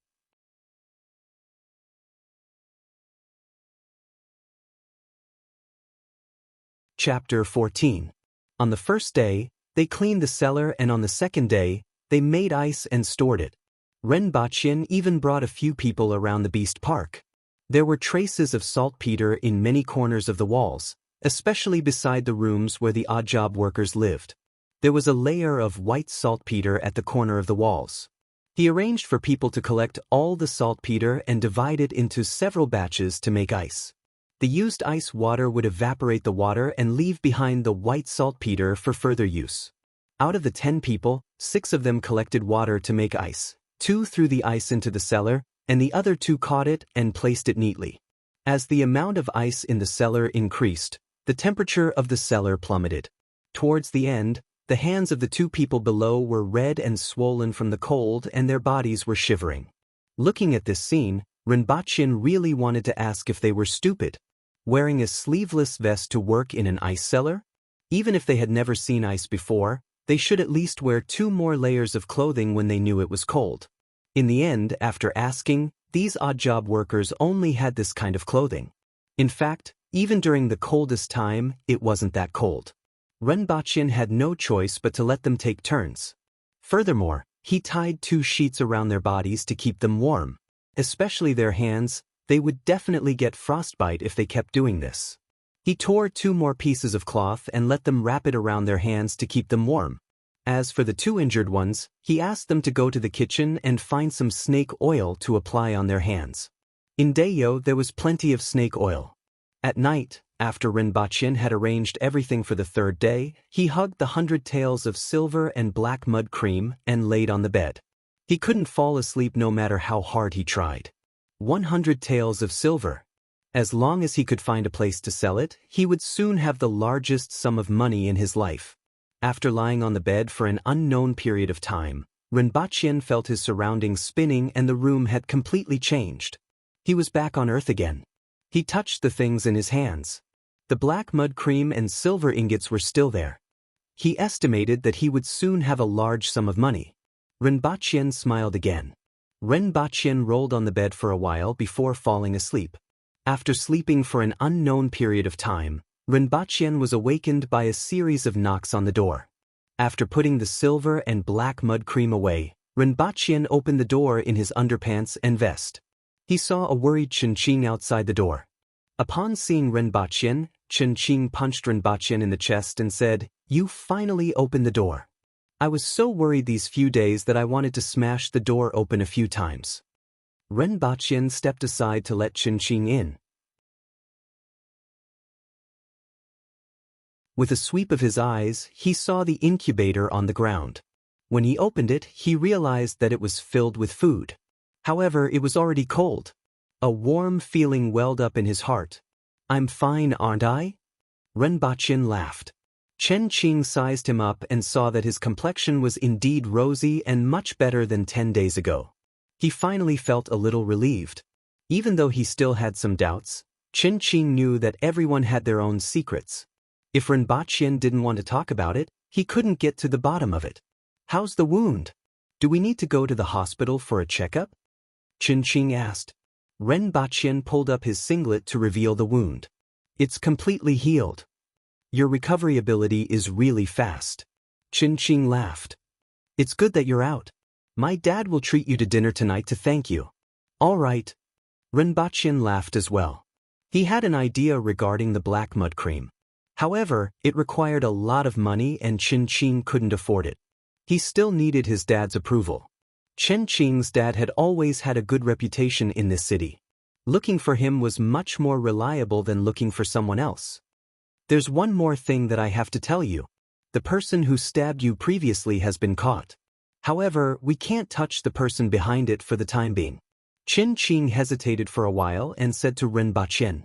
Chapter 14. On the first day, they cleaned the cellar, and on the second day, they made ice and stored it. Rinpoche even brought a few people around the beast park. There were traces of saltpeter in many corners of the walls, especially beside the rooms where the odd job workers lived. There was a layer of white saltpeter at the corner of the walls. He arranged for people to collect all the saltpeter and divide it into several batches to make ice. The used ice water would evaporate the water and leave behind the white saltpeter for further use. Out of the 10 people, 6 of them collected water to make ice. 2 threw the ice into the cellar, and the other 2 caught it and placed it neatly. As the amount of ice in the cellar increased, the temperature of the cellar plummeted. Towards the end, the hands of the 2 people below were red and swollen from the cold, and their bodies were shivering. Looking at this scene, Rinpoche really wanted to ask if they were stupid. Wearing a sleeveless vest to work in an ice cellar? Even if they had never seen ice before, they should at least wear 2 more layers of clothing when they knew it was cold. In the end, after asking, these odd job workers only had this kind of clothing. In fact, even during the coldest time, it wasn't that cold. Rinpoche had no choice but to let them take turns. Furthermore, he tied 2 sheets around their bodies to keep them warm. Especially their hands, they would definitely get frostbite if they kept doing this. He tore 2 more pieces of cloth and let them wrap it around their hands to keep them warm. As for the 2 injured ones, he asked them to go to the kitchen and find some snake oil to apply on their hands. In Dayo there was plenty of snake oil. At night, after Rinpoche had arranged everything for the 3rd day, he hugged the 100 taels of silver and black mud cream and laid on the bed. He couldn't fall asleep no matter how hard he tried. 100 taels of silver. As long as he could find a place to sell it, he would soon have the largest sum of money in his life. After lying on the bed for an unknown period of time, Rinpoche felt his surroundings spinning and the room had completely changed. He was back on earth again. He touched the things in his hands. The black mud cream and silver ingots were still there. He estimated that he would soon have a large sum of money. Rinpoche smiled again. Rinpoche rolled on the bed for a while before falling asleep. After sleeping for an unknown period of time, Rinpoche was awakened by a series of knocks on the door. After putting the silver and black mud cream away, Rinpoche opened the door in his underpants and vest. He saw a worried Chinching outside the door. Upon seeing Rinpoche, Chinching punched Rinpoche in the chest and said, "You finally opened the door. I was so worried these few days that I wanted to smash the door open a few times." Rinpoche stepped aside to let Chinching in. With a sweep of his eyes, he saw the incubator on the ground. When he opened it, he realized that it was filled with food. However, it was already cold. A warm feeling welled up in his heart. "I'm fine, aren't I?" Rinpoche laughed. Chinching sized him up and saw that his complexion was indeed rosy and much better than 10 days ago. He finally felt a little relieved. Even though he still had some doubts, Chinching knew that everyone had their own secrets. If Rinpoche didn't want to talk about it, he couldn't get to the bottom of it. "How's the wound? Do we need to go to the hospital for a checkup?" Chinching asked. Rinpoche pulled up his singlet to reveal the wound. "It's completely healed. Your recovery ability is really fast." Chinching laughed. "It's good that you're out. My dad will treat you to dinner tonight to thank you." "All right." Rinpoche laughed as well. He had an idea regarding the black mud cream. However, it required a lot of money and Chinching couldn't afford it. He still needed his dad's approval. Chinching's dad had always had a good reputation in this city. Looking for him was much more reliable than looking for someone else. "There's one more thing that I have to tell you. The person who stabbed you previously has been caught. However, we can't touch the person behind it for the time being. Qin Qing hesitated for a while and said to Ren Qian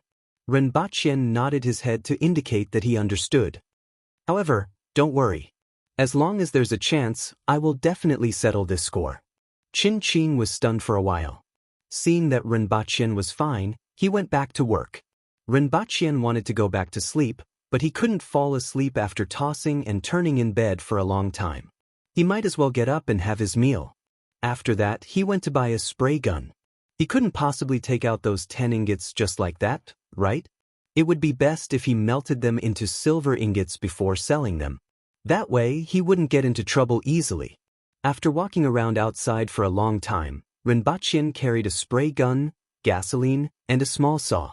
nodded his head to indicate that he understood. However, don't worry. As long as there's a chance, I will definitely settle this score. Qin Qing was stunned for a while. Seeing that Ren Qian was fine, he went back to work. Ren Qian wanted to go back to sleep, but he couldn't fall asleep after tossing and turning in bed for a long time. He might as well get up and have his meal. After that, he went to buy a spray gun. He couldn't possibly take out those 10 ingots just like that, right? It would be best if he melted them into silver ingots before selling them. That way, he wouldn't get into trouble easily. After walking around outside for a long time, Ren Qian carried a spray gun, gasoline, and a small saw.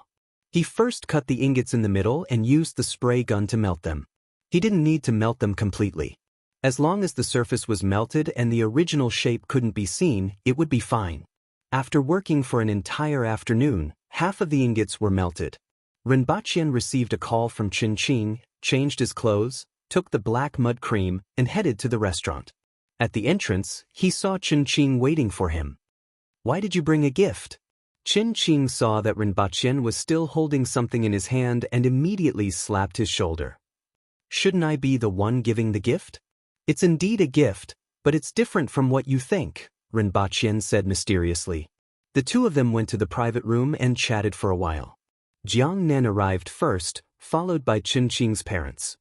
He first cut the ingots in the middle and used the spray gun to melt them. He didn't need to melt them completely. As long as the surface was melted and the original shape couldn't be seen, it would be fine. After working for an entire afternoon, half of the ingots were melted. Ren Qian received a call from Qin Qing, changed his clothes, took the black mud cream, and headed to the restaurant. At the entrance, he saw Qin Qing waiting for him. Why did you bring a gift? Qin Qing saw that Ren Qian was still holding something in his hand and immediately slapped his shoulder. Shouldn't I be the one giving the gift? It's indeed a gift, but it's different from what you think, Ren Qian said mysteriously. The two of them went to the private room and chatted for a while. Jiang Nen arrived first, followed by Qin Qing's parents.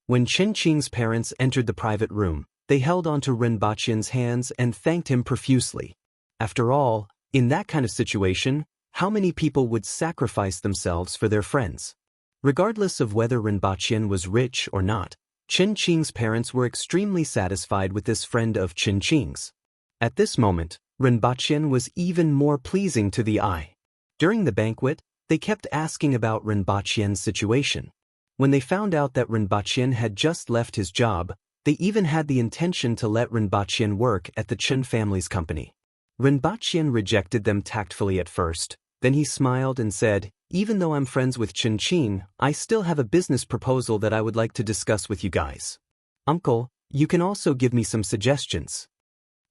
When Qin Qing's parents entered the private room, they held onto Ren Qian's hands and thanked him profusely. After all, in that kind of situation, how many people would sacrifice themselves for their friends? Regardless of whether Ren Qian was rich or not, Qin Qing's parents were extremely satisfied with this friend of Qin Qing's. At this moment, Ren Qian was even more pleasing to the eye. During the banquet, they kept asking about Ren Qian's situation. When they found out that Ren Qian had just left his job, they even had the intention to let Ren Qian work at the Chen family's company. Ren Qian rejected them tactfully at first, then he smiled and said, "Even though I'm friends with Qin Qing, I still have a business proposal that I would like to discuss with you guys. Uncle, you can also give me some suggestions."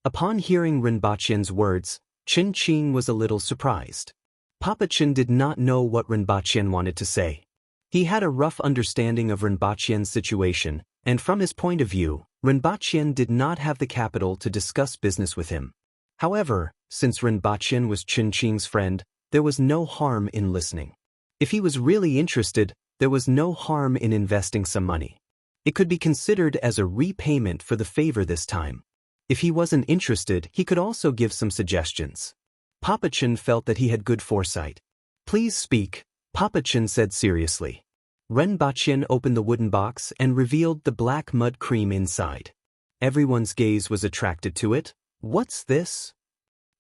Upon hearing Ren Qian's words, Qin Qing was a little surprised. Papa Qin did not know what Ren Qian wanted to say. He had a rough understanding of Ren Qian's situation, and from his point of view, Ren Qian did not have the capital to discuss business with him. However, since Ren Qian was Qin Qing's friend, there was no harm in listening. If he was really interested, there was no harm in investing some money. It could be considered as a repayment for the favor this time. If he wasn't interested, he could also give some suggestions. Papa Qin felt that he had good foresight. "Please speak," Papa Qin said seriously. Ren Qian opened the wooden box and revealed the black mud cream inside. Everyone's gaze was attracted to it. "What's this?"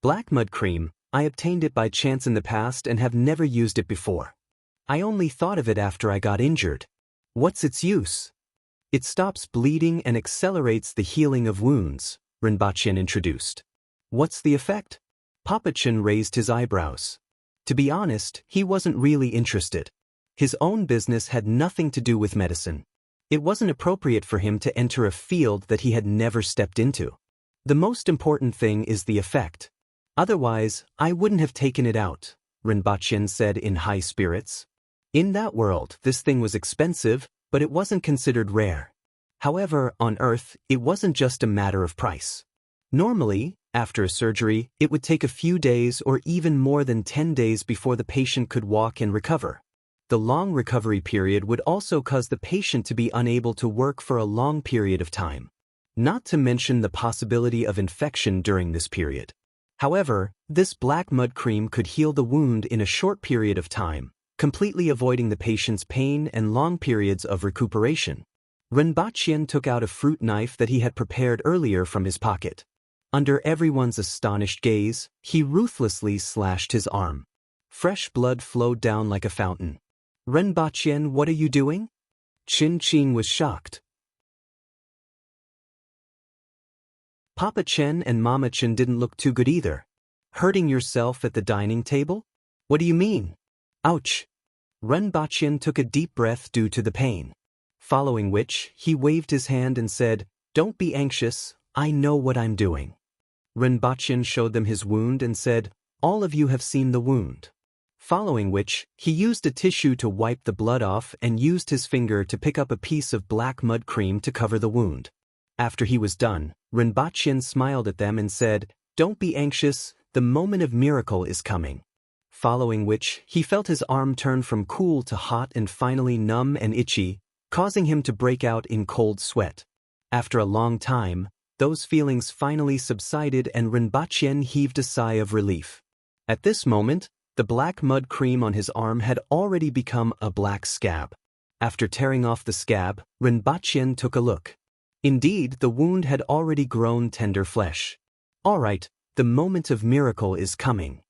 "Black mud cream. I obtained it by chance in the past and have never used it before. I only thought of it after I got injured." "What's its use?" "It stops bleeding and accelerates the healing of wounds," Ren Qian introduced. "What's the effect?" Papa Qin raised his eyebrows. To be honest, he wasn't really interested. His own business had nothing to do with medicine. It wasn't appropriate for him to enter a field that he had never stepped into. The most important thing is the effect. "Otherwise, I wouldn't have taken it out," Ren Qian said in high spirits. In that world, this thing was expensive, but it wasn't considered rare. However, on Earth, it wasn't just a matter of price. Normally, after a surgery, it would take a few days or even more than 10 days before the patient could walk and recover. The long recovery period would also cause the patient to be unable to work for a long period of time. Not to mention the possibility of infection during this period. However, this black mud cream could heal the wound in a short period of time, completely avoiding the patient's pain and long periods of recuperation. Ren Qian took out a fruit knife that he had prepared earlier from his pocket. Under everyone's astonished gaze, he ruthlessly slashed his arm. Fresh blood flowed down like a fountain. "Ren Qian, what are you doing?" Qin Qing was shocked. Papa Chen and Mama Chen didn't look too good either. "Hurting yourself at the dining table? What do you mean?" "Ouch." Ren Qian took a deep breath due to the pain. Following which, he waved his hand and said, "Don't be anxious, I know what I'm doing." Rinpoche showed them his wound and said, "All of you have seen the wound." Following which, he used a tissue to wipe the blood off and used his finger to pick up a piece of black mud cream to cover the wound. After he was done, Rinpoche smiled at them and said, "Don't be anxious, the moment of miracle is coming." Following which, he felt his arm turn from cool to hot and finally numb and itchy, causing him to break out in cold sweat. After a long time, those feelings finally subsided and Rinpoche heaved a sigh of relief. At this moment, the black mud cream on his arm had already become a black scab. After tearing off the scab, Rinpoche took a look. Indeed, the wound had already grown tender flesh. "All right, the moment of miracle is coming."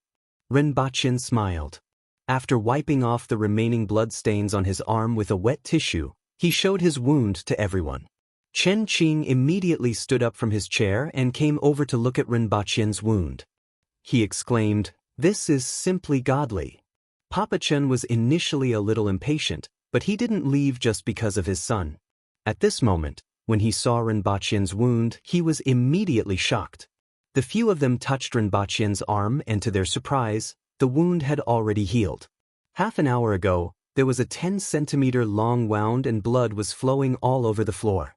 Rinpoche smiled. After wiping off the remaining blood stains on his arm with a wet tissue, he showed his wound to everyone. Chen Qing immediately stood up from his chair and came over to look at Rinpoche's wound. He exclaimed, "This is simply godly." Papa Chen was initially a little impatient, but he didn't leave just because of his son. At this moment, when he saw Rinpoche's wound, he was immediately shocked. The few of them touched Rinpoche's arm and to their surprise, the wound had already healed. Half an hour ago, there was a 10-centimeter long wound and blood was flowing all over the floor.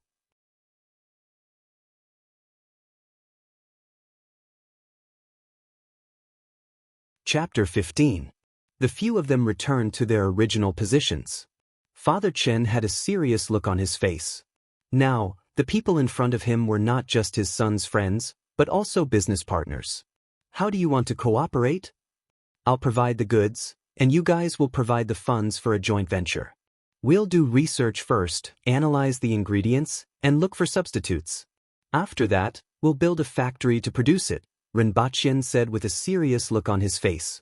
Chapter 15. The few of them returned to their original positions. Father Chen had a serious look on his face. Now, the people in front of him were not just his son's friends, but also business partners. "How do you want to cooperate?" "I'll provide the goods, and you guys will provide the funds for a joint venture. We'll do research first, analyze the ingredients, and look for substitutes. After that, we'll build a factory to produce it," Rinpoche said with a serious look on his face.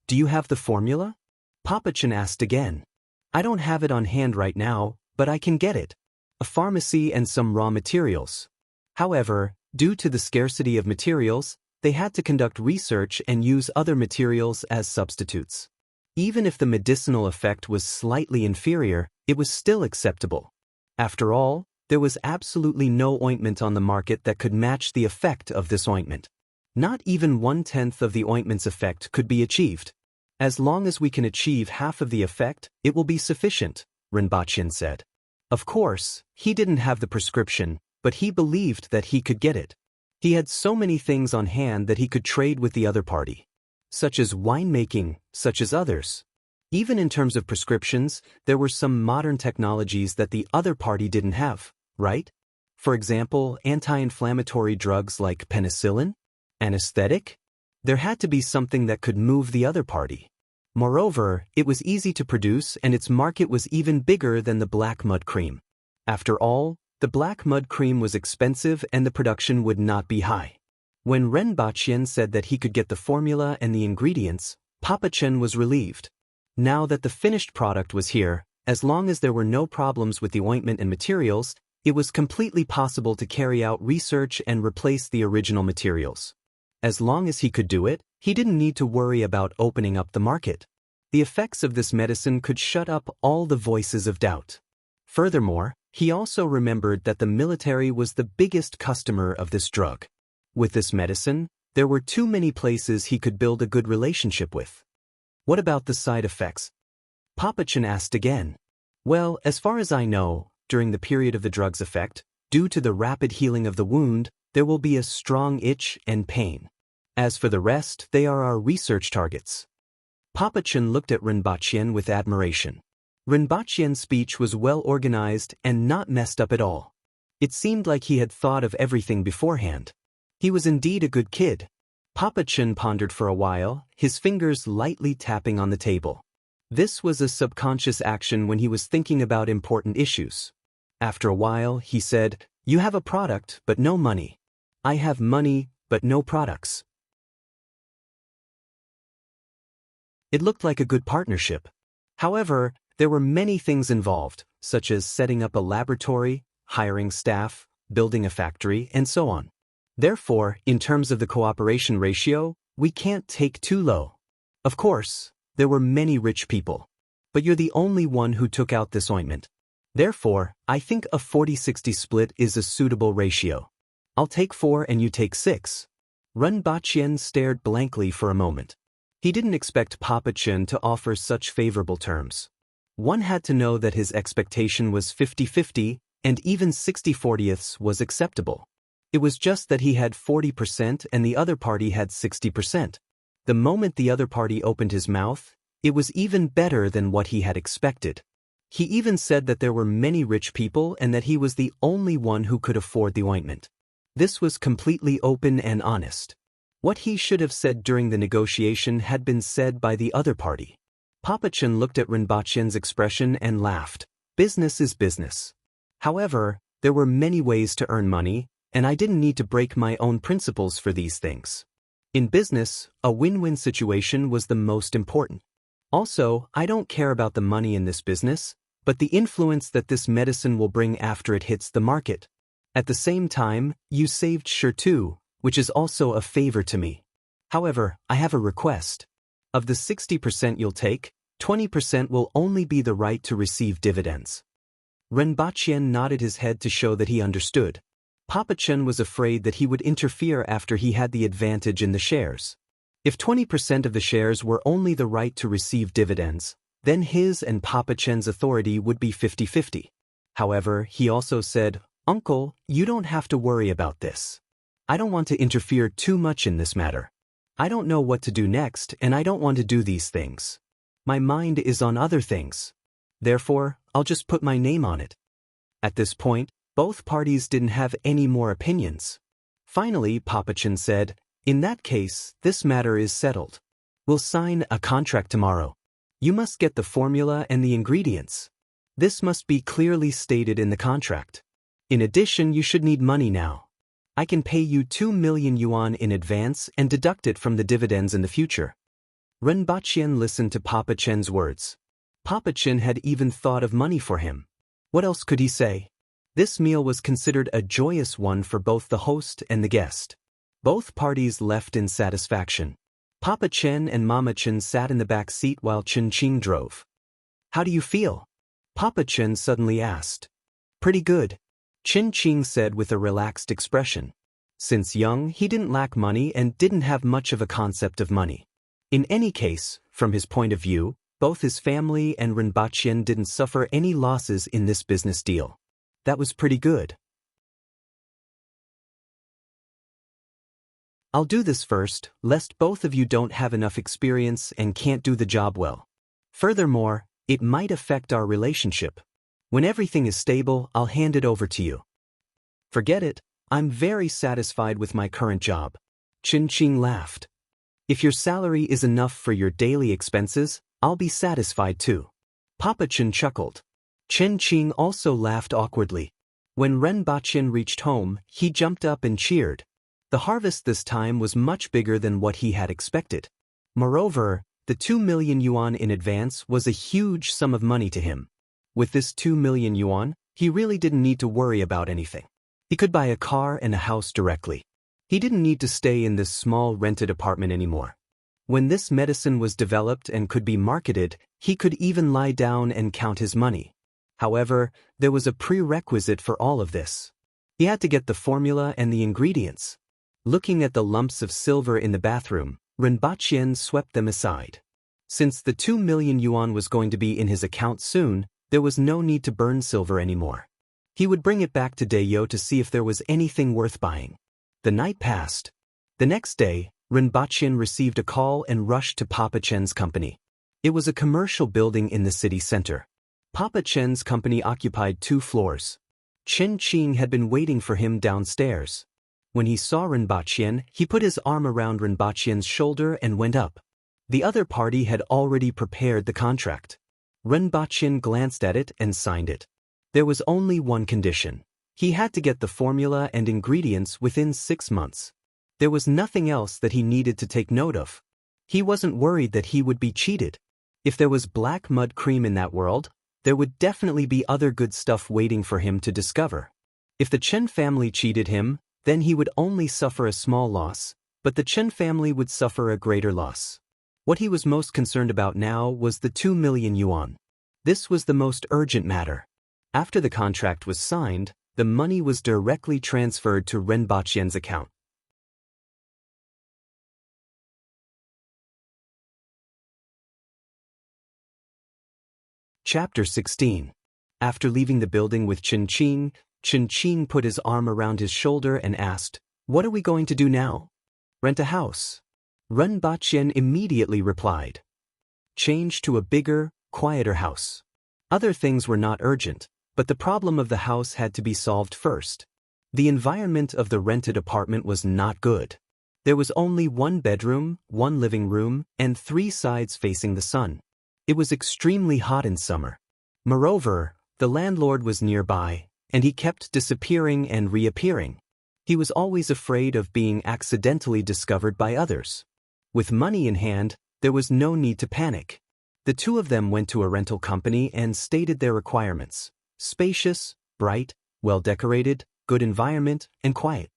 "Do you have the formula?" Papa Chen asked again. "I don't have it on hand right now, but I can get it. A pharmacy and some raw materials." However, due to the scarcity of materials, they had to conduct research and use other materials as substitutes. Even if the medicinal effect was slightly inferior, it was still acceptable. After all, there was absolutely no ointment on the market that could match the effect of this ointment. Not even 1/10 of the ointment's effect could be achieved. "As long as we can achieve half of the effect, it will be sufficient," Rinpoche said. Of course, he didn't have the prescription, but he believed that he could get it. He had so many things on hand that he could trade with the other party. Such as winemaking, such as others. Even in terms of prescriptions, there were some modern technologies that the other party didn't have, right? For example, anti-inflammatory drugs like penicillin? Anesthetic? There had to be something that could move the other party. Moreover, it was easy to produce and its market was even bigger than the black mud cream. After all, the black mud cream was expensive and the production would not be high. When Rinpoche said that he could get the formula and the ingredients, Papa Chen was relieved. Now that the finished product was here, as long as there were no problems with the ointment and materials, it was completely possible to carry out research and replace the original materials. As long as he could do it, he didn't need to worry about opening up the market. The effects of this medicine could shut up all the voices of doubt. Furthermore, he also remembered that the military was the biggest customer of this drug. With this medicine, there were too many places he could build a good relationship with. "What about the side effects?" Papa Chen asked again. "Well, as far as I know, during the period of the drug's effect, due to the rapid healing of the wound, there will be a strong itch and pain. As for the rest, they are our research targets." Papa Chen looked at Rinpoche with admiration. Rinpoche's speech was well organized and not messed up at all. It seemed like he had thought of everything beforehand. He was indeed a good kid. Papa Chen pondered for a while, his fingers lightly tapping on the table. This was a subconscious action when he was thinking about important issues. After a while, he said, "You have a product, but no money. I have money, but no products." It looked like a good partnership. However, there were many things involved, such as setting up a laboratory, hiring staff, building a factory, and so on. Therefore, in terms of the cooperation ratio, we can't take too low. Of course, there were many rich people. But you're the only one who took out this ointment. Therefore, I think a 40-60 split is a suitable ratio. I'll take 4 and you take 6. Ren Baqian stared blankly for a moment. He didn't expect Papa Chen to offer such favorable terms. One had to know that his expectation was 50-50, and even 60-40ths was acceptable. It was just that he had 40% and the other party had 60%. The moment the other party opened his mouth, it was even better than what he had expected. He even said that there were many rich people and that he was the only one who could afford the ointment. This was completely open and honest. What he should have said during the negotiation had been said by the other party. Papa Chen looked at Rinpoche's expression and laughed. Business is business. However, there were many ways to earn money, and I didn't need to break my own principles for these things. In business, a win-win situation was the most important. Also, I don't care about the money in this business, but the influence that this medicine will bring after it hits the market. At the same time, you saved Sure too, which is also a favor to me. However, I have a request. Of the 60% you'll take, 20% will only be the right to receive dividends. Rinpoche nodded his head to show that he understood. Papa Chen was afraid that he would interfere after he had the advantage in the shares. If 20% of the shares were only the right to receive dividends, then his and Papa Chen's authority would be 50-50. However, he also said, "Uncle, you don't have to worry about this. I don't want to interfere too much in this matter. I don't know what to do next and I don't want to do these things. My mind is on other things. Therefore, I'll just put my name on it." At this point, both parties didn't have any more opinions. Finally, Papa Chen said, "In that case, this matter is settled. We'll sign a contract tomorrow. You must get the formula and the ingredients. This must be clearly stated in the contract. In addition, you should need money now. I can pay you 2 million yuan in advance and deduct it from the dividends in the future." Rinpoche listened to Papa Chen's words. Papa Chen had even thought of money for him. What else could he say? This meal was considered a joyous one for both the host and the guest. Both parties left in satisfaction. Papa Chen and Mama Chen sat in the back seat while Chen Qing drove. "How do you feel?" Papa Chen suddenly asked. "Pretty good," Chen Qing said with a relaxed expression. Since young, he didn't lack money and didn't have much of a concept of money. In any case, from his point of view, both his family and Rinpoche didn't suffer any losses in this business deal. That was pretty good. "I'll do this first, lest both of you don't have enough experience and can't do the job well. Furthermore, it might affect our relationship. When everything is stable, I'll hand it over to you." "Forget it, I'm very satisfied with my current job." Chen Qing laughed. "If your salary is enough for your daily expenses, I'll be satisfied too." Papa Chen chuckled. Chen Qing also laughed awkwardly. When Rinpoche reached home, he jumped up and cheered. The harvest this time was much bigger than what he had expected. Moreover, the 2 million yuan in advance was a huge sum of money to him. With this 2 million yuan, he really didn't need to worry about anything. He could buy a car and a house directly. He didn't need to stay in this small rented apartment anymore. When this medicine was developed and could be marketed, he could even lie down and count his money. However, there was a prerequisite for all of this. He had to get the formula and the ingredients. Looking at the lumps of silver in the bathroom, Rinpoche swept them aside. Since the 2 million yuan was going to be in his account soon, there was no need to burn silver anymore. He would bring it back to Dayo to see if there was anything worth buying. The night passed. The next day, Rinpoche received a call and rushed to Papa Chen's company. It was a commercial building in the city center. Papa Chen's company occupied 2 floors. Chen Qing had been waiting for him downstairs. When he saw Rinpoche, he put his arm around Rinpoche's shoulder and went up. The other party had already prepared the contract. Rinpoche glanced at it and signed it. There was only one condition. He had to get the formula and ingredients within 6 months. There was nothing else that he needed to take note of. He wasn't worried that he would be cheated. If there was black mud cream in that world, there would definitely be other good stuff waiting for him to discover. If the Chen family cheated him, then he would only suffer a small loss, but the Chen family would suffer a greater loss. What he was most concerned about now was the 2 million yuan. This was the most urgent matter. After the contract was signed, the money was directly transferred to Rinpoche's account. Chapter 16. After leaving the building with Chen Qing put his arm around his shoulder and asked, "What are we going to do now?" "Rent a house." Ren Baqian immediately replied. "Change to a bigger, quieter house." Other things were not urgent, but the problem of the house had to be solved first. The environment of the rented apartment was not good. There was only one bedroom, one living room, and 3 sides facing the sun. It was extremely hot in summer. Moreover, the landlord was nearby, and he kept disappearing and reappearing. He was always afraid of being accidentally discovered by others. With money in hand, there was no need to panic. The two of them went to a rental company and stated their requirements: spacious, bright, well-decorated, good environment, and quiet.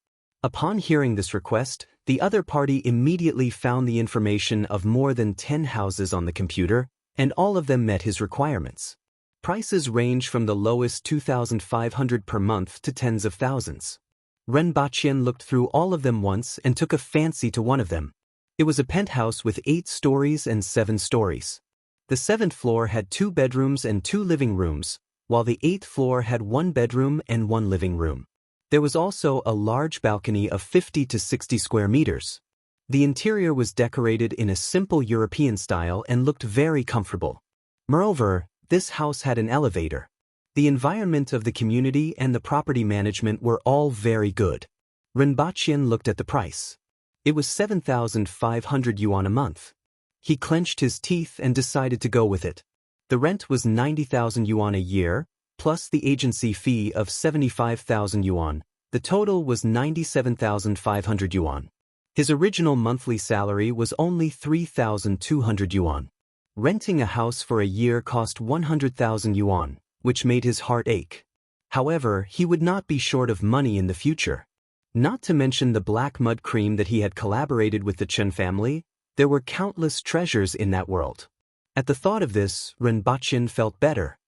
Upon hearing this request, the other party immediately found the information of more than 10 houses on the computer, and all of them met his requirements. Prices range from the lowest 2,500 per month to tens of thousands. Ren Baqian looked through all of them once and took a fancy to one of them. It was a penthouse with 8 stories and 7 stories. The 7th floor had 2 bedrooms and 2 living rooms, while the 8th floor had 1 bedroom and 1 living room. There was also a large balcony of 50 to 60 square meters. The interior was decorated in a simple European style and looked very comfortable. Moreover, this house had an elevator. The environment of the community and the property management were all very good. Ren Baqian looked at the price. It was 7,500 yuan a month. He clenched his teeth and decided to go with it. The rent was 90,000 yuan a year, plus the agency fee of 75,000 yuan. The total was 97,500 yuan. His original monthly salary was only 3,200 yuan. Renting a house for a year cost 100,000 yuan, which made his heart ache. However, he would not be short of money in the future. Not to mention the black mud cream that he had collaborated with the Chen family, there were countless treasures in that world. At the thought of this, Ren Baqian felt better.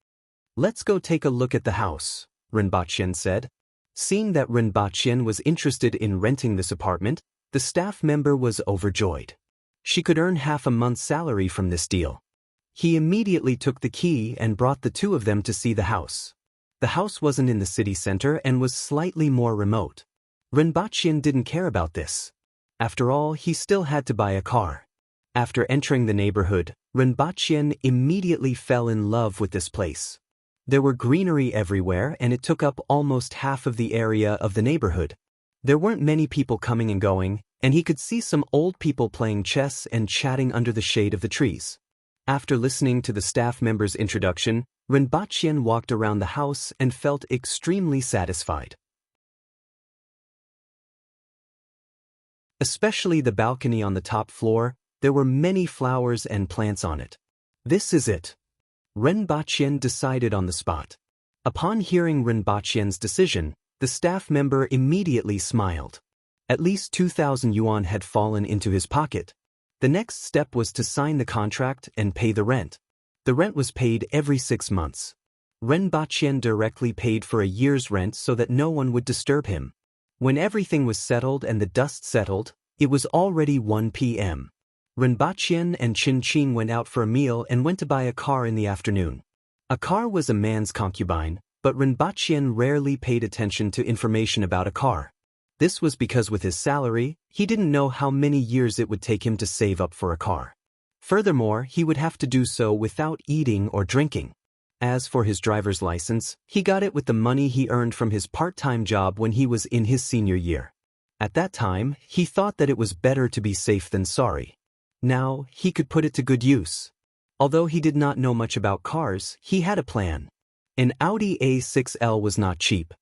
"Let's go take a look at the house," Ren Baqian said. Seeing that Ren Baqian was interested in renting this apartment, the staff member was overjoyed. She could earn half a month's salary from this deal. He immediately took the key and brought the two of them to see the house. The house wasn't in the city center and was slightly more remote. Ren Baqian didn't care about this. After all, he still had to buy a car. After entering the neighborhood, Ren Baqian immediately fell in love with this place. There were greenery everywhere and it took up almost half of the area of the neighborhood. There weren't many people coming and going, and he could see some old people playing chess and chatting under the shade of the trees. After listening to the staff member's introduction, Ren Baqian walked around the house and felt extremely satisfied. Especially the balcony on the top floor, there were many flowers and plants on it. "This is it." Ren Baqian decided on the spot. Upon hearing Ren Baqian's decision, the staff member immediately smiled. At least 2,000 yuan had fallen into his pocket. The next step was to sign the contract and pay the rent. The rent was paid every 6 months. Ren Baqian directly paid for a year's rent so that no one would disturb him. When everything was settled and the dust settled, it was already 1 p.m. Ren Baqian and Chen Qing went out for a meal and went to buy a car in the afternoon. A car was a man's concubine, but Ren Baqian rarely paid attention to information about a car. This was because with his salary, he didn't know how many years it would take him to save up for a car. Furthermore, he would have to do so without eating or drinking. As for his driver's license, he got it with the money he earned from his part-time job when he was in his senior year. At that time, he thought that it was better to be safe than sorry. Now, he could put it to good use. Although he did not know much about cars, he had a plan. An Audi A6L was not cheap.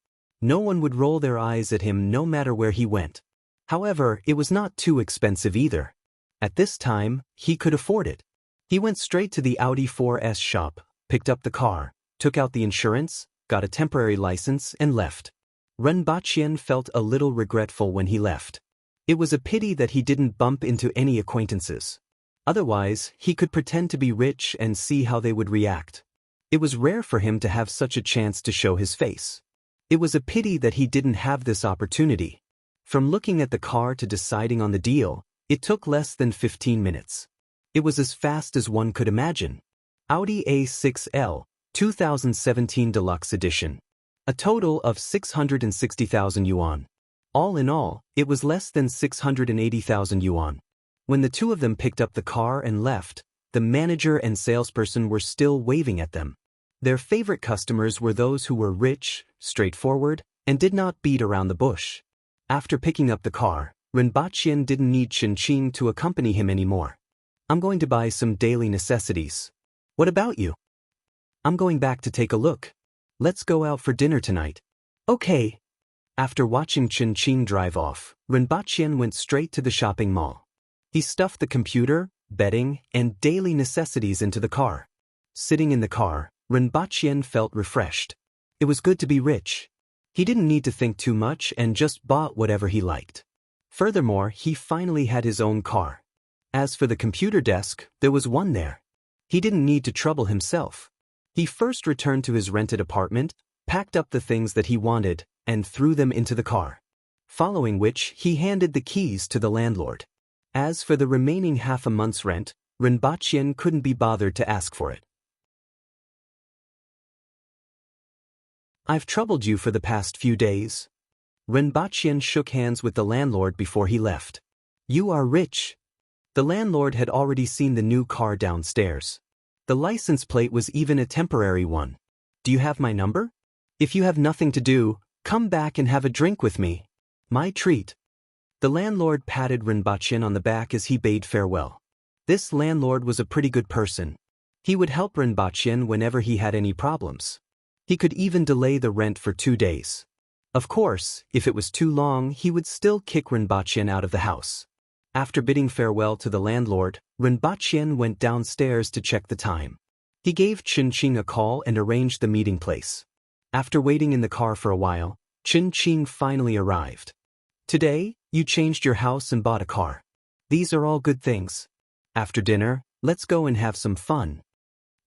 No one would roll their eyes at him no matter where he went. However, it was not too expensive either. At this time, he could afford it. He went straight to the Audi 4S shop, picked up the car, took out the insurance, got a temporary license, and left. Ren Baqian felt a little regretful when he left. It was a pity that he didn't bump into any acquaintances. Otherwise, he could pretend to be rich and see how they would react. It was rare for him to have such a chance to show his face. It was a pity that he didn't have this opportunity. From looking at the car to deciding on the deal, it took less than 15 minutes. It was as fast as one could imagine. Audi A6L, 2017 Deluxe Edition. A total of 660,000 yuan. All in all, it was less than 680,000 yuan. When the two of them picked up the car and left, the manager and salesperson were still waving at them. Their favorite customers were those who were rich, straightforward, and did not beat around the bush. After picking up the car, Renbaqian didn't need Qin to accompany him anymore. I'm going to buy some daily necessities. What about you? I'm going back to take a look. Let's go out for dinner tonight. Okay. After watching Qin drive off, Renbaqian went straight to the shopping mall. He stuffed the computer, bedding, and daily necessities into the car. Sitting in the car, Renbaqian felt refreshed. It was good to be rich. He didn't need to think too much and just bought whatever he liked. Furthermore, he finally had his own car. As for the computer desk, there was one there. He didn't need to trouble himself. He first returned to his rented apartment, packed up the things that he wanted, and threw them into the car. Following which, he handed the keys to the landlord. As for the remaining half a month's rent, Renbaqian couldn't be bothered to ask for it. I've troubled you for the past few days. Renbaqian shook hands with the landlord before he left. You are rich. The landlord had already seen the new car downstairs. The license plate was even a temporary one. Do you have my number? If you have nothing to do, come back and have a drink with me. My treat. The landlord patted Renbaqian on the back as he bade farewell. This landlord was a pretty good person. He would help Renbaqian whenever he had any problems. He could even delay the rent for 2 days. Of course, if it was too long, he would still kick Renbaqian out of the house. After bidding farewell to the landlord, Renbaqian went downstairs to check the time. He gave Qin a call and arranged the meeting place. After waiting in the car for a while, Qin finally arrived. Today, you changed your house and bought a car. These are all good things. After dinner, let's go and have some fun.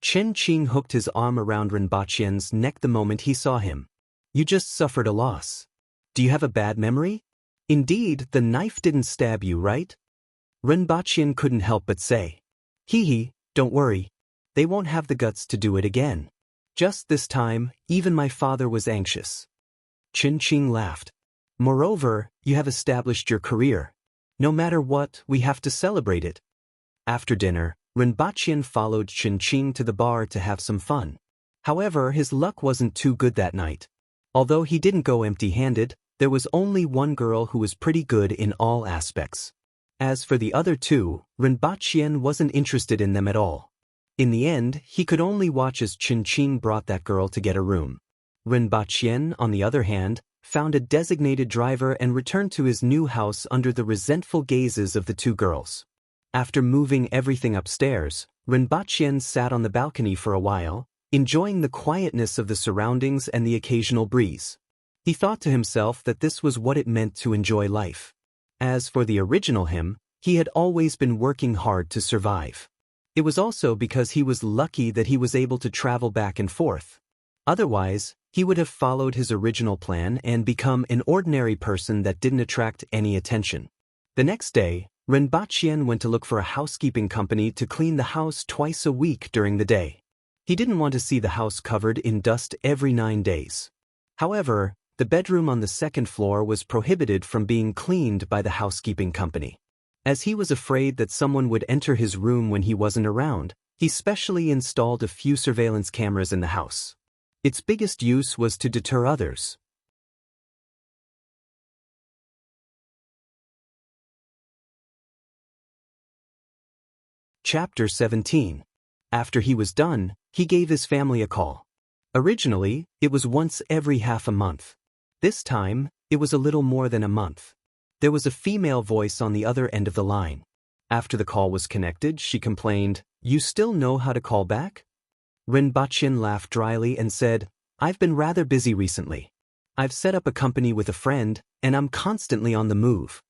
Qin hooked his arm around Renbaqian's neck the moment he saw him. You just suffered a loss. Do you have a bad memory? Indeed, the knife didn't stab you, right? Renbaqian couldn't help but say. Hee, don't worry. They won't have the guts to do it again. Just this time, even my father was anxious. Qin laughed. Moreover, you have established your career. No matter what, we have to celebrate it. After dinner, Renbaqian followed Qin to the bar to have some fun. However, his luck wasn't too good that night. Although he didn't go empty-handed, there was only one girl who was pretty good in all aspects. As for the other two, Renbaqian wasn't interested in them at all. In the end, he could only watch as Qin brought that girl to get a room. Renbaqian, on the other hand, found a designated driver and returned to his new house under the resentful gazes of the two girls. After moving everything upstairs, Renbaqian sat on the balcony for a while, enjoying the quietness of the surroundings and the occasional breeze. He thought to himself that this was what it meant to enjoy life. As for the original him, he had always been working hard to survive. It was also because he was lucky that he was able to travel back and forth. Otherwise, he would have followed his original plan and become an ordinary person that didn't attract any attention. The next day, Renbaqian went to look for a housekeeping company to clean the house twice a week during the day. He didn't want to see the house covered in dust every 9 days. However, the bedroom on the second floor was prohibited from being cleaned by the housekeeping company. As he was afraid that someone would enter his room when he wasn't around, he specially installed a few surveillance cameras in the house. Its biggest use was to deter others. Chapter 17. After he was done, he gave his family a call. Originally, it was once every half a month. This time, it was a little more than a month. There was a female voice on the other end of the line. After the call was connected, she complained, "You still know how to call back?" Renbaqian laughed dryly and said, "I've been rather busy recently. I've set up a company with a friend, and I'm constantly on the move."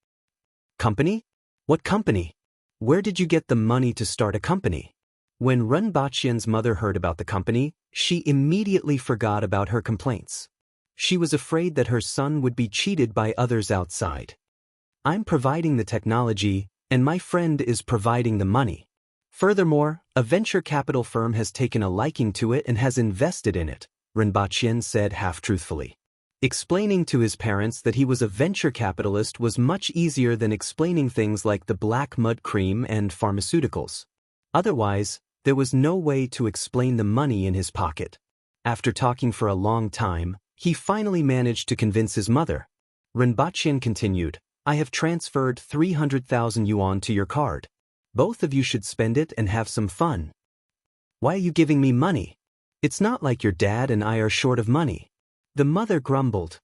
Company? What company? Where did you get the money to start a company? When Renbaqian's mother heard about the company, she immediately forgot about her complaints. She was afraid that her son would be cheated by others outside. I'm providing the technology, and my friend is providing the money. Furthermore, a venture capital firm has taken a liking to it and has invested in it, Rinpoche said half-truthfully. Explaining to his parents that he was a venture capitalist was much easier than explaining things like the black mud cream and pharmaceuticals. Otherwise, there was no way to explain the money in his pocket. After talking for a long time, he finally managed to convince his mother. Rinpoche continued, I have transferred 300,000 yuan to your card. Both of you should spend it and have some fun. Why are you giving me money? It's not like your dad and I are short of money. The mother grumbled.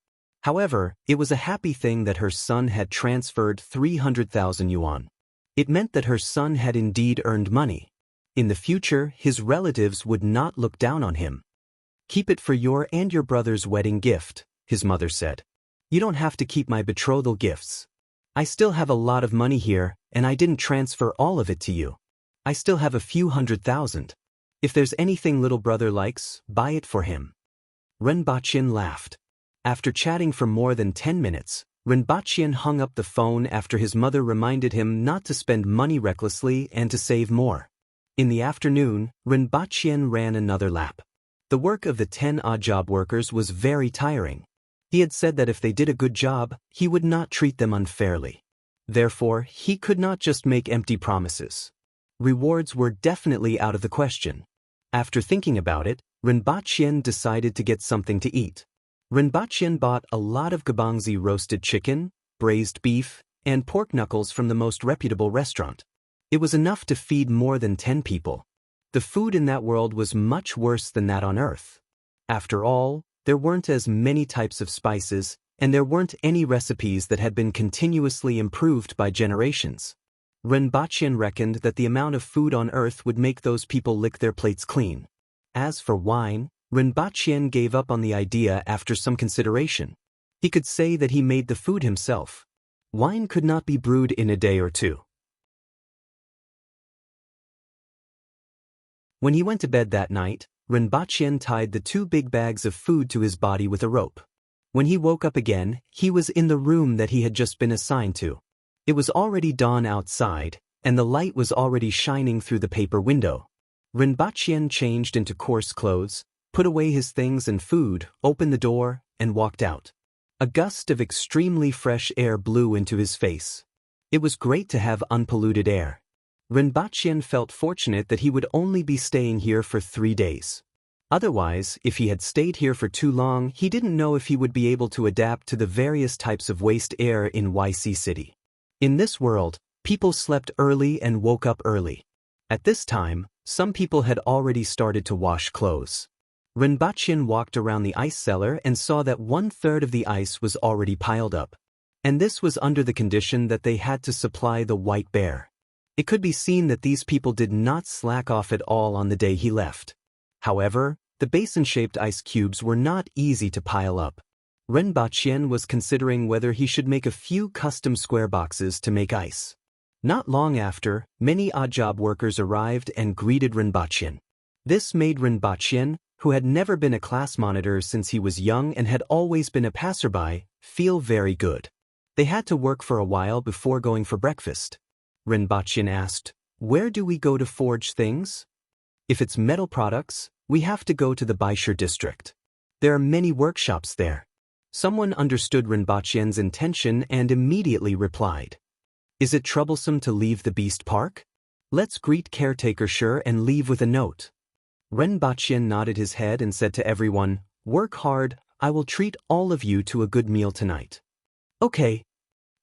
However, it was a happy thing that her son had transferred 300,000 yuan. It meant that her son had indeed earned money. In the future, his relatives would not look down on him. Keep it for your and your brother's wedding gift, his mother said. You don't have to keep my betrothal gifts. I still have a lot of money here, and I didn't transfer all of it to you. I still have a few 100,000. If there's anything little brother likes, buy it for him. Rinpoche laughed. After chatting for more than 10 minutes, Rinpoche hung up the phone after his mother reminded him not to spend money recklessly and to save more. In the afternoon, Rinpoche ran another lap. The work of the 10 odd job workers was very tiring. He had said that if they did a good job, he would not treat them unfairly. Therefore, he could not just make empty promises. Rewards were definitely out of the question. After thinking about it, Rinpoche decided to get something to eat. Rinpoche bought a lot of gabangzi roasted chicken, braised beef, and pork knuckles from the most reputable restaurant. It was enough to feed more than 10 people. The food in that world was much worse than that on Earth. After all, there weren't as many types of spices, and there weren't any recipes that had been continuously improved by generations. Rinpoche reckoned that the amount of food on Earth would make those people lick their plates clean. As for wine, Rinpoche gave up on the idea after some consideration. He could say that he made the food himself. Wine could not be brewed in a day or two. When he went to bed that night, Rinpoche tied the 2 big bags of food to his body with a rope. When he woke up again, he was in the room that he had just been assigned to. It was already dawn outside, and the light was already shining through the paper window. Rinpoche changed into coarse clothes, put away his things and food, opened the door, and walked out. A gust of extremely fresh air blew into his face. It was great to have unpolluted air. Rinpoche felt fortunate that he would only be staying here for 3 days. Otherwise, if he had stayed here for too long, he didn't know if he would be able to adapt to the various types of waste air in YC City. In this world, people slept early and woke up early. At this time, some people had already started to wash clothes. Rinpoche walked around the ice cellar and saw that 1/3 of the ice was already piled up. And this was under the condition that they had to supply the white bear. It could be seen that these people did not slack off at all on the day he left. However, the basin-shaped ice cubes were not easy to pile up. Rinpoche was considering whether he should make a few custom square boxes to make ice. Not long after, many odd-job workers arrived and greeted Rinpoche. This made Rinpoche, who had never been a class monitor since he was young and had always been a passerby, feel very good. They had to work for a while before going for breakfast. Rinpoche asked, where do we go to forge things? If it's metal products, we have to go to the Baisher district. There are many workshops there. Someone understood Rinpoche's intention and immediately replied. Is it troublesome to leave the beast park? Let's greet caretaker Sher and leave with a note. Rinpoche nodded his head and said to everyone, work hard, I will treat all of you to a good meal tonight. Okay.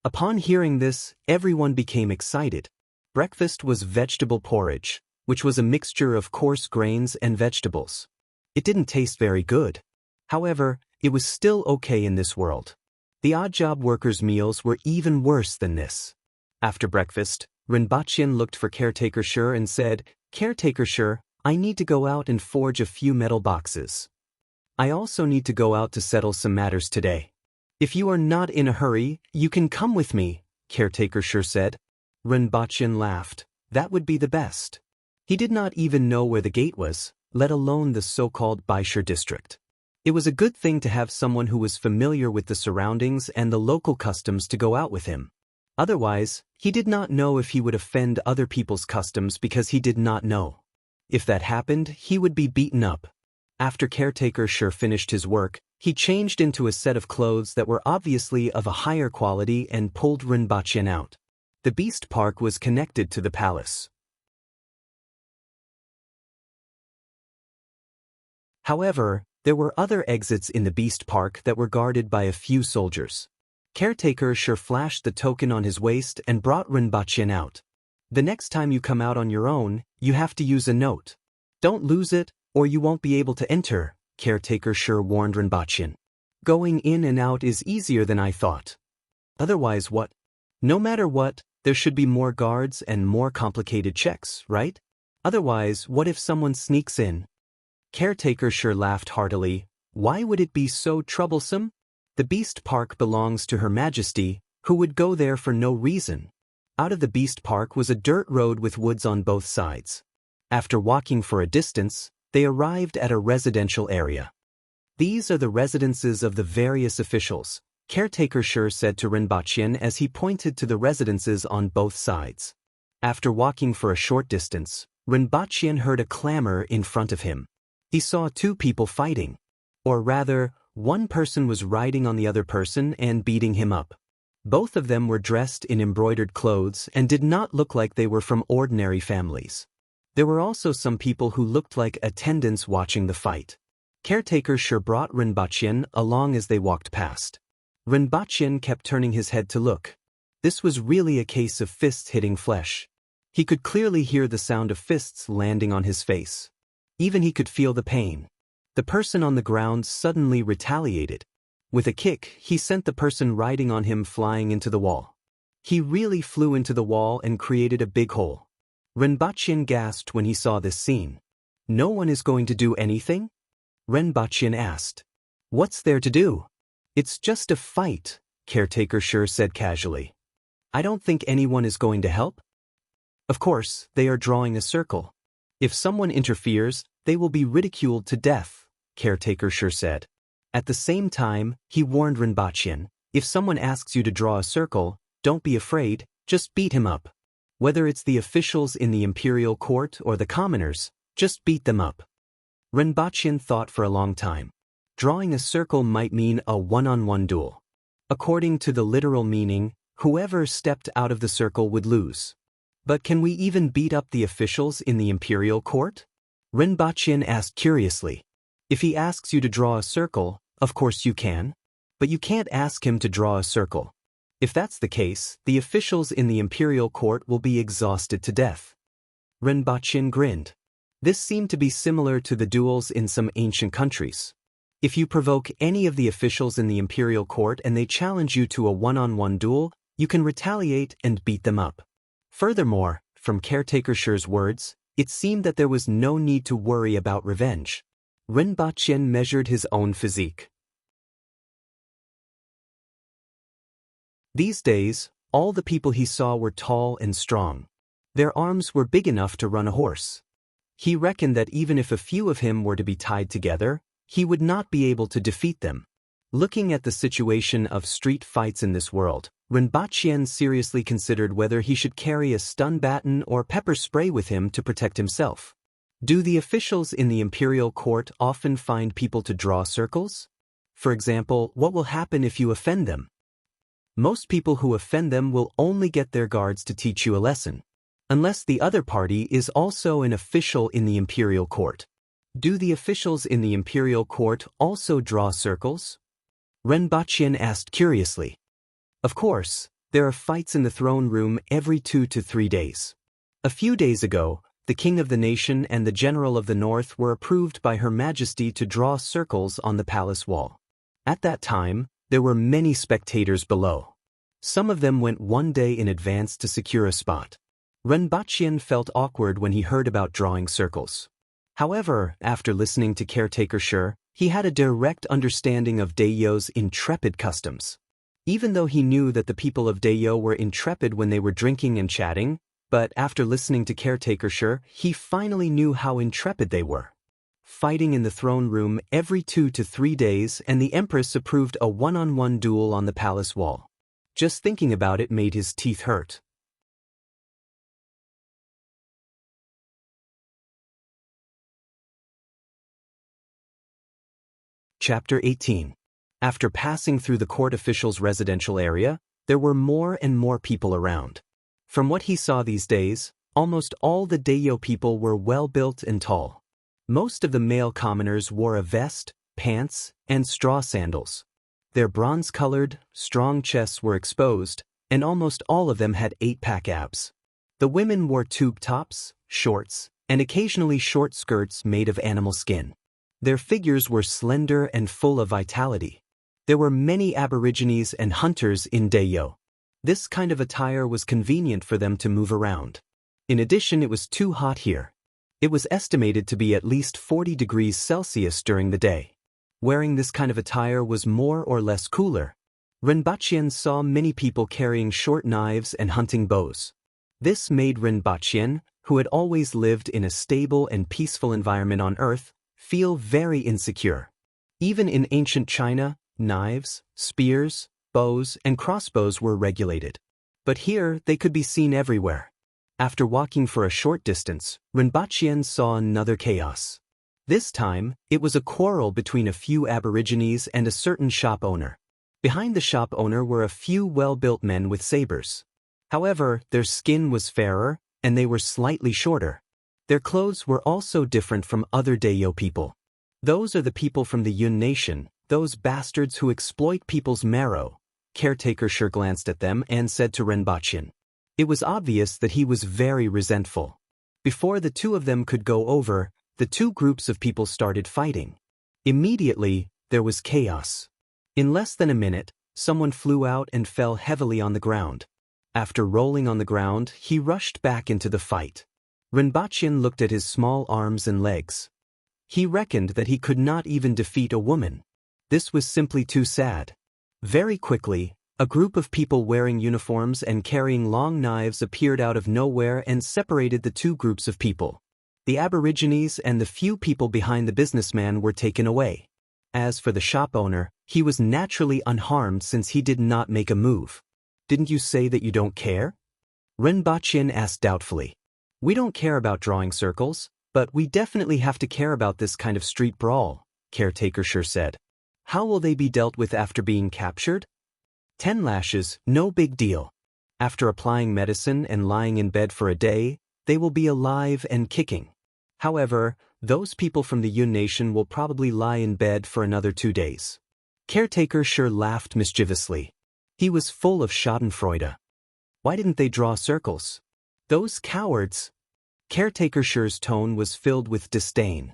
Upon hearing this, everyone became excited. Breakfast was vegetable porridge, which was a mixture of coarse grains and vegetables. It didn't taste very good. However, it was still okay in this world. The odd-job workers' meals were even worse than this. After breakfast, Rinpoche looked for caretaker Sher and said, Caretaker Sher, I need to go out and forge a few metal boxes. I also need to go out to settle some matters today. If you are not in a hurry, you can come with me, caretaker Sher said. Rinpoche laughed. That would be the best. He did not even know where the gate was, let alone the so-called Baisher district. It was a good thing to have someone who was familiar with the surroundings and the local customs to go out with him. Otherwise, he did not know if he would offend other people's customs because he did not know. If that happened, he would be beaten up. After caretaker Sure finished his work, he changed into a set of clothes that were obviously of a higher quality and pulled Rinpochen out. The beast park was connected to the palace. However, there were other exits in the beast park that were guarded by a few soldiers. Caretaker Sure flashed the token on his waist and brought Rinpochen out. The next time you come out on your own, you have to use a note. Don't lose it, or you won't be able to enter, Caretaker Sure warned Rinpochen. Going in and out is easier than I thought. Otherwise what? No matter what, there should be more guards and more complicated checks, right? Otherwise, what if someone sneaks in? Caretaker Sure laughed heartily. Why would it be so troublesome? The beast park belongs to Her Majesty, who would go there for no reason. Out of the beast park was a dirt road with woods on both sides. After walking for a distance, they arrived at a residential area. These are the residences of the various officials, Caretaker Sure said to Rinpochen as he pointed to the residences on both sides. After walking for a short distance, Rinpochen heard a clamor in front of him. He saw two people fighting. Or rather, one person was riding on the other person and beating him up. Both of them were dressed in embroidered clothes and did not look like they were from ordinary families. There were also some people who looked like attendants watching the fight. Caretaker Sure brought Rinpochen along as they walked past. Rinpochen kept turning his head to look. This was really a case of fists hitting flesh. He could clearly hear the sound of fists landing on his face. Even he could feel the pain. The person on the ground suddenly retaliated. With a kick, he sent the person riding on him flying into the wall. He really flew into the wall and created a big hole. Rinpochen gasped when he saw this scene. No one is going to do anything? Rinpochen asked. What's there to do? It's just a fight, Caretaker Sure said casually. I don't think anyone is going to help. Of course, they are drawing a circle. If someone interferes, they will be ridiculed to death, Caretaker Sure said. At the same time, he warned Rinpochen, if someone asks you to draw a circle, don't be afraid, just beat him up. Whether it's the officials in the imperial court or the commoners, just beat them up. Rinpochen thought for a long time. Drawing a circle might mean a one-on-one duel. According to the literal meaning, whoever stepped out of the circle would lose. But can we even beat up the officials in the imperial court? Rinpochen asked curiously. If he asks you to draw a circle, of course you can. But you can't ask him to draw a circle. If that's the case, the officials in the imperial court will be exhausted to death. Rinpochen grinned. This seemed to be similar to the duels in some ancient countries. If you provoke any of the officials in the imperial court and they challenge you to a one-on-one duel, you can retaliate and beat them up. Furthermore, from Caretaker Sure's words, it seemed that there was no need to worry about revenge. Rinpochen measured his own physique. These days, all the people he saw were tall and strong. Their arms were big enough to run a horse. He reckoned that even if a few of him were to be tied together, he would not be able to defeat them. Looking at the situation of street fights in this world, Rinpochen seriously considered whether he should carry a stun baton or pepper spray with him to protect himself. Do the officials in the imperial court often find people to draw circles? For example, what will happen if you offend them? Most people who offend them will only get their guards to teach you a lesson. Unless the other party is also an official in the imperial court. Do the officials in the imperial court also draw circles? Rinpochen asked curiously. Of course, there are fights in the throne room every 2 to 3 days. A few days ago, the king of the nation and the general of the north were approved by Her Majesty to draw circles on the palace wall. At that time, there were many spectators below. Some of them went 1 day in advance to secure a spot. Rinpochen felt awkward when he heard about drawing circles. However, after listening to Caretaker Sure, he had a direct understanding of Daeyo's intrepid customs. Even though he knew that the people of Daeyo were intrepid when they were drinking and chatting, but after listening to Caretaker Sure, he finally knew how intrepid they were. Fighting in the throne room every 2 to 3 days, and the Empress approved a one-on-one duel on the palace wall. Just thinking about it made his teeth hurt. Chapter 18. After passing through the court official's residential area, there were more and more people around. From what he saw these days, almost all the Dayo people were well-built and tall. Most of the male commoners wore a vest, pants, and straw sandals. Their bronze-colored, strong chests were exposed, and almost all of them had 8-pack abs. The women wore tube tops, shorts, and occasionally short skirts made of animal skin. Their figures were slender and full of vitality. There were many aborigines and hunters in Dayo. This kind of attire was convenient for them to move around. In addition, it was too hot here. It was estimated to be at least 40 degrees Celsius during the day. Wearing this kind of attire was more or less cooler. Renbachien saw many people carrying short knives and hunting bows. This made Renbachien, who had always lived in a stable and peaceful environment on Earth, feel very insecure. Even in ancient China, knives, spears, bows, and crossbows were regulated. But here they could be seen everywhere. After walking for a short distance, Renbachien saw another chaos. This time, it was a quarrel between a few aborigines and a certain shop owner. Behind the shop owner were a few well-built men with sabers. However, their skin was fairer, and they were slightly shorter. Their clothes were also different from other Dayo people. Those are the people from the Yun nation, those bastards who exploit people's marrow. Caretaker Shi glanced at them and said to Renbachien. It was obvious that he was very resentful. Before the two of them could go over, the two groups of people started fighting. Immediately, there was chaos. In less than a minute, someone flew out and fell heavily on the ground. After rolling on the ground, he rushed back into the fight. Renbachien looked at his small arms and legs. He reckoned that he could not even defeat a woman. This was simply too sad. Very quickly, a group of people wearing uniforms and carrying long knives appeared out of nowhere and separated the two groups of people. The aborigines and the few people behind the businessman were taken away. As for the shop owner, he was naturally unharmed since he did not make a move. Didn't you say that you don't care? Renbachien asked doubtfully. We don't care about drawing circles, but we definitely have to care about this kind of street brawl, Caretaker Shi said. How will they be dealt with after being captured? 10 lashes, no big deal. After applying medicine and lying in bed for a day, they will be alive and kicking. However, those people from the Yun nation will probably lie in bed for another 2 days. Caretaker Shi laughed mischievously. He was full of schadenfreude. Why didn't they draw circles? Those cowards! Caretaker Shi's tone was filled with disdain.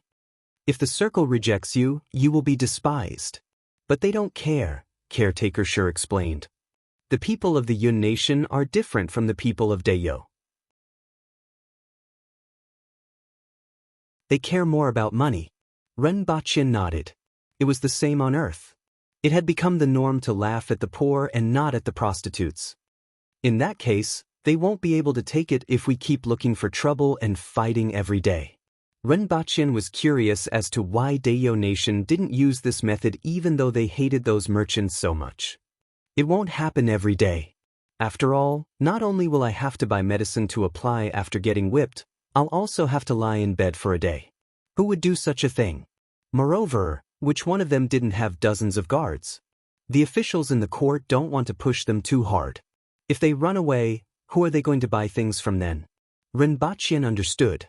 If the circle rejects you, you will be despised. But they don't care, Caretaker Shi explained. The people of the Yun nation are different from the people of Dayo. They care more about money. Renbachien nodded. It was the same on Earth. It had become the norm to laugh at the poor and not at the prostitutes. In that case, they won't be able to take it if we keep looking for trouble and fighting every day. Renbachien was curious as to why Dayo Nation didn't use this method even though they hated those merchants so much. It won't happen every day. After all, not only will I have to buy medicine to apply after getting whipped, I'll also have to lie in bed for a day. Who would do such a thing? Moreover, which one of them didn't have dozens of guards? The officials in the court don't want to push them too hard. If they run away, who are they going to buy things from then? Renbachien understood.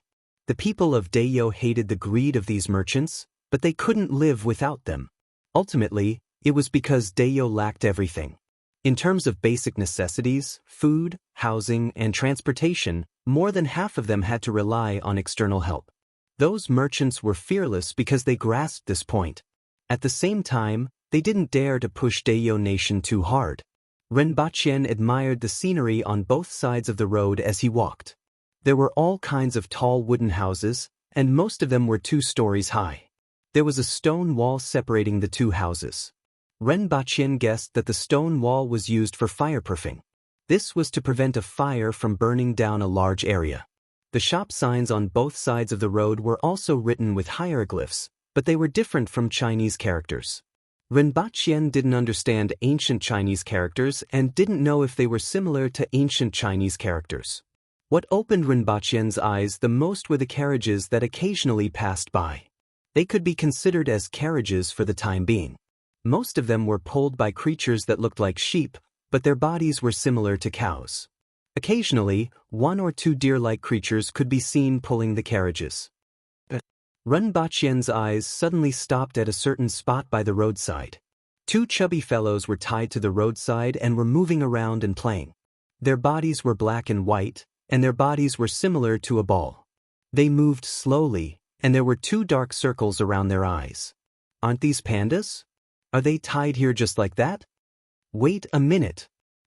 The people of Dayo hated the greed of these merchants, but they couldn't live without them. Ultimately, it was because Dayo lacked everything. In terms of basic necessities, food, housing, and transportation, more than half of them had to rely on external help. Those merchants were fearless because they grasped this point. At the same time, they didn't dare to push Dayo Nation too hard. Renbachien admired the scenery on both sides of the road as he walked. There were all kinds of tall wooden houses, and most of them were 2 stories high. There was a stone wall separating the 2 houses. Renbachien guessed that the stone wall was used for fireproofing. This was to prevent a fire from burning down a large area. The shop signs on both sides of the road were also written with hieroglyphs, but they were different from Chinese characters. Rinpoche didn't understand ancient Chinese characters and didn't know if they were similar to ancient Chinese characters. What opened Rinpoche's eyes the most were the carriages that occasionally passed by. They could be considered as carriages for the time being. Most of them were pulled by creatures that looked like sheep, but their bodies were similar to cows. Occasionally, one or two deer-like creatures could be seen pulling the carriages. Rinpoche's eyes suddenly stopped at a certain spot by the roadside. Two chubby fellows were tied to the roadside and were moving around and playing. Their bodies were black and white, and their bodies were similar to a ball. They moved slowly, and there were two dark circles around their eyes. Aren't these pandas? Are they tied here just like that? Wait a minute.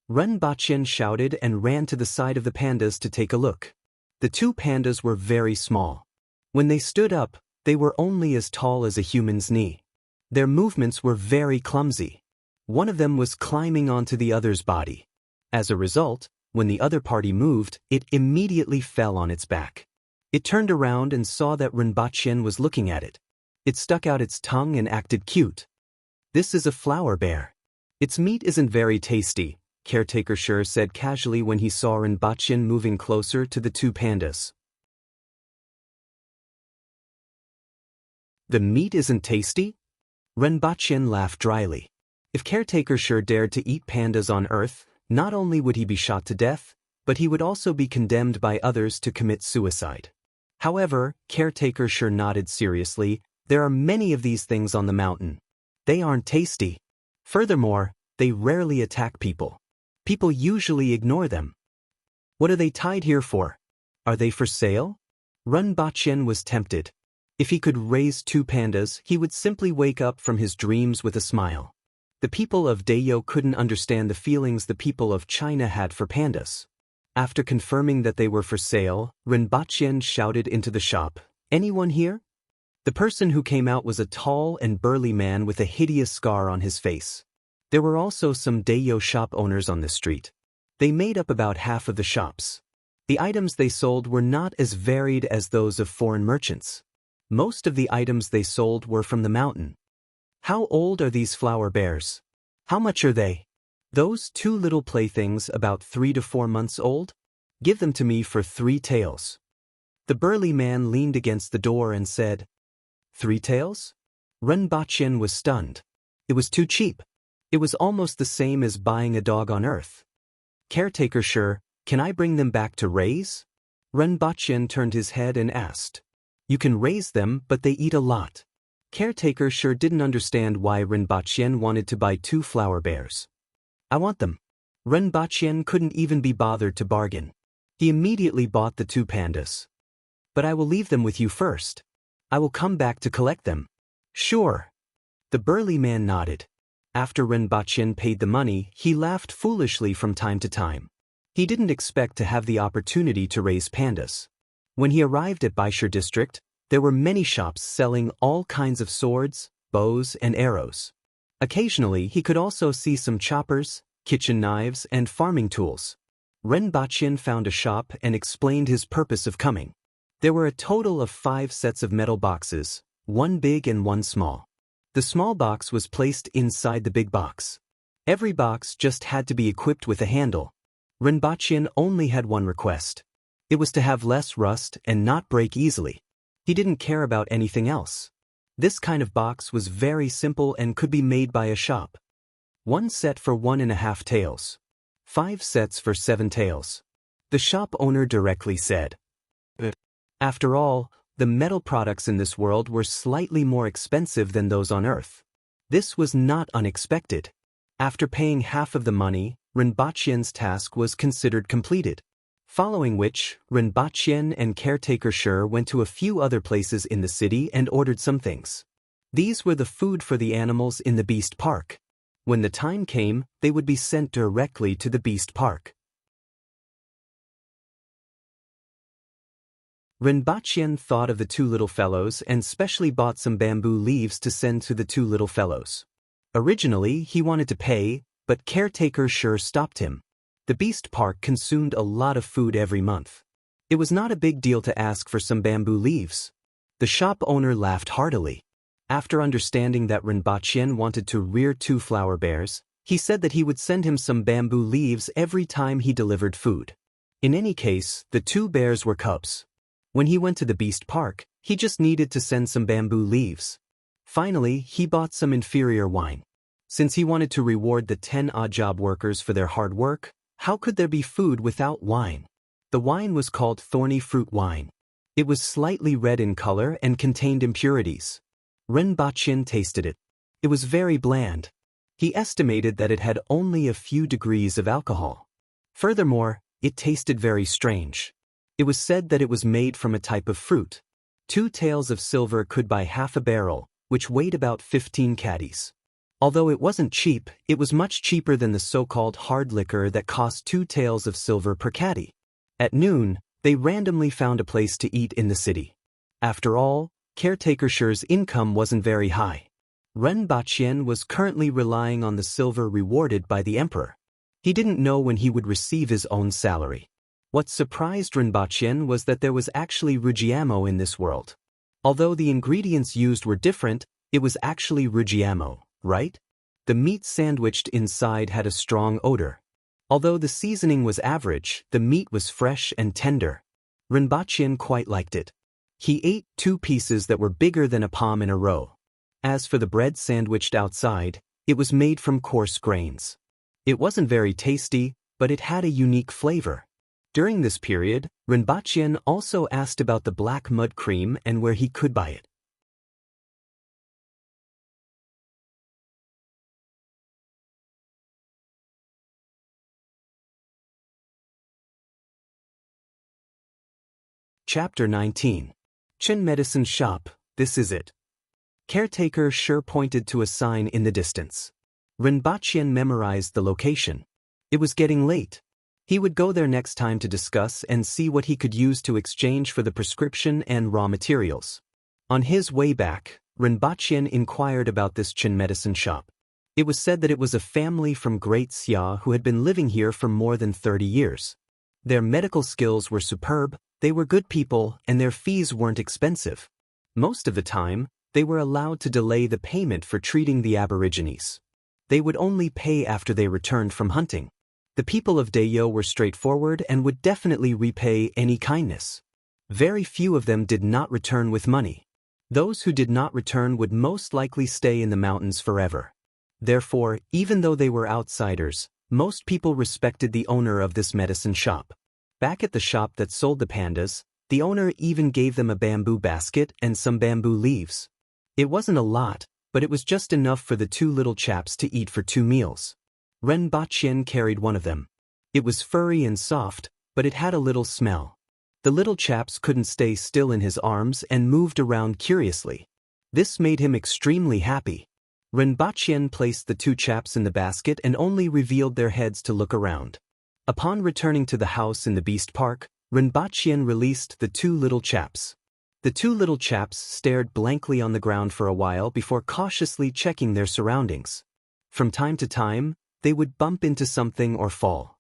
Rinpoche shouted and ran to the side of the pandas to take a look. The two pandas were very small. When they stood up, they were only as tall as a human's knee. Their movements were very clumsy. One of them was climbing onto the other's body. As a result, when the other party moved, it immediately fell on its back. It turned around and saw that Rinpoche was looking at it. It stuck out its tongue and acted cute. This is a flower bear. Its meat isn't very tasty, Caretaker Sure said casually when he saw Rinpoche moving closer to the two pandas. The meat isn't tasty? Rinpoche laughed dryly. If Caretaker Sure dared to eat pandas on Earth, not only would he be shot to death, but he would also be condemned by others to commit suicide. However, Caretaker Sure nodded seriously. There are many of these things on the mountain. They aren't tasty. Furthermore, they rarely attack people. People usually ignore them. What are they tied here for? Are they for sale? Rinpoche was tempted. If he could raise two pandas, he would simply wake up from his dreams with a smile. The people of Dayo couldn't understand the feelings the people of China had for pandas. After confirming that they were for sale, Rinpoche shouted into the shop, "Anyone here?" The person who came out was a tall and burly man with a hideous scar on his face. There were also some Dayo shop owners on the street. They made up about half of the shops. The items they sold were not as varied as those of foreign merchants. Most of the items they sold were from the mountain. How old are these flower bears? How much are they? Those two little playthings about 3 to 4 months old? Give them to me for 3 taels. The burly man leaned against the door and said, 3 taels? Rinpoche was stunned. It was too cheap. It was almost the same as buying a dog on Earth. Caretaker Sure, can I bring them back to raise? Rinpoche turned his head and asked. You can raise them, but they eat a lot. Caretaker Sure didn't understand why Rinpoche wanted to buy 2 flower bears. I want them. Rinpoche couldn't even be bothered to bargain. He immediately bought the 2 pandas. But I will leave them with you first. I will come back to collect them. Sure. The burly man nodded. After Rinpoche paid the money, he laughed foolishly from time to time. He didn't expect to have the opportunity to raise pandas. When he arrived at Baishur district, there were many shops selling all kinds of swords, bows, and arrows. Occasionally, he could also see some choppers, kitchen knives, and farming tools. Rinpoche found a shop and explained his purpose of coming. There were a total of 5 sets of metal boxes, 1 big and 1 small. The small box was placed inside the big box. Every box just had to be equipped with a handle. Rinpoche only had one request. It was to have less rust and not break easily. He didn't care about anything else. This kind of box was very simple and could be made by a shop. 1 set for 1.5 taels. 5 sets for 7 taels. The shop owner directly said. After all, the metal products in this world were slightly more expensive than those on Earth. This was not unexpected. After paying half of the money, Rinpoche's task was considered completed. Following which, Rinpoche and Caretaker Sure went to a few other places in the city and ordered some things. These were the food for the animals in the beast park. When the time came, they would be sent directly to the beast park. Rinpoche thought of the 2 little fellows and specially bought some bamboo leaves to send to the 2 little fellows. Originally, he wanted to pay, but Caretaker Sure stopped him. The beast park consumed a lot of food every month. It was not a big deal to ask for some bamboo leaves. The shop owner laughed heartily. After understanding that Rinpoche wanted to rear 2 flower bears, he said that he would send him some bamboo leaves every time he delivered food. In any case, the 2 bears were cubs. When he went to the beast park, he just needed to send some bamboo leaves. Finally, he bought some inferior wine. Since he wanted to reward the 10 odd job workers for their hard work, how could there be food without wine? The wine was called thorny fruit wine. It was slightly red in color and contained impurities. Rinpoche tasted it. It was very bland. He estimated that it had only a few degrees of alcohol. Furthermore, it tasted very strange. It was said that it was made from a type of fruit. 2 taels of silver could buy half a barrel, which weighed about 15 caddies. Although it wasn't cheap, it was much cheaper than the so-called hard liquor that cost 2 taels of silver per caddy. At noon, they randomly found a place to eat in the city. After all, Caretaker Shi's income wasn't very high. Rinpoche was currently relying on the silver rewarded by the emperor. He didn't know when he would receive his own salary. What surprised Rinpoche was that there was actually rujiamo in this world. Although the ingredients used were different, it was actually rujiamo, right? The meat sandwiched inside had a strong odor. Although the seasoning was average, the meat was fresh and tender. Rinpoche quite liked it. He ate 2 pieces that were bigger than a palm in a row. As for the bread sandwiched outside, it was made from coarse grains. It wasn't very tasty, but it had a unique flavor. During this period, Rinpoche also asked about the black mud cream and where he could buy it. Chapter 19. Chin Medicine Shop, this is it. Caretaker Shi pointed to a sign in the distance. Rinpoche memorized the location. It was getting late. He would go there next time to discuss and see what he could use to exchange for the prescription and raw materials. On his way back, Rinpoche inquired about this Chin Medicine Shop. It was said that it was a family from Great Xia who had been living here for more than 30 years. Their medical skills were superb, they were good people, and their fees weren't expensive. Most of the time, they were allowed to delay the payment for treating the Aborigines. They would only pay after they returned from hunting. The people of Dayo were straightforward and would definitely repay any kindness. Very few of them did not return with money. Those who did not return would most likely stay in the mountains forever. Therefore, even though they were outsiders, most people respected the owner of this medicine shop. Back at the shop that sold the pandas, the owner even gave them a bamboo basket and some bamboo leaves. It wasn't a lot, but it was just enough for the 2 little chaps to eat for 2 meals. Rinpoche carried one of them. It was furry and soft, but it had a little smell. The little chaps couldn't stay still in his arms and moved around curiously. This made him extremely happy. Rinpoche placed the 2 chaps in the basket and only revealed their heads to look around. Upon returning to the house in the beast park, Rinpoche released the 2 little chaps. The 2 little chaps stared blankly on the ground for a while before cautiously checking their surroundings. From time to time, they would bump into something or fall.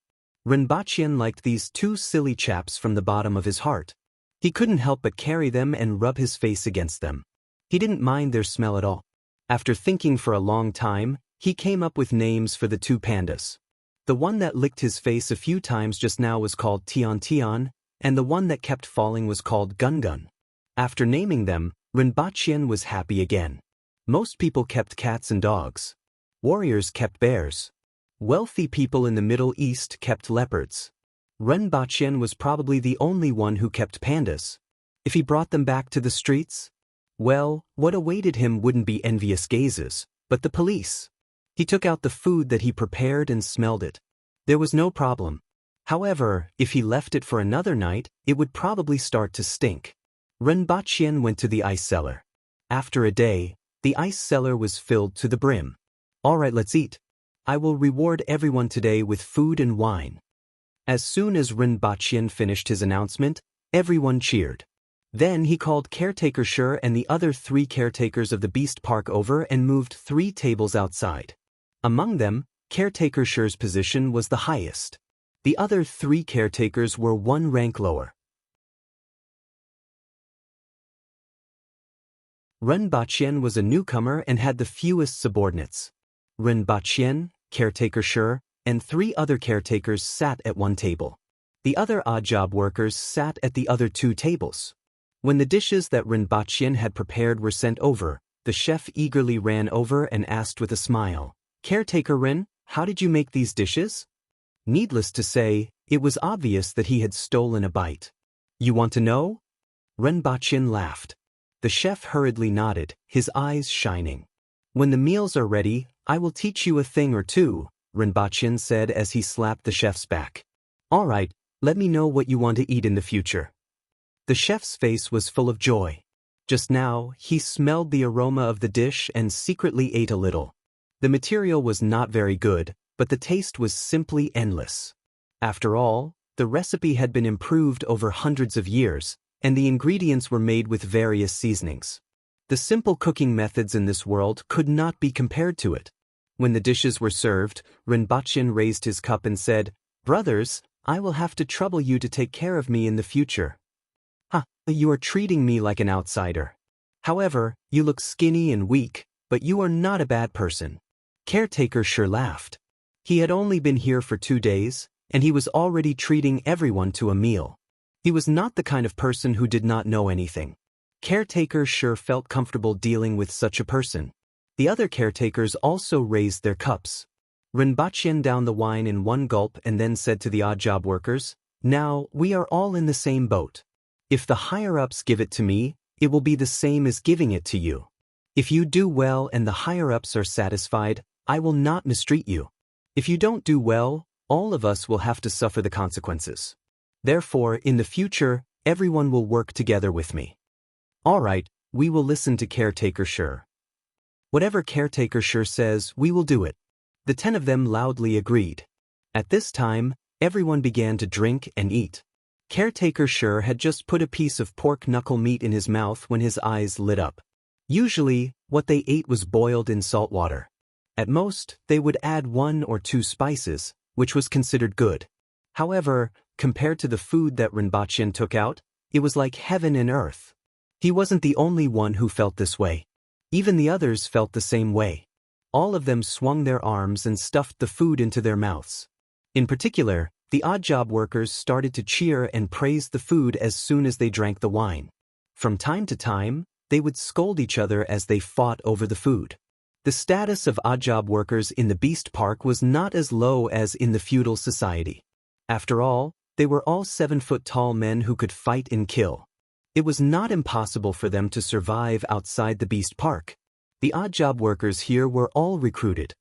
Rinpoche liked these 2 silly chaps from the bottom of his heart. He couldn't help but carry them and rub his face against them. He didn't mind their smell at all. After thinking for a long time, he came up with names for the 2 pandas. The one that licked his face a few times just now was called Tian Tian, and the one that kept falling was called Gun Gun. After naming them, Rinpoche was happy again. Most people kept cats and dogs. Warriors kept bears. Wealthy people in the Middle East kept leopards. Rinpoche was probably the only one who kept pandas. If he brought them back to the streets? Well, what awaited him wouldn't be envious gazes, but the police. He took out the food that he prepared and smelled it. There was no problem. However, if he left it for another night, it would probably start to stink. Rinpoche went to the ice cellar. After a day, the ice cellar was filled to the brim. All right, let's eat. I will reward everyone today with food and wine. As soon as Rinpoche finished his announcement, everyone cheered. Then he called Caretaker Shi and the other 3 caretakers of the beast park over and moved 3 tables outside. Among them, Caretaker Shi's position was the highest. The other 3 caretakers were 1 rank lower. Ren Baqien was a newcomer and had the fewest subordinates. Ren Baqien, caretaker Shi, and 3 other caretakers sat at one table. The other odd job workers sat at the other 2 tables. When the dishes that Ren Baqien had prepared were sent over, the chef eagerly ran over and asked with a smile, "Caretaker Ren, how did you make these dishes?" Needless to say, it was obvious that he had stolen a bite. "You want to know?" Ren Baqien laughed. The chef hurriedly nodded, his eyes shining. "When the meals are ready, I will teach you a thing or two," Ren Baqien said as he slapped the chef's back. "All right, let me know what you want to eat in the future." The chef's face was full of joy. Just now, he smelled the aroma of the dish and secretly ate a little. The material was not very good, but the taste was simply endless. After all, the recipe had been improved over hundreds of years, and the ingredients were made with various seasonings. The simple cooking methods in this world could not be compared to it. When the dishes were served, Ren Baqien raised his cup and said, "Brothers, I will have to trouble you to take care of me in the future." "Ha, you are treating me like an outsider. However, you look skinny and weak, but you are not a bad person." Caretaker Shi laughed. He had only been here for 2 days, and he was already treating everyone to a meal. He was not the kind of person who did not know anything. Caretaker Shi felt comfortable dealing with such a person. The other caretakers also raised their cups. Ren Baqien downed the wine in one gulp and then said to the odd job workers, "Now, we are all in the same boat. If the higher-ups give it to me, it will be the same as giving it to you. If you do well and the higher-ups are satisfied, I will not mistreat you. If you don't do well, all of us will have to suffer the consequences. Therefore, in the future, everyone will work together with me." "All right, we will listen to Caretaker Shi. Whatever Caretaker Shi says, we will do it." The 10 of them loudly agreed. At this time, everyone began to drink and eat. Caretaker Shi had just put a piece of pork knuckle meat in his mouth when his eyes lit up. Usually, what they ate was boiled in salt water. At most, they would add 1 or 2 spices, which was considered good. However, compared to the food that Ren Baqien took out, it was like heaven and earth. He wasn't the only one who felt this way. Even the others felt the same way. All of them swung their arms and stuffed the food into their mouths. In particular, the odd job workers started to cheer and praise the food as soon as they drank the wine. From time to time, they would scold each other as they fought over the food. The status of odd job workers in the Beast Park was not as low as in the feudal society. After all, they were all 7-foot-tall men who could fight and kill. It was not impossible for them to survive outside the Beast Park. The odd job workers here were all recruited.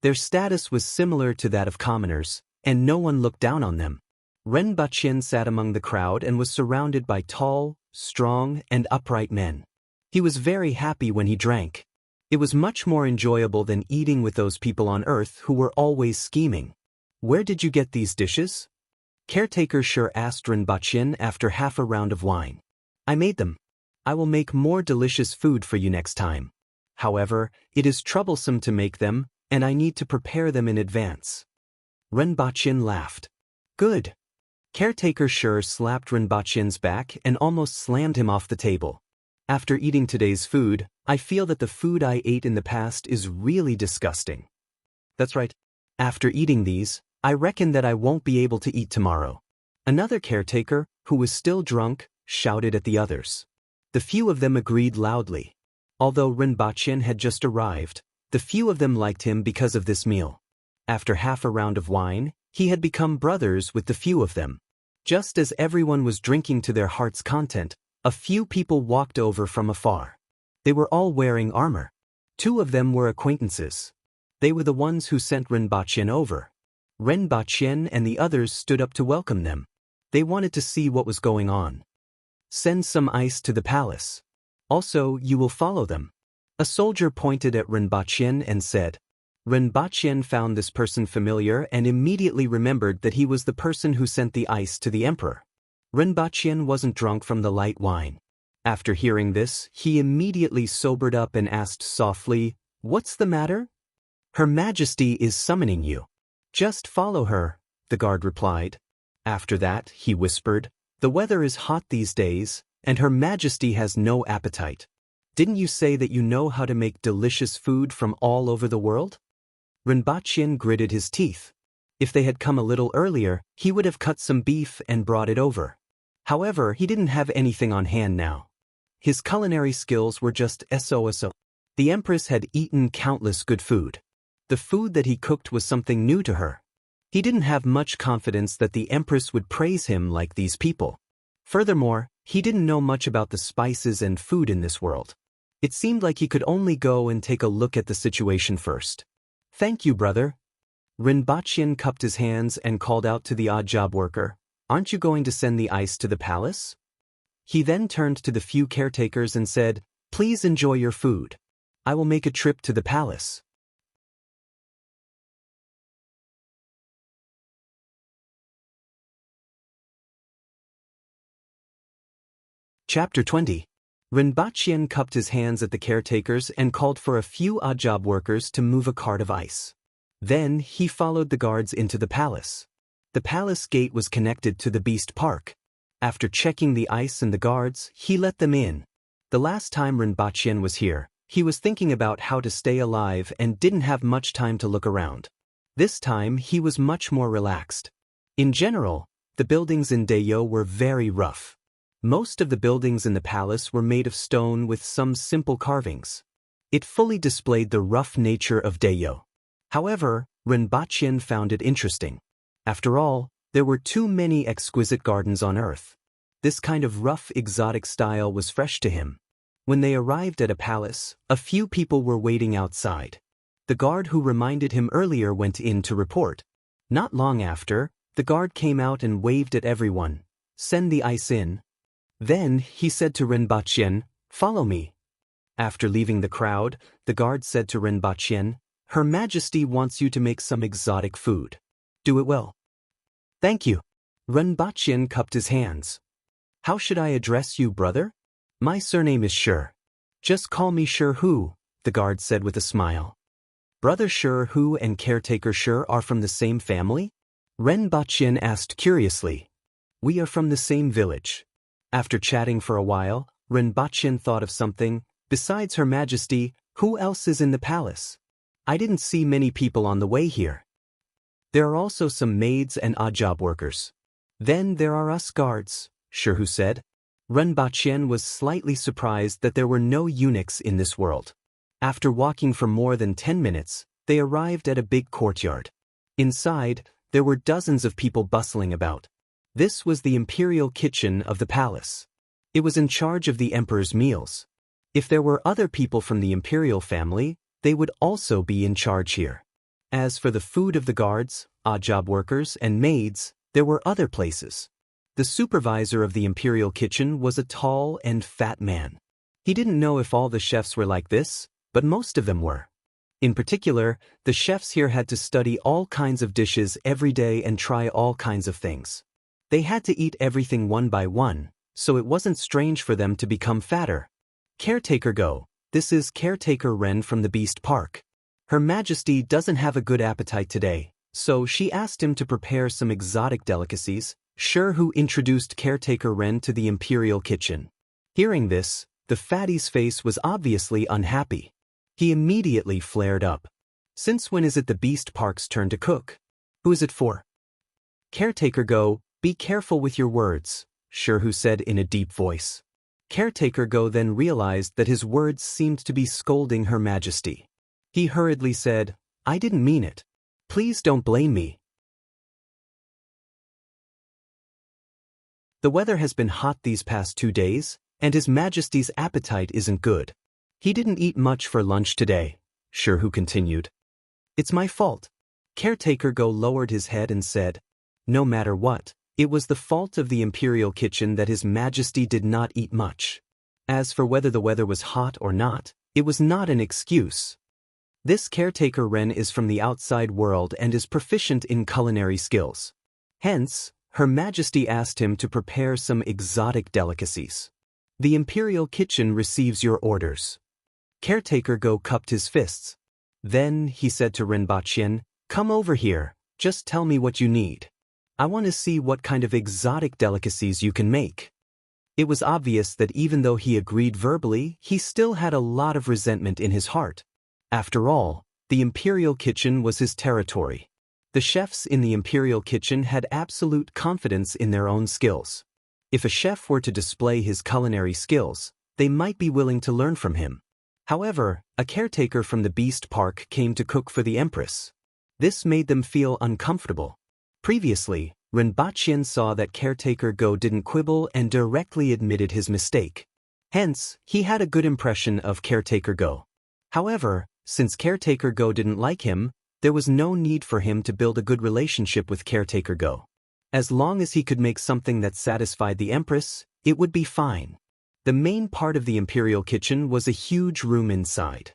Their status was similar to that of commoners, and no one looked down on them. Ren Baqien sat among the crowd and was surrounded by tall, strong, and upright men. He was very happy when he drank. It was much more enjoyable than eating with those people on Earth who were always scheming. "Where did you get these dishes?" Caretaker Shi asked Ren Baqien after half a round of wine. "I made them. I will make more delicious food for you next time. However, it is troublesome to make them, and I need to prepare them in advance." Ren Baqien laughed. "Good." Caretaker Shi slapped Ren Baqien's back and almost slammed him off the table. "After eating today's food, I feel that the food I ate in the past is really disgusting." "That's right. After eating these, I reckon that I won't be able to eat tomorrow." Another caretaker, who was still drunk, shouted at the others. The few of them agreed loudly. Although Ren Baqien had just arrived, the few of them liked him because of this meal. After half a round of wine, he had become brothers with the few of them. Just as everyone was drinking to their heart's content, a few people walked over from afar. They were all wearing armor. 2 of them were acquaintances. They were the ones who sent Ren Baqien over. Ren Baqien and the others stood up to welcome them. They wanted to see what was going on. "Send some ice to the palace. Also, you will follow them." A soldier pointed at Ren Baqien and said. Ren Baqien found this person familiar and immediately remembered that he was the person who sent the ice to the emperor. Ren Baqien wasn't drunk from the light wine. After hearing this, he immediately sobered up and asked softly, "What's the matter?" "Her Majesty is summoning you." "Just follow her," the guard replied. After that, he whispered, The weather is hot these days, and Her Majesty has no appetite. Didn't you say that you know how to make delicious food from all over the world? Rinpoche gritted his teeth. If they had come a little earlier, he would have cut some beef and brought it over. However, he didn't have anything on hand now. His culinary skills were just so-so. The Empress had eaten countless good food. The food that he cooked was something new to her. He didn't have much confidence that the Empress would praise him like these people. Furthermore, he didn't know much about the spices and food in this world. It seemed like he could only go and take a look at the situation first. "Thank you, brother." Rinpoche cupped his hands and called out to the odd job worker, "Aren't you going to send the ice to the palace?" He then turned to the few caretakers and said, "Please enjoy your food. I will make a trip to the palace." Chapter 20. Rinpoche cupped his hands at the caretakers and called for a few odd job workers to move a cart of ice. Then he followed the guards into the palace. The palace gate was connected to the beast park. After checking the ice and the guards, he let them in. The last time Rinpoche was here, he was thinking about how to stay alive and didn't have much time to look around. This time he was much more relaxed. In general, the buildings in Dayo were very rough. Most of the buildings in the palace were made of stone with some simple carvings. It fully displayed the rough nature of Dayo. However, Rinpoche found it interesting. After all, there were too many exquisite gardens on earth. This kind of rough exotic style was fresh to him. When they arrived at a palace, a few people were waiting outside. The guard who reminded him earlier went in to report. Not long after, the guard came out and waved at everyone. "Send the ice in." Then he said to Rinpoche, "Follow me." After leaving the crowd, the guard said to Rinpoche, "Her Majesty wants you to make some exotic food. Do it well." "Thank you." Rinpoche cupped his hands. "How should I address you, brother?" "My surname is Shur." "Just call me Shur Hu," the guard said with a smile. "Brother Shur Hu and caretaker Shur are from the same family?" Rinpoche asked curiously. "We are from the same village." After chatting for a while, Rinpoche thought of something. "Besides Her Majesty, who else is in the palace? I didn't see many people on the way here." "There are also some maids and odd job workers." "Then there are us guards," Shur Hu said. Rinpoche was slightly surprised that there were no eunuchs in this world. After walking for more than 10 minutes, they arrived at a big courtyard. Inside, there were dozens of people bustling about. This was the imperial kitchen of the palace. It was in charge of the emperor's meals. If there were other people from the imperial family, they would also be in charge here. As for the food of the guards, odd job workers, and maids, there were other places. The supervisor of the imperial kitchen was a tall and fat man. He didn't know if all the chefs were like this, but most of them were. In particular, the chefs here had to study all kinds of dishes every day and try all kinds of things. They had to eat everything one by one, so it wasn't strange for them to become fatter. "Caretaker Go, this is Caretaker Ren from the Beast Park. Her Majesty doesn't have a good appetite today, so she asked him to prepare some exotic delicacies." Shur Hu introduced Caretaker Ren to the imperial kitchen. Hearing this, the fatty's face was obviously unhappy. He immediately flared up. "Since when is it the Beast Park's turn to cook? Who is it for?" "Caretaker Go, be careful with your words," Shur Hu said in a deep voice. Caretaker Go then realized that his words seemed to be scolding Her Majesty. He hurriedly said, "I didn't mean it. Please don't blame me." The weather has been hot these past 2 days, and His Majesty's appetite isn't good. He didn't eat much for lunch today, Shur Hu continued. "It's my fault." Caretaker Go lowered his head and said, "No matter what, it was the fault of the imperial kitchen that His Majesty did not eat much. As for whether the weather was hot or not, it was not an excuse. This caretaker Ren is from the outside world and is proficient in culinary skills. Hence, Her Majesty asked him to prepare some exotic delicacies. The imperial kitchen receives your orders." Caretaker Go cupped his fists. Then he said to Rinpoche, "Come over here, just tell me what you need." I want to see what kind of exotic delicacies you can make." It was obvious that even though he agreed verbally, he still had a lot of resentment in his heart. After all, the imperial kitchen was his territory. The chefs in the imperial kitchen had absolute confidence in their own skills. If a chef were to display his culinary skills, they might be willing to learn from him. However, a caretaker from the Beast Park came to cook for the Empress. This made them feel uncomfortable. Previously, Rinpoche saw that caretaker Go didn't quibble and directly admitted his mistake. Hence, he had a good impression of caretaker Go. However, since caretaker Go didn't like him, there was no need for him to build a good relationship with caretaker Go. As long as he could make something that satisfied the Empress, it would be fine. The main part of the imperial kitchen was a huge room inside.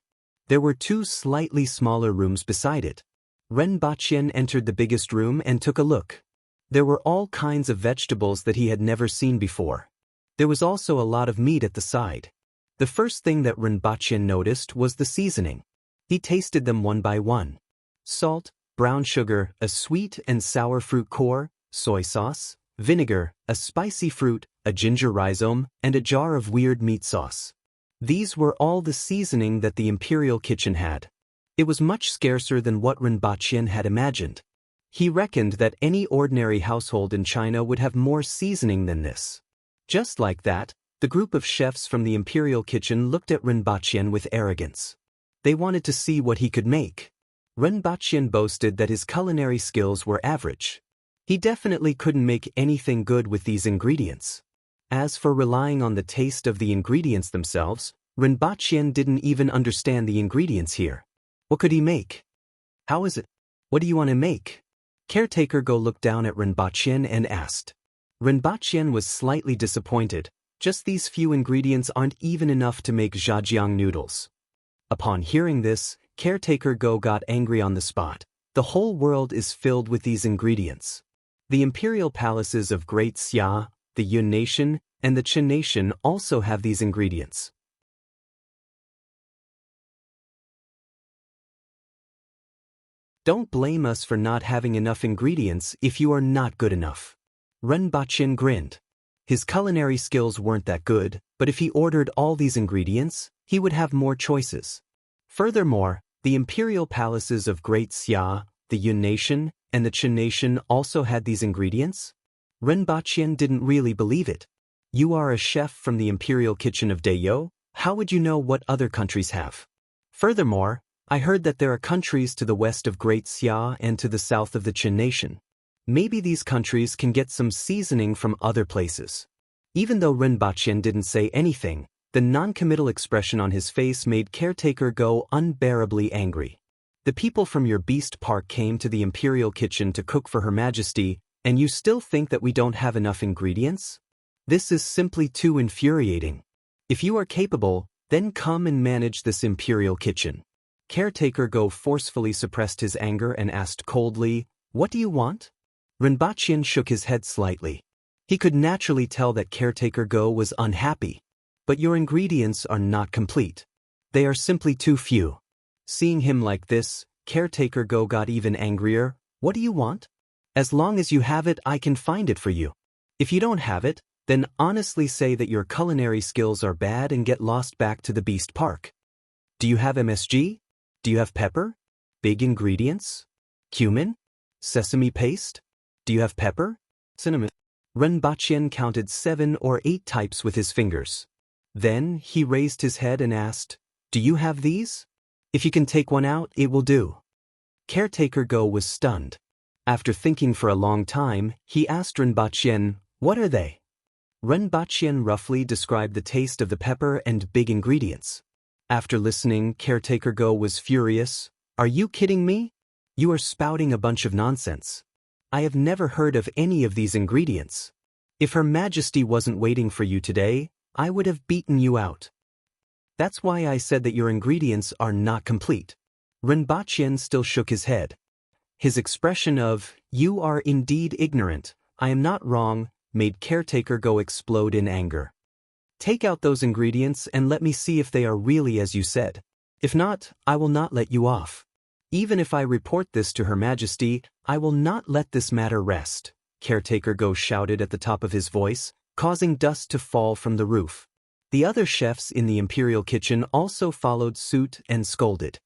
There were two slightly smaller rooms beside it. Rinpoche entered the biggest room and took a look. There were all kinds of vegetables that he had never seen before. There was also a lot of meat at the side. The first thing that Rinpoche noticed was the seasoning. He tasted them one by one. Salt, brown sugar, a sweet and sour fruit core, soy sauce, vinegar, a spicy fruit, a ginger rhizome, and a jar of weird meat sauce. These were all the seasoning that the imperial kitchen had. It was much scarcer than what Rinpoche had imagined. He reckoned that any ordinary household in China would have more seasoning than this. Just like that, the group of chefs from the imperial kitchen looked at Rinpoche with arrogance. They wanted to see what he could make. Rinpoche boasted that his culinary skills were average. He definitely couldn't make anything good with these ingredients. As for relying on the taste of the ingredients themselves, Rinpoche didn't even understand the ingredients here. What could he make? How is it? What do you want to make? Caretaker Go looked down at Rinpoche and asked. Rinpoche was slightly disappointed. Just these few ingredients aren't even enough to make zhajiang noodles. Upon hearing this, Caretaker Go got angry on the spot. The whole world is filled with these ingredients. The imperial palaces of Great Xia, the Yun nation, and the Qin nation also have these ingredients. Don't blame us for not having enough ingredients if you are not good enough. Rinpoche grinned. His culinary skills weren't that good, but if he ordered all these ingredients, he would have more choices. Furthermore, the imperial palaces of Great Xia, the Yun nation, and the Qin nation also had these ingredients? Rinpoche didn't really believe it. You are a chef from the imperial kitchen of Dayo, how would you know what other countries have? Furthermore, I heard that there are countries to the west of Great Xia and to the south of the Qin nation. Maybe these countries can get some seasoning from other places. Even though Rinpoche didn't say anything, the non-committal expression on his face made Caretaker Go unbearably angry. The people from your Beast Park came to the imperial kitchen to cook for Her Majesty, and you still think that we don't have enough ingredients? This is simply too infuriating. If you are capable, then come and manage this imperial kitchen. Caretaker Go forcefully suppressed his anger and asked coldly, "What do you want?" Rinpoche shook his head slightly. He could naturally tell that Caretaker Go was unhappy. But your ingredients are not complete. They are simply too few. Seeing him like this, Caretaker Go got even angrier. "What do you want? As long as you have it, I can find it for you. If you don't have it, then honestly say that your culinary skills are bad and get lost back to the Beast Park. Do you have MSG? Do you have pepper? Big ingredients? Cumin? Sesame paste? Do you have pepper? Cinnamon?" Rinpoche counted 7 or 8 types with his fingers. Then he raised his head and asked, "Do you have these? If you can take one out, it will do." Caretaker Go was stunned. After thinking for a long time, he asked Rinpoche, "What are they?" Rinpoche roughly described the taste of the pepper and big ingredients. After listening, Caretaker Go was furious. "Are you kidding me? You are spouting a bunch of nonsense. I have never heard of any of these ingredients. If Her Majesty wasn't waiting for you today, I would have beaten you out. That's why I said that your ingredients are not complete." Rinpoche still shook his head. His expression of, "You are indeed ignorant, I am not wrong," made Caretaker Go explode in anger. "Take out those ingredients and let me see if they are really as you said. If not, I will not let you off. Even if I report this to Her Majesty, I will not let this matter rest." Caretaker Go shouted at the top of his voice, causing dust to fall from the roof. The other chefs in the imperial kitchen also followed suit and scolded.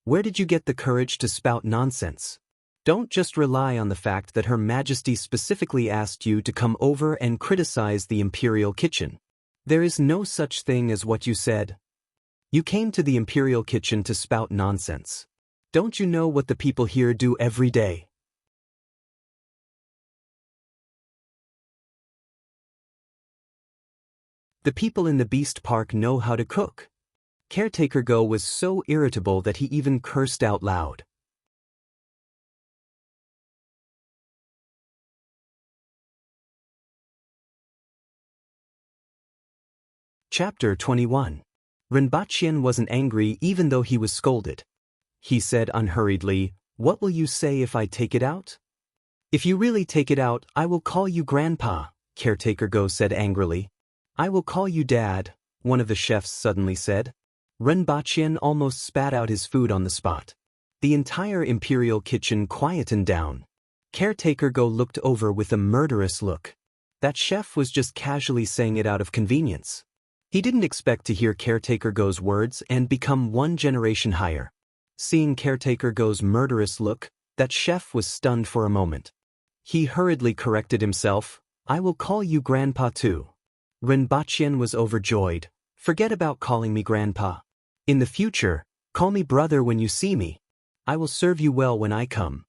Where did you get the courage to spout nonsense? Don't just rely on the fact that Her Majesty specifically asked you to come over and criticize the imperial kitchen. There is no such thing as what you said. You came to the imperial kitchen to spout nonsense. Don't you know what the people here do every day? The people in the Beast Park know how to cook. Caretaker Go was so irritable that he even cursed out loud. Chapter 21. Rinpoche wasn't angry even though he was scolded. He said unhurriedly, "What will you say if I take it out?" "If you really take it out, I will call you Grandpa," Caretaker Go said angrily. "I will call you Dad," one of the chefs suddenly said. Rinpoche almost spat out his food on the spot. The entire imperial kitchen quietened down. Caretaker Go looked over with a murderous look. That chef was just casually saying it out of convenience. He didn't expect to hear Caretaker Go's words and become one generation higher. Seeing Caretaker Go's murderous look, that chef was stunned for a moment. He hurriedly corrected himself, "I will call you Grandpa too." Rinpoche was overjoyed. "Forget about calling me Grandpa. In the future, call me brother when you see me. I will serve you well when I come.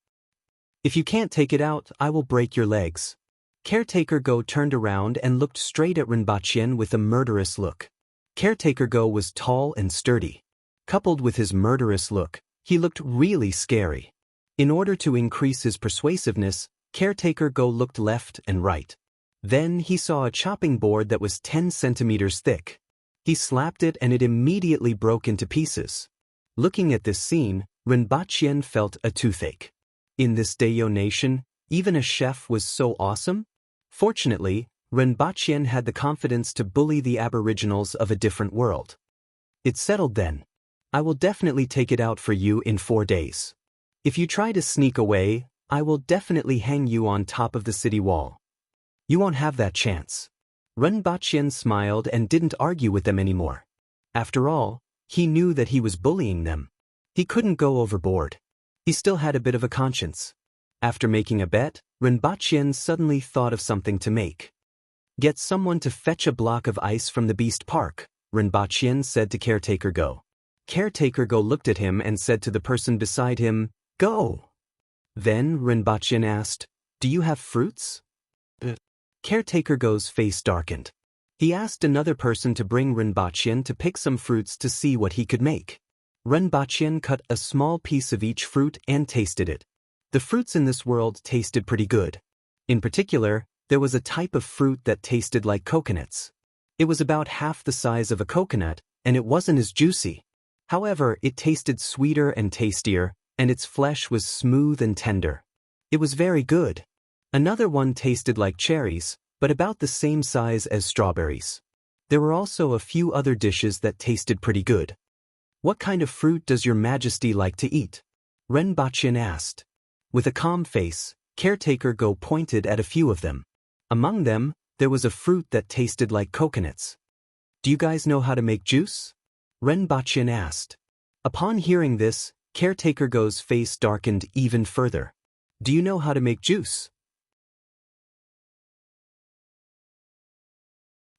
If you can't take it out, I will break your legs." Caretaker Go turned around and looked straight at Rinpoche with a murderous look. Caretaker Go was tall and sturdy. Coupled with his murderous look, he looked really scary. In order to increase his persuasiveness, Caretaker Go looked left and right. Then he saw a chopping board that was 10 centimeters thick. He slapped it and it immediately broke into pieces. Looking at this scene, Rinpoche felt a toothache. In this Dayo nation, even a chef was so awesome? Fortunately, Rinpoche had the confidence to bully the aboriginals of a different world. "It's settled then. I will definitely take it out for you in 4 days. If you try to sneak away, I will definitely hang you on top of the city wall. You won't have that chance." Rinpoche smiled and didn't argue with them anymore. After all, he knew that he was bullying them. He couldn't go overboard. He still had a bit of a conscience. After making a bet, Rinpoche suddenly thought of something to make. "Get someone to fetch a block of ice from the Beast Park," Rinpoche said to Caretaker Go. Caretaker Go looked at him and said to the person beside him, "Go." Then Rinpoche asked, "Do you have fruits?" Caretaker Go's face darkened. He asked another person to bring Rinpoche to pick some fruits to see what he could make. Rinpoche cut a small piece of each fruit and tasted it. The fruits in this world tasted pretty good. In particular, there was a type of fruit that tasted like coconuts. It was about half the size of a coconut, and it wasn't as juicy. However, it tasted sweeter and tastier, and its flesh was smooth and tender. It was very good. Another one tasted like cherries, but about the same size as strawberries. There were also a few other dishes that tasted pretty good. "What kind of fruit does Your Majesty like to eat?" Rinpoche asked. With a calm face, Caretaker Go pointed at a few of them. Among them, there was a fruit that tasted like coconuts. "Do you guys know how to make juice?" Rinpoche asked. Upon hearing this, Caretaker Go's face darkened even further. "Do you know how to make juice?"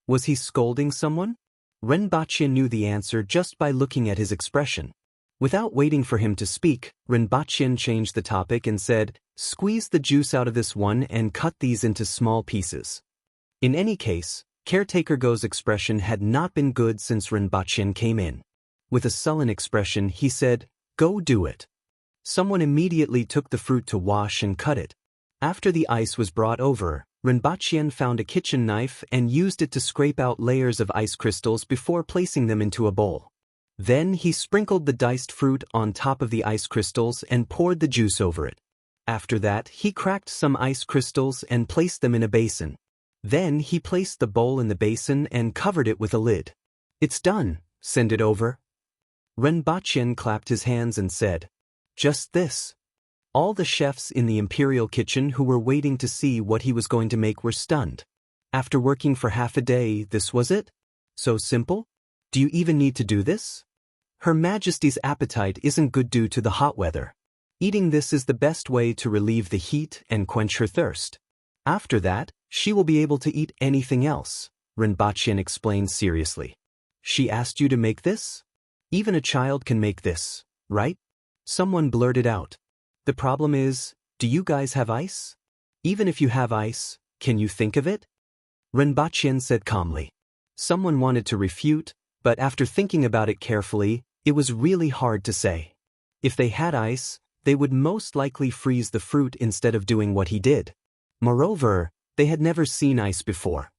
Was he scolding someone? Rinpoche knew the answer just by looking at his expression. Without waiting for him to speak, Rinpoche changed the topic and said, "Squeeze the juice out of this one and cut these into small pieces." In any case, Caretaker Go's expression had not been good since Rinpoche came in. With a sullen expression, he said, "Go do it." Someone immediately took the fruit to wash and cut it. After the ice was brought over, Rinpoche found a kitchen knife and used it to scrape out layers of ice crystals before placing them into a bowl. Then he sprinkled the diced fruit on top of the ice crystals and poured the juice over it. After that, he cracked some ice crystals and placed them in a basin. Then he placed the bowl in the basin and covered it with a lid. "It's done, send it over." Rinpoche clapped his hands and said, "Just this." All the chefs in the imperial kitchen who were waiting to see what he was going to make were stunned. After working for half a day, this was it? So simple? Do you even need to do this? Her Majesty's appetite isn't good due to the hot weather. Eating this is the best way to relieve the heat and quench her thirst. After that, she will be able to eat anything else, Rinpoche explained seriously. She asked you to make this? Even a child can make this, right? Someone blurted out. The problem is, do you guys have ice? Even if you have ice, can you think of it? Rinpoche said calmly. Someone wanted to refute, but after thinking about it carefully, it was really hard to say. If they had ice, they would most likely freeze the fruit instead of doing what he did. Moreover, they had never seen ice before.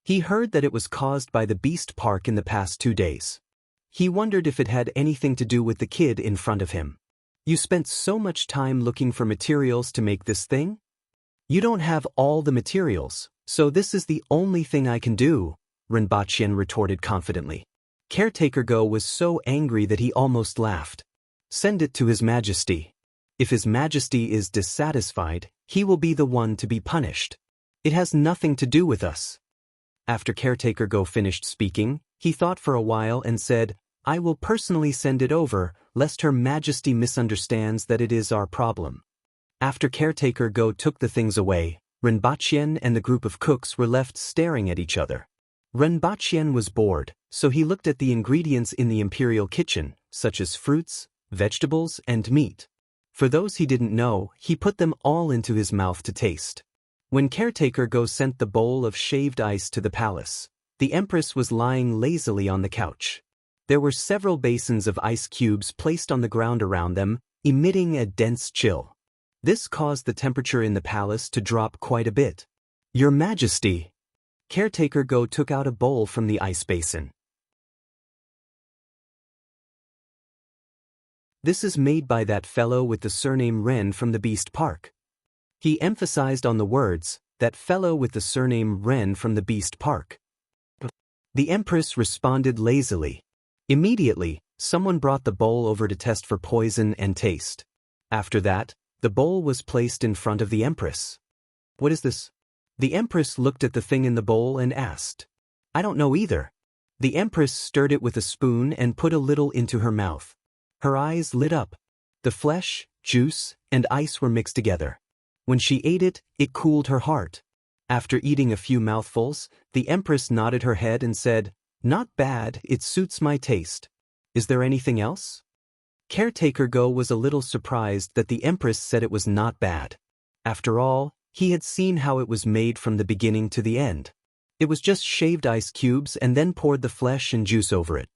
He heard that it was caused by the beast park in the past 2 days. He wondered if it had anything to do with the kid in front of him. You spent so much time looking for materials to make this thing? You don't have all the materials, so this is the only thing I can do, Rinpoche retorted confidently. Caretaker Go was so angry that he almost laughed. Send it to His Majesty. If His Majesty is dissatisfied, he will be the one to be punished. It has nothing to do with us. After Caretaker Go finished speaking, he thought for a while and said, I will personally send it over, lest Her Majesty misunderstands that it is our problem. After Caretaker Go took the things away, Rinpoche and the group of cooks were left staring at each other. Rinpoche was bored, so he looked at the ingredients in the imperial kitchen, such as fruits, vegetables, and meat. For those he didn't know, he put them all into his mouth to taste. When Caretaker Go sent the bowl of shaved ice to the palace, the Empress was lying lazily on the couch. There were several basins of ice cubes placed on the ground around them, emitting a dense chill. This caused the temperature in the palace to drop quite a bit. Your Majesty! Caretaker Go took out a bowl from the ice basin. This is made by that fellow with the surname Ren from the Beast Park. He emphasized on the words, that fellow with the surname Ren from the Beast Park. The Empress responded lazily. Immediately, someone brought the bowl over to test for poison and taste. After that, the bowl was placed in front of the Empress. What is this? The Empress looked at the thing in the bowl and asked. I don't know either. The Empress stirred it with a spoon and put a little into her mouth. Her eyes lit up. The flesh, juice, and ice were mixed together. When she ate it, it cooled her heart. After eating a few mouthfuls, the Empress nodded her head and said, Not bad, it suits my taste. Is there anything else? Caretaker Go was a little surprised that the Empress said it was not bad. After all, he had seen how it was made from the beginning to the end. It was just shaved ice cubes and then poured the flesh and juice over it.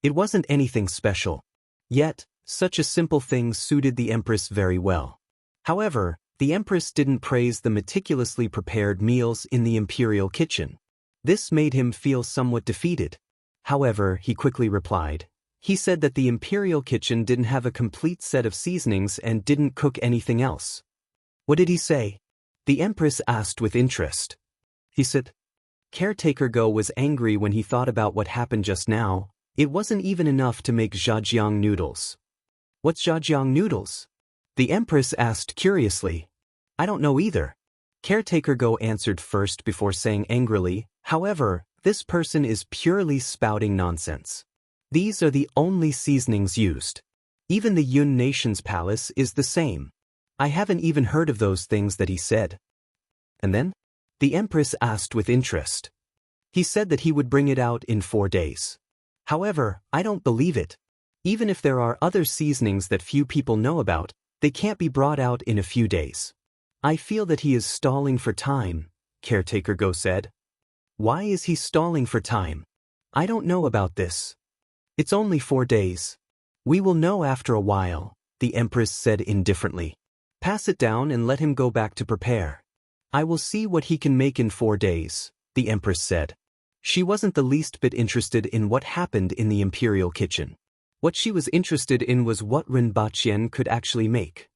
It wasn't anything special. Yet, such a simple thing suited the Empress very well. However, the Empress didn't praise the meticulously prepared meals in the imperial kitchen. This made him feel somewhat defeated. However, he quickly replied. He said that the imperial kitchen didn't have a complete set of seasonings and didn't cook anything else. What did he say? The Empress asked with interest. He said. Caretaker Go was angry when he thought about what happened just now. It wasn't even enough to make zhajiang noodles. What's zhajiang noodles? The Empress asked curiously. I don't know either. Caretaker Go answered first before saying angrily, however, this person is purely spouting nonsense. These are the only seasonings used. Even the Yun Nation's palace is the same. I haven't even heard of those things that he said. And then? The Empress asked with interest. He said that he would bring it out in 4 days. However, I don't believe it. Even if there are other seasonings that few people know about, they can't be brought out in a few days. I feel that he is stalling for time, Caretaker Go said. Why is he stalling for time? I don't know about this. It's only 4 days. We will know after a while, the Empress said indifferently. Pass it down and let him go back to prepare. I will see what he can make in 4 days, the Empress said. She wasn't the least bit interested in what happened in the imperial kitchen. What she was interested in was what Rinpoche could actually make.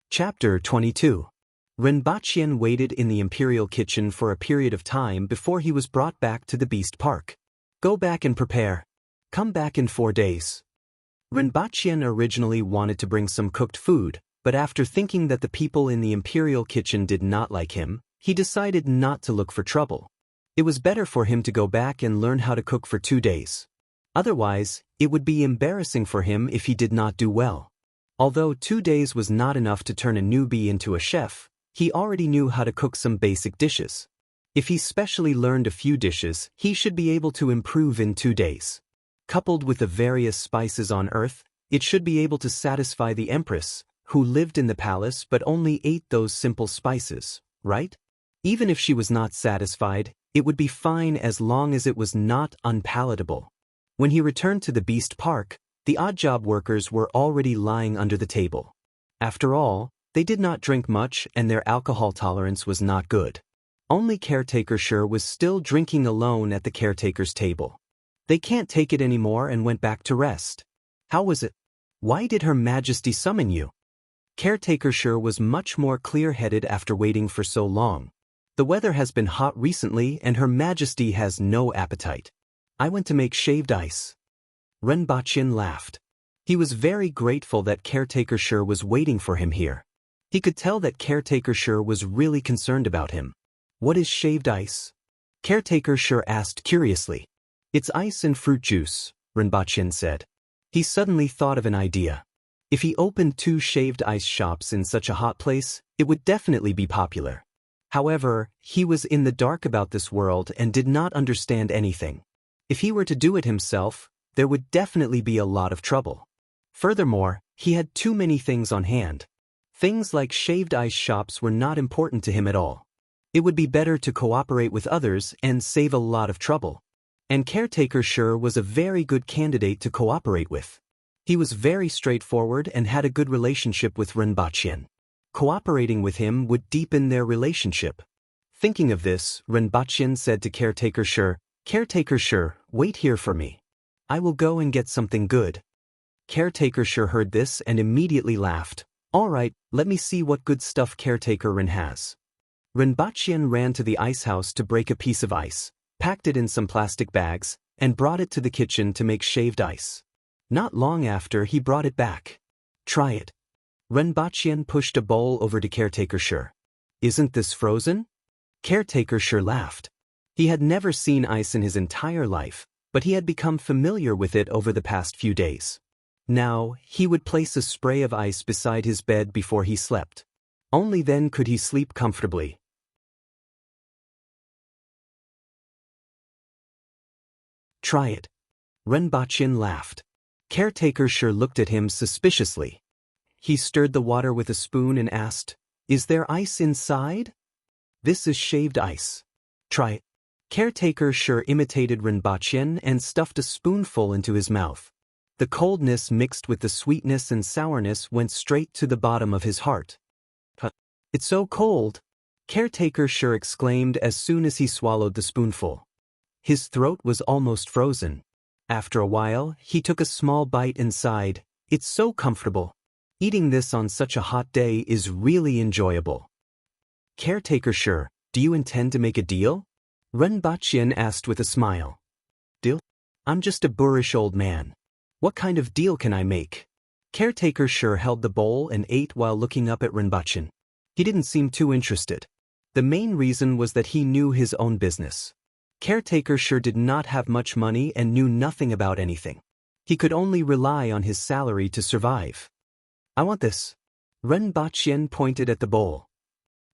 Chapter 22. Renbachien waited in the imperial kitchen for a period of time before he was brought back to the beast park. Go back and prepare. Come back in 4 days. Renbachien originally wanted to bring some cooked food, but after thinking that the people in the imperial kitchen did not like him, he decided not to look for trouble. It was better for him to go back and learn how to cook for 2 days. Otherwise, it would be embarrassing for him if he did not do well. Although 2 days was not enough to turn a newbie into a chef, he already knew how to cook some basic dishes. If he specially learned a few dishes, he should be able to improve in 2 days. Coupled with the various spices on earth, it should be able to satisfy the empress, who lived in the palace but only ate those simple spices, right? Even if she was not satisfied, it would be fine as long as it was not unpalatable. When he returned to the beast park, the odd job workers were already lying under the table. After all, they did not drink much and their alcohol tolerance was not good. Only Caretaker Sure was still drinking alone at the caretaker's table. They can't take it anymore and went back to rest. How was it? Why did Her Majesty summon you? Caretaker Sure was much more clear-headed after waiting for so long. The weather has been hot recently and Her Majesty has no appetite. I went to make shaved ice. Renbachien laughed. He was very grateful that Caretaker Sure was waiting for him here. He could tell that Caretaker Sure was really concerned about him. What is shaved ice? Caretaker Sure asked curiously. It's ice and fruit juice, Renbachien said. He suddenly thought of an idea. If he opened 2 shaved ice shops in such a hot place, it would definitely be popular. However, he was in the dark about this world and did not understand anything. If he were to do it himself, there would definitely be a lot of trouble. Furthermore, he had too many things on hand. Things like shaved ice shops were not important to him at all. It would be better to cooperate with others and save a lot of trouble. And Caretaker Sure was a very good candidate to cooperate with. He was very straightforward and had a good relationship with Renbachien. Cooperating with him would deepen their relationship. Thinking of this, Renbachien said to Caretaker Sure, Caretaker Sure, wait here for me. I will go and get something good. Caretaker Sure heard this and immediately laughed. All right, let me see what good stuff Caretaker Ren has. Renbachien ran to the ice house to break a piece of ice, packed it in some plastic bags, and brought it to the kitchen to make shaved ice. Not long after, he brought it back. Try it. Renbachien pushed a bowl over to Caretaker Sure. Isn't this frozen? Caretaker Sure laughed. He had never seen ice in his entire life, but he had become familiar with it over the past few days. Now, he would place a spray of ice beside his bed before he slept. Only then could he sleep comfortably. Try it. Renbachien laughed. Caretaker Sure looked at him suspiciously. He stirred the water with a spoon and asked, Is there ice inside? This is shaved ice. Try it. Caretaker Sure imitated Renbachien and stuffed a spoonful into his mouth. The coldness mixed with the sweetness and sourness went straight to the bottom of his heart. It's so cold, Caretaker Sure exclaimed as soon as he swallowed the spoonful. His throat was almost frozen. After a while, he took a small bite and sighed, It's so comfortable. Eating this on such a hot day is really enjoyable. Caretaker Sure, do you intend to make a deal? Renbachien asked with a smile. Deal? I'm just a boorish old man. What kind of deal can I make? Caretaker Sure held the bowl and ate while looking up at Renbachien. He didn't seem too interested. The main reason was that he knew his own business. Caretaker Sure did not have much money and knew nothing about anything. He could only rely on his salary to survive. I want this. Renbachien pointed at the bowl.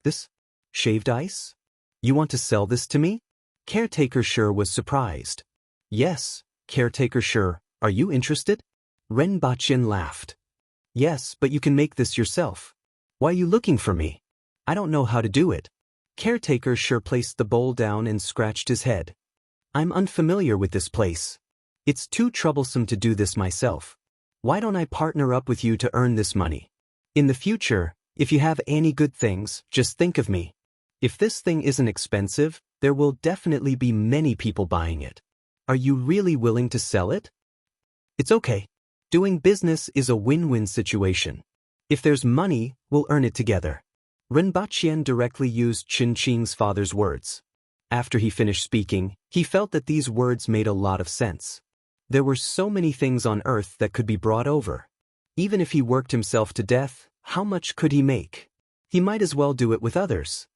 This? Shaved ice? You want to sell this to me? Caretaker Sure was surprised. Yes, Caretaker Sure, are you interested? Renbachien laughed. Yes, but you can make this yourself. Why are you looking for me? I don't know how to do it. Caretaker Sure placed the bowl down and scratched his head. I'm unfamiliar with this place. It's too troublesome to do this myself. Why don't I partner up with you to earn this money? In the future, if you have any good things, just think of me. If this thing isn't expensive, there will definitely be many people buying it. Are you really willing to sell it? It's okay. Doing business is a win-win situation. If there's money, we'll earn it together. Rinpoche directly used Qin Qing's father's words. After he finished speaking, he felt that these words made a lot of sense. There were so many things on earth that could be brought over. Even if he worked himself to death, how much could he make? He might as well do it with others.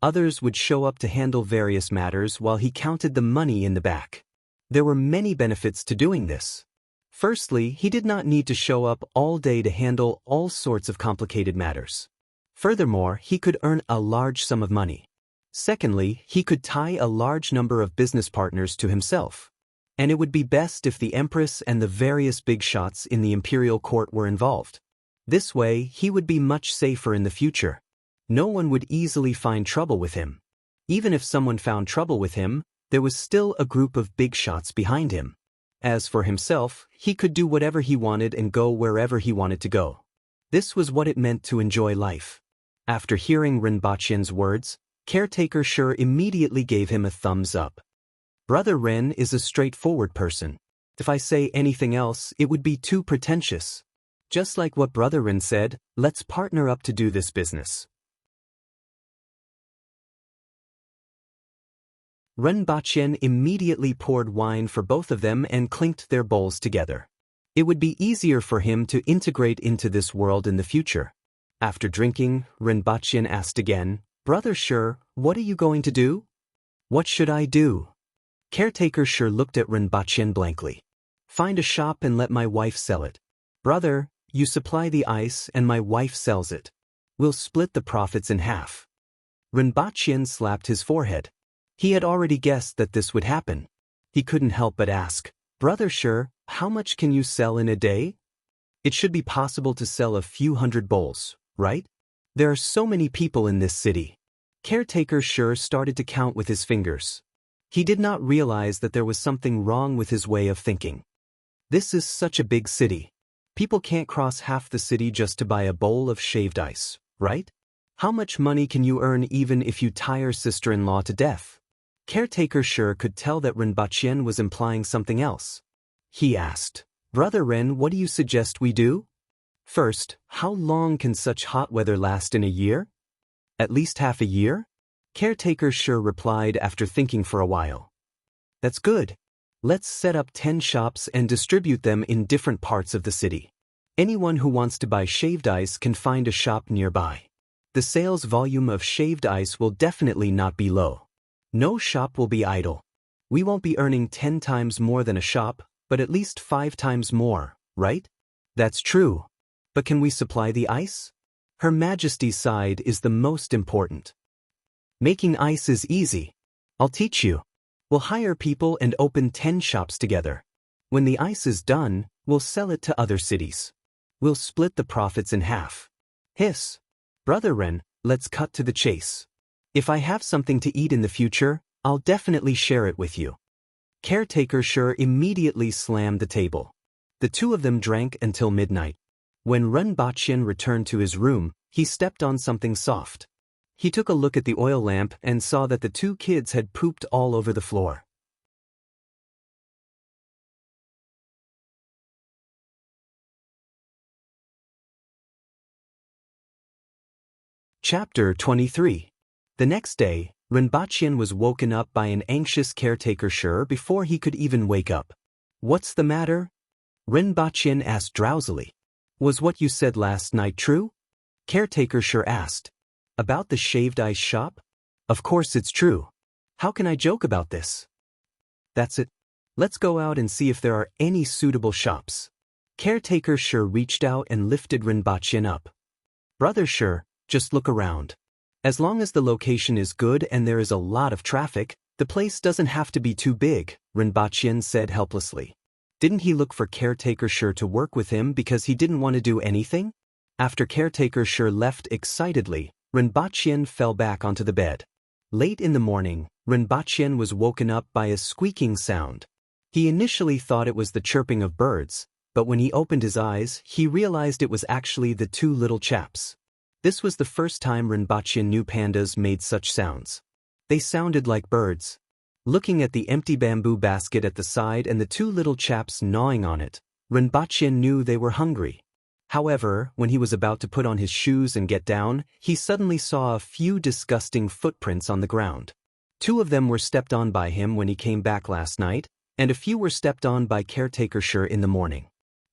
Others would show up to handle various matters while he counted the money in the back. There were many benefits to doing this. Firstly, he did not need to show up all day to handle all sorts of complicated matters. Furthermore, he could earn a large sum of money. Secondly, he could tie a large number of business partners to himself. And it would be best if the Empress and the various big shots in the imperial court were involved. This way, he would be much safer in the future. No one would easily find trouble with him. Even if someone found trouble with him, there was still a group of big shots behind him. As for himself, he could do whatever he wanted and go wherever he wanted to go. This was what it meant to enjoy life. After hearing Rinpoche's words, Caretaker Shi immediately gave him a thumbs up. Brother Ren is a straightforward person. If I say anything else, it would be too pretentious. Just like what Brother Ren said, let's partner up to do this business. Rinpoche immediately poured wine for both of them and clinked their bowls together. It would be easier for him to integrate into this world in the future. After drinking, Rinpoche asked again, Brother Shi, what are you going to do? What should I do? Caretaker Shi looked at Rinpoche blankly. Find a shop and let my wife sell it. Brother, you supply the ice and my wife sells it. We'll split the profits in half. Rinpoche slapped his forehead. He had already guessed that this would happen. He couldn't help but ask, Brother Shi, how much can you sell in a day? It should be possible to sell a few hundred bowls, right? There are so many people in this city. Caretaker Shi started to count with his fingers. He did not realize that there was something wrong with his way of thinking. This is such a big city. People can't cross half the city just to buy a bowl of shaved ice, right? How much money can you earn even if you tire sister-in-law to death? Caretaker Shi could tell that Rinpoche was implying something else. He asked, Brother Ren, what do you suggest we do? First, how long can such hot weather last in a year? At least half a year? Caretaker Shi replied after thinking for a while. That's good. Let's set up 10 shops and distribute them in different parts of the city. Anyone who wants to buy shaved ice can find a shop nearby. The sales volume of shaved ice will definitely not be low. No shop will be idle. We won't be earning 10 times more than a shop, but at least 5 times more, right? That's true. But can we supply the ice? Her Majesty's side is the most important. Making ice is easy. I'll teach you. We'll hire people and open 10 shops together. When the ice is done, we'll sell it to other cities. We'll split the profits in half. Hiss. Brother Ren, let's cut to the chase. If I have something to eat in the future, I'll definitely share it with you. Caretaker Shi immediately slammed the table. The two of them drank until midnight. When Rinpoche returned to his room, he stepped on something soft. He took a look at the oil lamp and saw that the two kids had pooped all over the floor. Chapter 23. The next day, Rinpoche was woken up by an anxious Caretaker Shi before he could even wake up. What's the matter? Rinpoche asked drowsily. Was what you said last night true? Caretaker Shi asked. About the shaved ice shop? Of course it's true. How can I joke about this? That's it. Let's go out and see if there are any suitable shops. Caretaker Shi reached out and lifted Rinpoche up. Brother Shi, just look around. As long as the location is good and there is a lot of traffic, the place doesn't have to be too big, Rinpoche said helplessly. Didn't he look for Caretaker Shi to work with him because he didn't want to do anything? After Caretaker Shi left excitedly, Rinpoche fell back onto the bed. Late in the morning, Rinpoche was woken up by a squeaking sound. He initially thought it was the chirping of birds, but when he opened his eyes, he realized it was actually the two little chaps. This was the first time Rinpoche knew pandas made such sounds. They sounded like birds. Looking at the empty bamboo basket at the side and the two little chaps gnawing on it, Rinpoche knew they were hungry. However, when he was about to put on his shoes and get down, he suddenly saw a few disgusting footprints on the ground. 2 of them were stepped on by him when he came back last night, and a few were stepped on by caretaker Shi in the morning.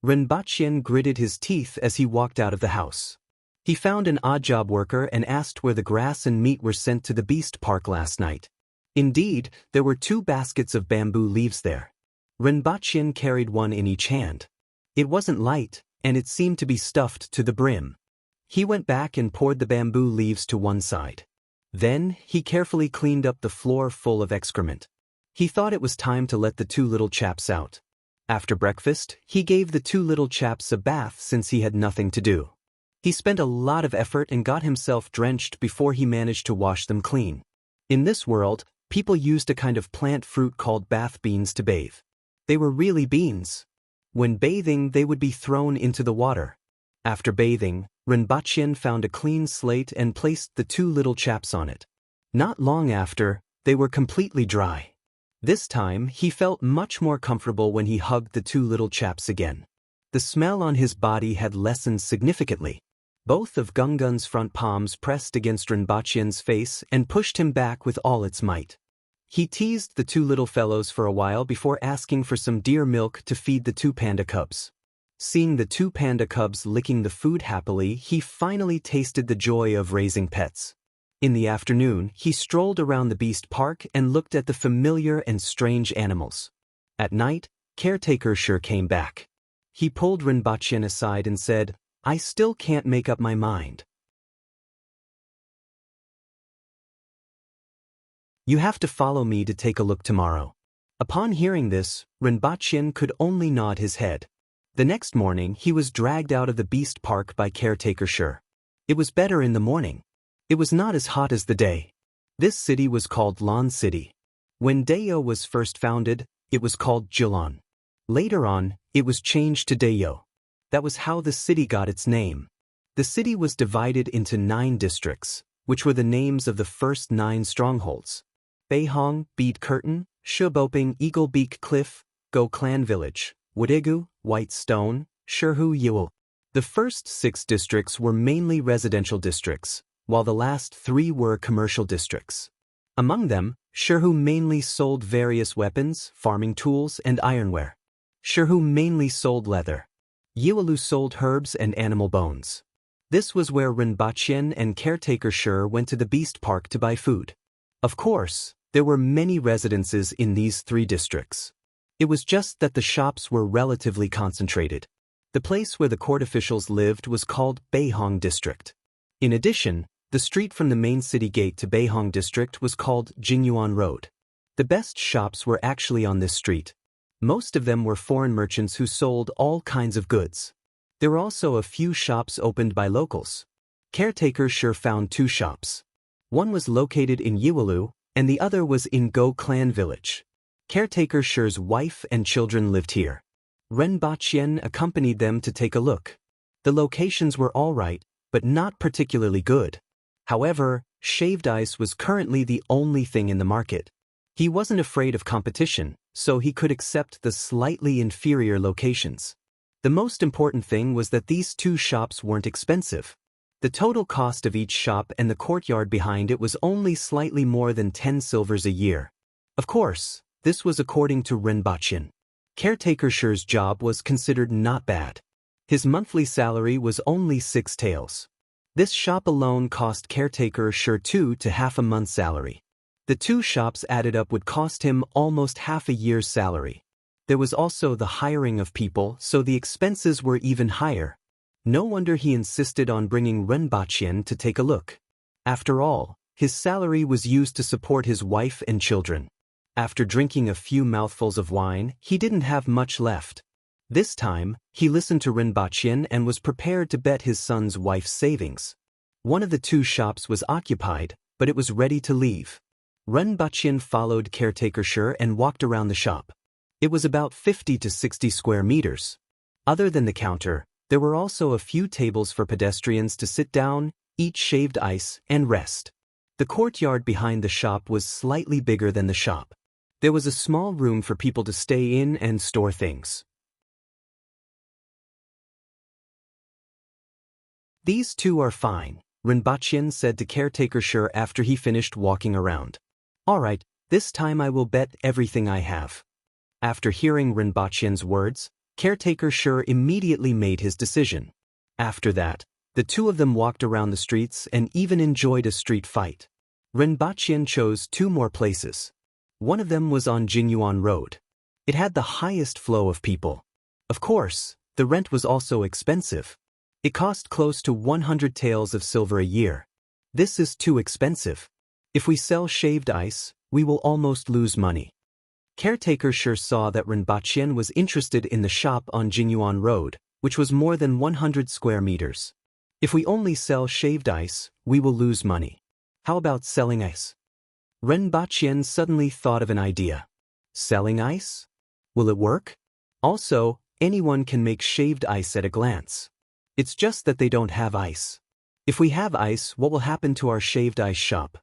Renbaqian gritted his teeth as he walked out of the house. He found an odd job worker and asked where the grass and meat were sent to the beast park last night. Indeed, there were 2 baskets of bamboo leaves there. Renbaqian carried one in each hand. It wasn't light, and it seemed to be stuffed to the brim. He went back and poured the bamboo leaves to one side. Then, he carefully cleaned up the floor full of excrement. He thought it was time to let the 2 little chaps out. After breakfast, he gave the 2 little chaps a bath since he had nothing to do. He spent a lot of effort and got himself drenched before he managed to wash them clean. In this world, people used a kind of plant fruit called bath beans to bathe. They were really beans. When bathing, they would be thrown into the water. After bathing, Renbaqian found a clean slate and placed the 2 little chaps on it. Not long after, they were completely dry. This time, he felt much more comfortable when he hugged the 2 little chaps again. The smell on his body had lessened significantly. Both of Gungun's front palms pressed against Renbaqian's face and pushed him back with all its might. He teased the 2 little fellows for a while before asking for some deer milk to feed the 2 panda cubs. Seeing the 2 panda cubs licking the food happily, he finally tasted the joy of raising pets. In the afternoon, he strolled around the beast park and looked at the familiar and strange animals. At night, caretaker Shi came back. He pulled Renbaqian aside and said, "I still can't make up my mind. You have to follow me to take a look tomorrow." Upon hearing this, Renbaqian could only nod his head. The next morning, he was dragged out of the beast park by caretaker Shi. It was better in the morning. It was not as hot as the day. This city was called Lan City. When Dayo was first founded, it was called Jilan. Later on, it was changed to Dayo. That was how the city got its name. The city was divided into 9 districts, which were the names of the first 9 strongholds: Beihong, Bead Curtain, Shuboping, Eagle Beak Cliff, Go Clan Village, Wadigu, White Stone, Shirhu Yul. The first 6 districts were mainly residential districts, while the last 3 were commercial districts. Among them, Shirhu mainly sold various weapons, farming tools, and ironware. Shirhu mainly sold leather. Yiwalu sold herbs and animal bones. This was where Renbaqian and caretaker Shi went to the beast park to buy food. Of course, there were many residences in these 3 districts. It was just that the shops were relatively concentrated. The place where the court officials lived was called Beihong District. In addition, the street from the main city gate to Beihong District was called Jinyuan Road. The best shops were actually on this street. Most of them were foreign merchants who sold all kinds of goods. There were also a few shops opened by locals. Caretaker Shi found 2 shops. One was located in Yiwalu, and the other was in Go Clan Village. Caretaker Shi's wife and children lived here. Renbaqian accompanied them to take a look. The locations were all right, but not particularly good. However, shaved ice was currently the only thing in the market. He wasn't afraid of competition, so he could accept the slightly inferior locations. The most important thing was that these 2 shops weren't expensive. The total cost of each shop and the courtyard behind it was only slightly more than 10 silvers a year. Of course, this was according to Renbaqian. Caretaker Shi's job was considered not bad. His monthly salary was only 6 taels. This shop alone cost caretaker Shi 2 to half a month's salary. The 2 shops added up would cost him almost half a year's salary. There was also the hiring of people, so the expenses were even higher. No wonder he insisted on bringing Renbaqian to take a look. After all, his salary was used to support his wife and children. After drinking a few mouthfuls of wine, he didn't have much left. This time, he listened to Renbaqian and was prepared to bet his son's wife's savings. One of the 2 shops was occupied, but it was ready to leave. Renbaqian followed caretaker Shi and walked around the shop. It was about 50 to 60 square meters. Other than the counter, there were also a few tables for pedestrians to sit down, eat shaved ice, and rest. The courtyard behind the shop was slightly bigger than the shop. There was a small room for people to stay in and store things. These two are fine, Rinpoche said to Caretaker Shi after he finished walking around. Alright, this time I will bet everything I have. After hearing Rinpoche's words, Caretaker Shi immediately made his decision. After that, the two of them walked around the streets and even enjoyed a street fight. Rinpoche chose two more places. One of them was on Jinyuan Road. It had the highest flow of people. Of course, the rent was also expensive. It cost close to 100 taels of silver a year. This is too expensive. If we sell shaved ice, we will almost lose money. Caretaker Shi saw that Rinpoche was interested in the shop on Jinyuan Road, which was more than 100 square meters. If we only sell shaved ice, we will lose money. How about selling ice? Rinpoche suddenly thought of an idea. Selling ice? Will it work? Also, anyone can make shaved ice at a glance. It's just that they don't have ice. If we have ice, what will happen to our shaved ice shop?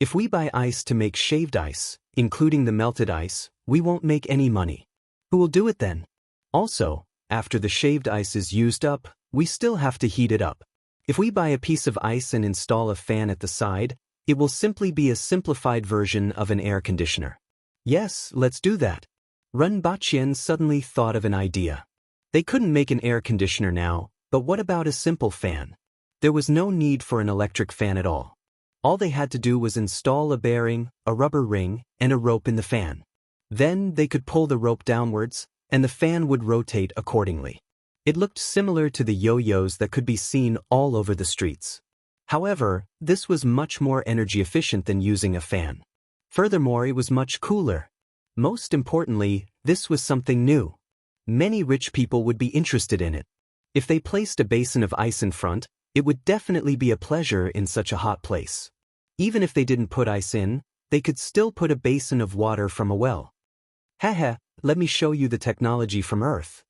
If we buy ice to make shaved ice, including the melted ice, we won't make any money. Who will do it then? Also, after the shaved ice is used up, we still have to heat it up. If we buy a piece of ice and install a fan at the side, it will simply be a simplified version of an air conditioner. Yes, let's do that. Rinpoche suddenly thought of an idea. They couldn't make an air conditioner now, but what about a simple fan? There was no need for an electric fan at all. All they had to do was install a bearing, a rubber ring, and a rope in the fan. Then they could pull the rope downwards, and the fan would rotate accordingly. It looked similar to the yo-yos that could be seen all over the streets. However, this was much more energy efficient than using a fan. Furthermore, it was much cooler. Most importantly, this was something new. Many rich people would be interested in it. If they placed a basin of ice in front, it would definitely be a pleasure in such a hot place. Even if they didn't put ice in, they could still put a basin of water from a well. Haha, let me show you the technology from Earth.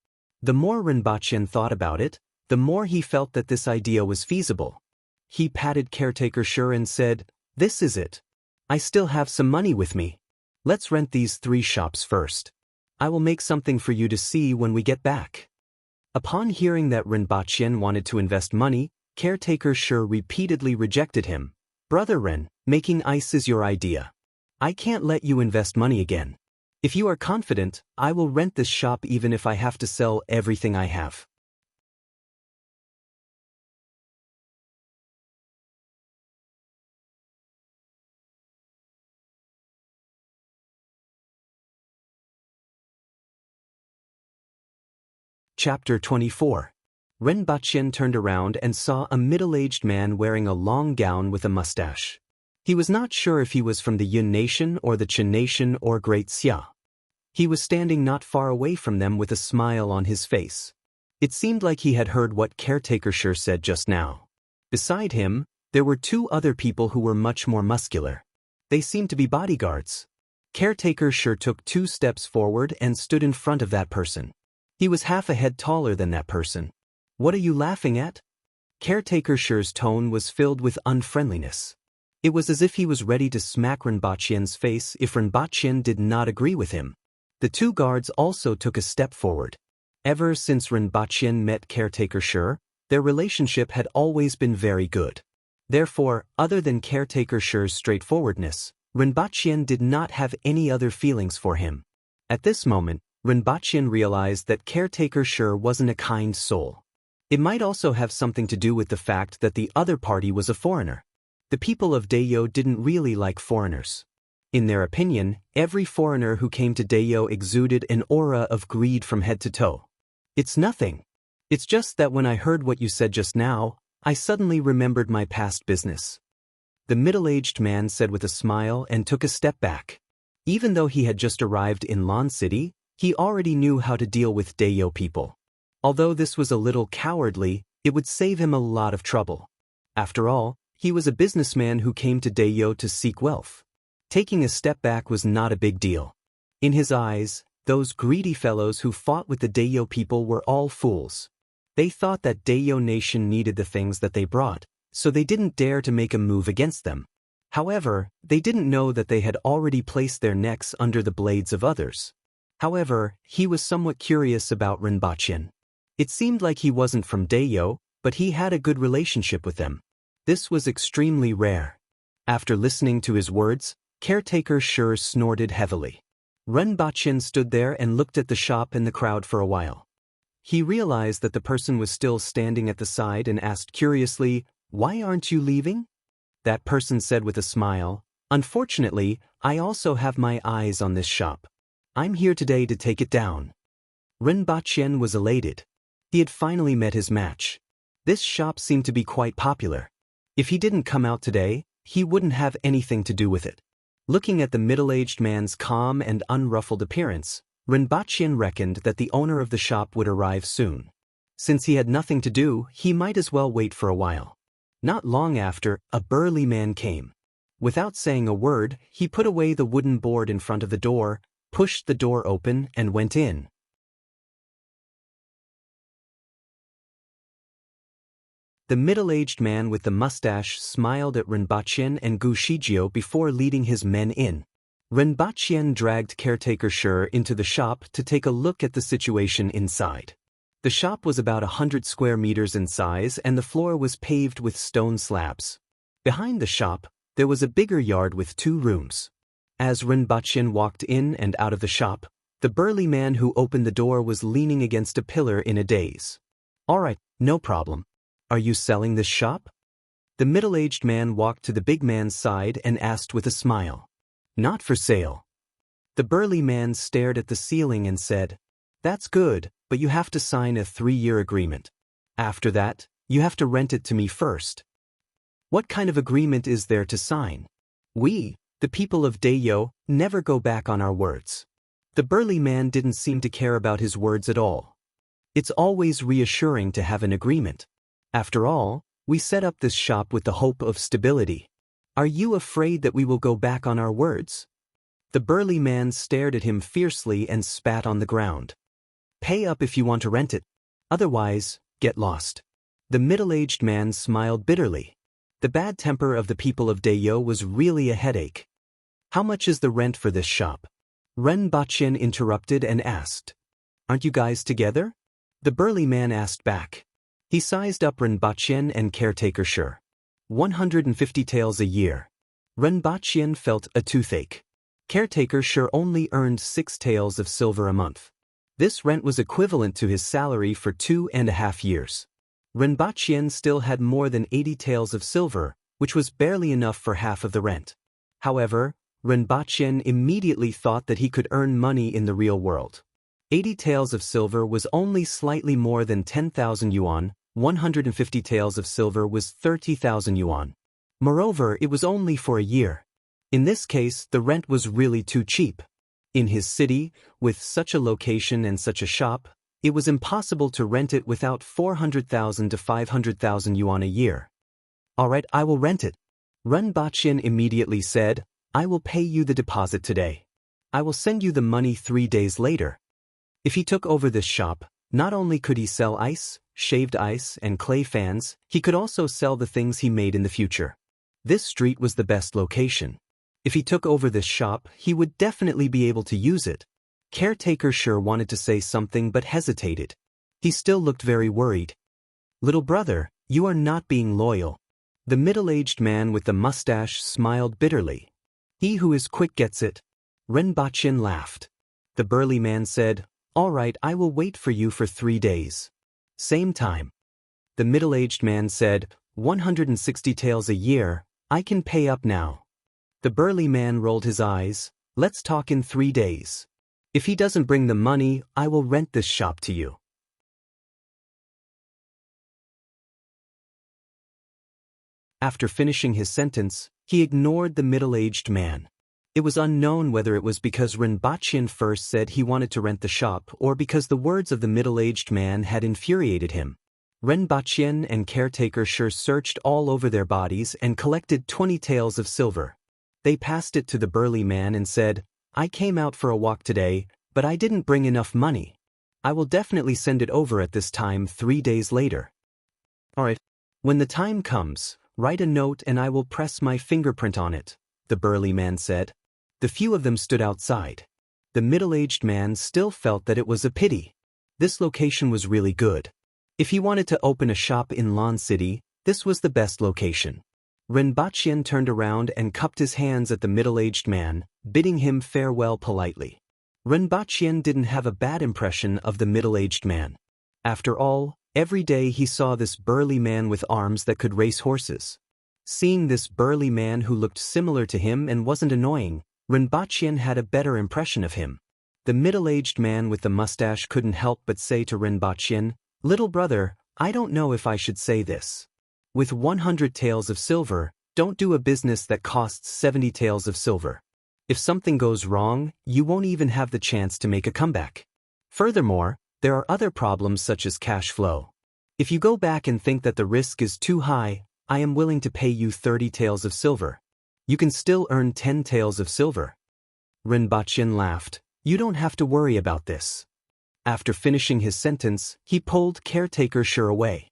The more Rinpoche thought about it, the more he felt that this idea was feasible. He patted Caretaker Shi and said, "This is it. I still have some money with me. Let's rent these 3 shops first. I will make something for you to see when we get back." Upon hearing that Rinpoche wanted to invest money, Caretaker Shi repeatedly rejected him. "Brother Ren, making ice is your idea. I can't let you invest money again. If you are confident, I will rent this shop even if I have to sell everything I have." Chapter 24. Rinpoche turned around and saw a middle-aged man wearing a long gown with a mustache. He was not sure if he was from the Yun Nation or the Chen Nation or Great Xia. He was standing not far away from them with a smile on his face. It seemed like he had heard what Caretaker Shi said just now. Beside him, there were 2 other people who were much more muscular. They seemed to be bodyguards. Caretaker Shi took 2 steps forward and stood in front of that person. He was half a head taller than that person. "What are you laughing at?" Caretaker Shi's tone was filled with unfriendliness. It was as if he was ready to smack Rinpoche's face if Rinpoche did not agree with him. The 2 guards also took a step forward. Ever since Rinpoche met Caretaker Shi, their relationship had always been very good. Therefore, other than Caretaker Shi's straightforwardness, Rinpoche did not have any other feelings for him. At this moment, Rinpoche realized that Caretaker Shi wasn't a kind soul. It might also have something to do with the fact that the other party was a foreigner. The people of Dayo didn't really like foreigners. In their opinion, every foreigner who came to Dayo exuded an aura of greed from head to toe. "It's nothing. It's just that when I heard what you said just now, I suddenly remembered my past business." The middle-aged man said with a smile and took a step back. Even though he had just arrived in Lan City, he already knew how to deal with Dayo people. Although this was a little cowardly, it would save him a lot of trouble. After all, he was a businessman who came to Dayo to seek wealth. Taking a step back was not a big deal. In his eyes, those greedy fellows who fought with the Dayo people were all fools. They thought that Dayo Nation needed the things that they brought, so they didn't dare to make a move against them. However, they didn't know that they had already placed their necks under the blades of others. However, he was somewhat curious about Rinpoche. It seemed like he wasn't from Dayo, but he had a good relationship with them. This was extremely rare. After listening to his words, caretaker sure snorted heavily. Renbachyan stood there and looked at the shop and the crowd for a while. He realized that the person was still standing at the side and asked curiously, "Why aren't you leaving?" That person said with a smile, "Unfortunately, I also have my eyes on this shop. I'm here today to take it down." Renbachyan was elated. He had finally met his match. This shop seemed to be quite popular. If he didn't come out today, he wouldn't have anything to do with it. Looking at the middle-aged man's calm and unruffled appearance, Renbachyan reckoned that the owner of the shop would arrive soon. Since he had nothing to do, he might as well wait for a while. Not long after, a burly man came. Without saying a word, he put away the wooden board in front of the door, pushed the door open, and went in. The middle-aged man with the mustache smiled at Renbachyan and Gu Shijio before leading his men in. Renbachyan dragged caretaker Shur into the shop to take a look at the situation inside. The shop was about 100 square meters in size and the floor was paved with stone slabs. Behind the shop, there was a bigger yard with 2 rooms. As Renbachyan walked in and out of the shop, the burly man who opened the door was leaning against a pillar in a daze. "All right, no problem. Are you selling this shop?" The middle-aged man walked to the big man's side and asked with a smile. "Not for sale." The burly man stared at the ceiling and said, "That's good, but you have to sign a 3-year agreement. After that, you have to rent it to me first." "What kind of agreement is there to sign? We, the people of Dayo, never go back on our words." The burly man didn't seem to care about his words at all. "It's always reassuring to have an agreement. After all, we set up this shop with the hope of stability. Are you afraid that we will go back on our words?" The burly man stared at him fiercely and spat on the ground. "Pay up if you want to rent it. Otherwise, get lost." The middle-aged man smiled bitterly. The bad temper of the people of Dayo was really a headache. "How much is the rent for this shop?" Renbachyan interrupted and asked. "Aren't you guys together?" The burly man asked back. He sized up Renbachyan and caretaker Shur. 150 taels a year. Renbachyan felt a toothache. Caretaker Shur only earned 6 taels of silver a month. This rent was equivalent to his salary for 2.5 years. Renbachyan still had more than 80 taels of silver, which was barely enough for half of the rent. However, Renbachyan immediately thought that he could earn money in the real world. 80 taels of silver was only slightly more than 10,000 yuan, 150 taels of silver was 30,000 yuan. Moreover, it was only for a year. In this case, the rent was really too cheap. In his city, with such a location and such a shop, it was impossible to rent it without 400,000 to 500,000 yuan a year. "All right, I will rent it." Renbachyan immediately said, "I will pay you the deposit today. I will send you the money 3 days later." If he took over this shop, not only could he sell ice, shaved ice, and clay fans, he could also sell the things he made in the future. This street was the best location. If he took over this shop, he would definitely be able to use it. Caretaker Shur wanted to say something but hesitated. He still looked very worried. "Little brother, you are not being loyal." The middle-aged man with the mustache smiled bitterly. "He who is quick gets it." Renbachyan laughed. The burly man said, "All right, I will wait for you for 3 days. Same time." The middle-aged man said, 160 taels a year, I can pay up now." The burly man rolled his eyes. "Let's talk in 3 days. If he doesn't bring the money, I will rent this shop to you." After finishing his sentence, he ignored the middle-aged man. It was unknown whether it was because Renbachyan first said he wanted to rent the shop or because the words of the middle-aged man had infuriated him. Renbachyan and caretaker Shur searched all over their bodies and collected 20 taels of silver. They passed it to the burly man and said, "I came out for a walk today, but I didn't bring enough money. I will definitely send it over at this time 3 days later." "All right. When the time comes, write a note and I will press my fingerprint on it," the burly man said. The few of them stood outside. The middle-aged man still felt that it was a pity. This location was really good. If he wanted to open a shop in Lan City, this was the best location. Renbachian turned around and cupped his hands at the middle-aged man, bidding him farewell politely. Renbachian didn't have a bad impression of the middle-aged man. After all, every day he saw this burly man with arms that could race horses. Seeing this burly man who looked similar to him and wasn't annoying, Renbachian had a better impression of him. The middle-aged man with the mustache couldn't help but say to Renbachian, "Little brother, I don't know if I should say this. With 100 taels of silver, don't do a business that costs 70 taels of silver. If something goes wrong, you won't even have the chance to make a comeback. Furthermore, there are other problems such as cash flow. If you go back and think that the risk is too high, I am willing to pay you 30 taels of silver. You can still earn 10 taels of silver." Renbachian laughed. "You don't have to worry about this." After finishing his sentence, he pulled caretaker Sure away.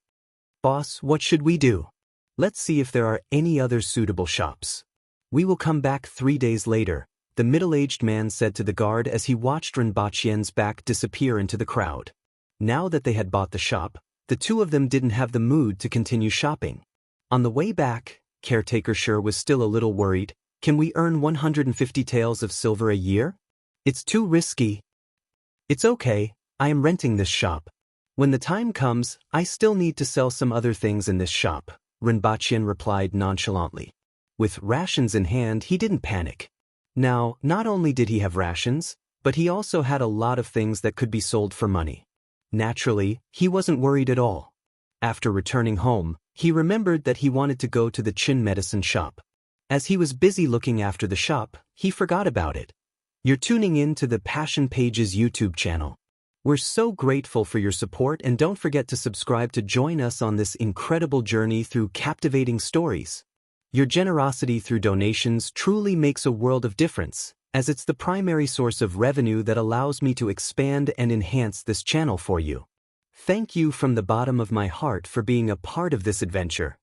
"Boss, what should we do? Let's see if there are any other suitable shops. We will come back 3 days later," the middle-aged man said to the guard as he watched Renbachian's back disappear into the crowd. Now that they had bought the shop, the two of them didn't have the mood to continue shopping. On the way back, caretaker Sure was still a little worried. "Can we earn 150 taels of silver a year? It's too risky." "It's okay, I am renting this shop. When the time comes, I still need to sell some other things in this shop," Renbachian replied nonchalantly. With rations in hand, he didn't panic. Now, not only did he have rations, but he also had a lot of things that could be sold for money. Naturally, he wasn't worried at all. After returning home, he remembered that he wanted to go to the Chin medicine shop. As he was busy looking after the shop, he forgot about it. You're tuning in to the Passion Pages YouTube channel. We're so grateful for your support, and don't forget to subscribe to join us on this incredible journey through captivating stories. Your generosity through donations truly makes a world of difference, as it's the primary source of revenue that allows me to expand and enhance this channel for you. Thank you from the bottom of my heart for being a part of this adventure.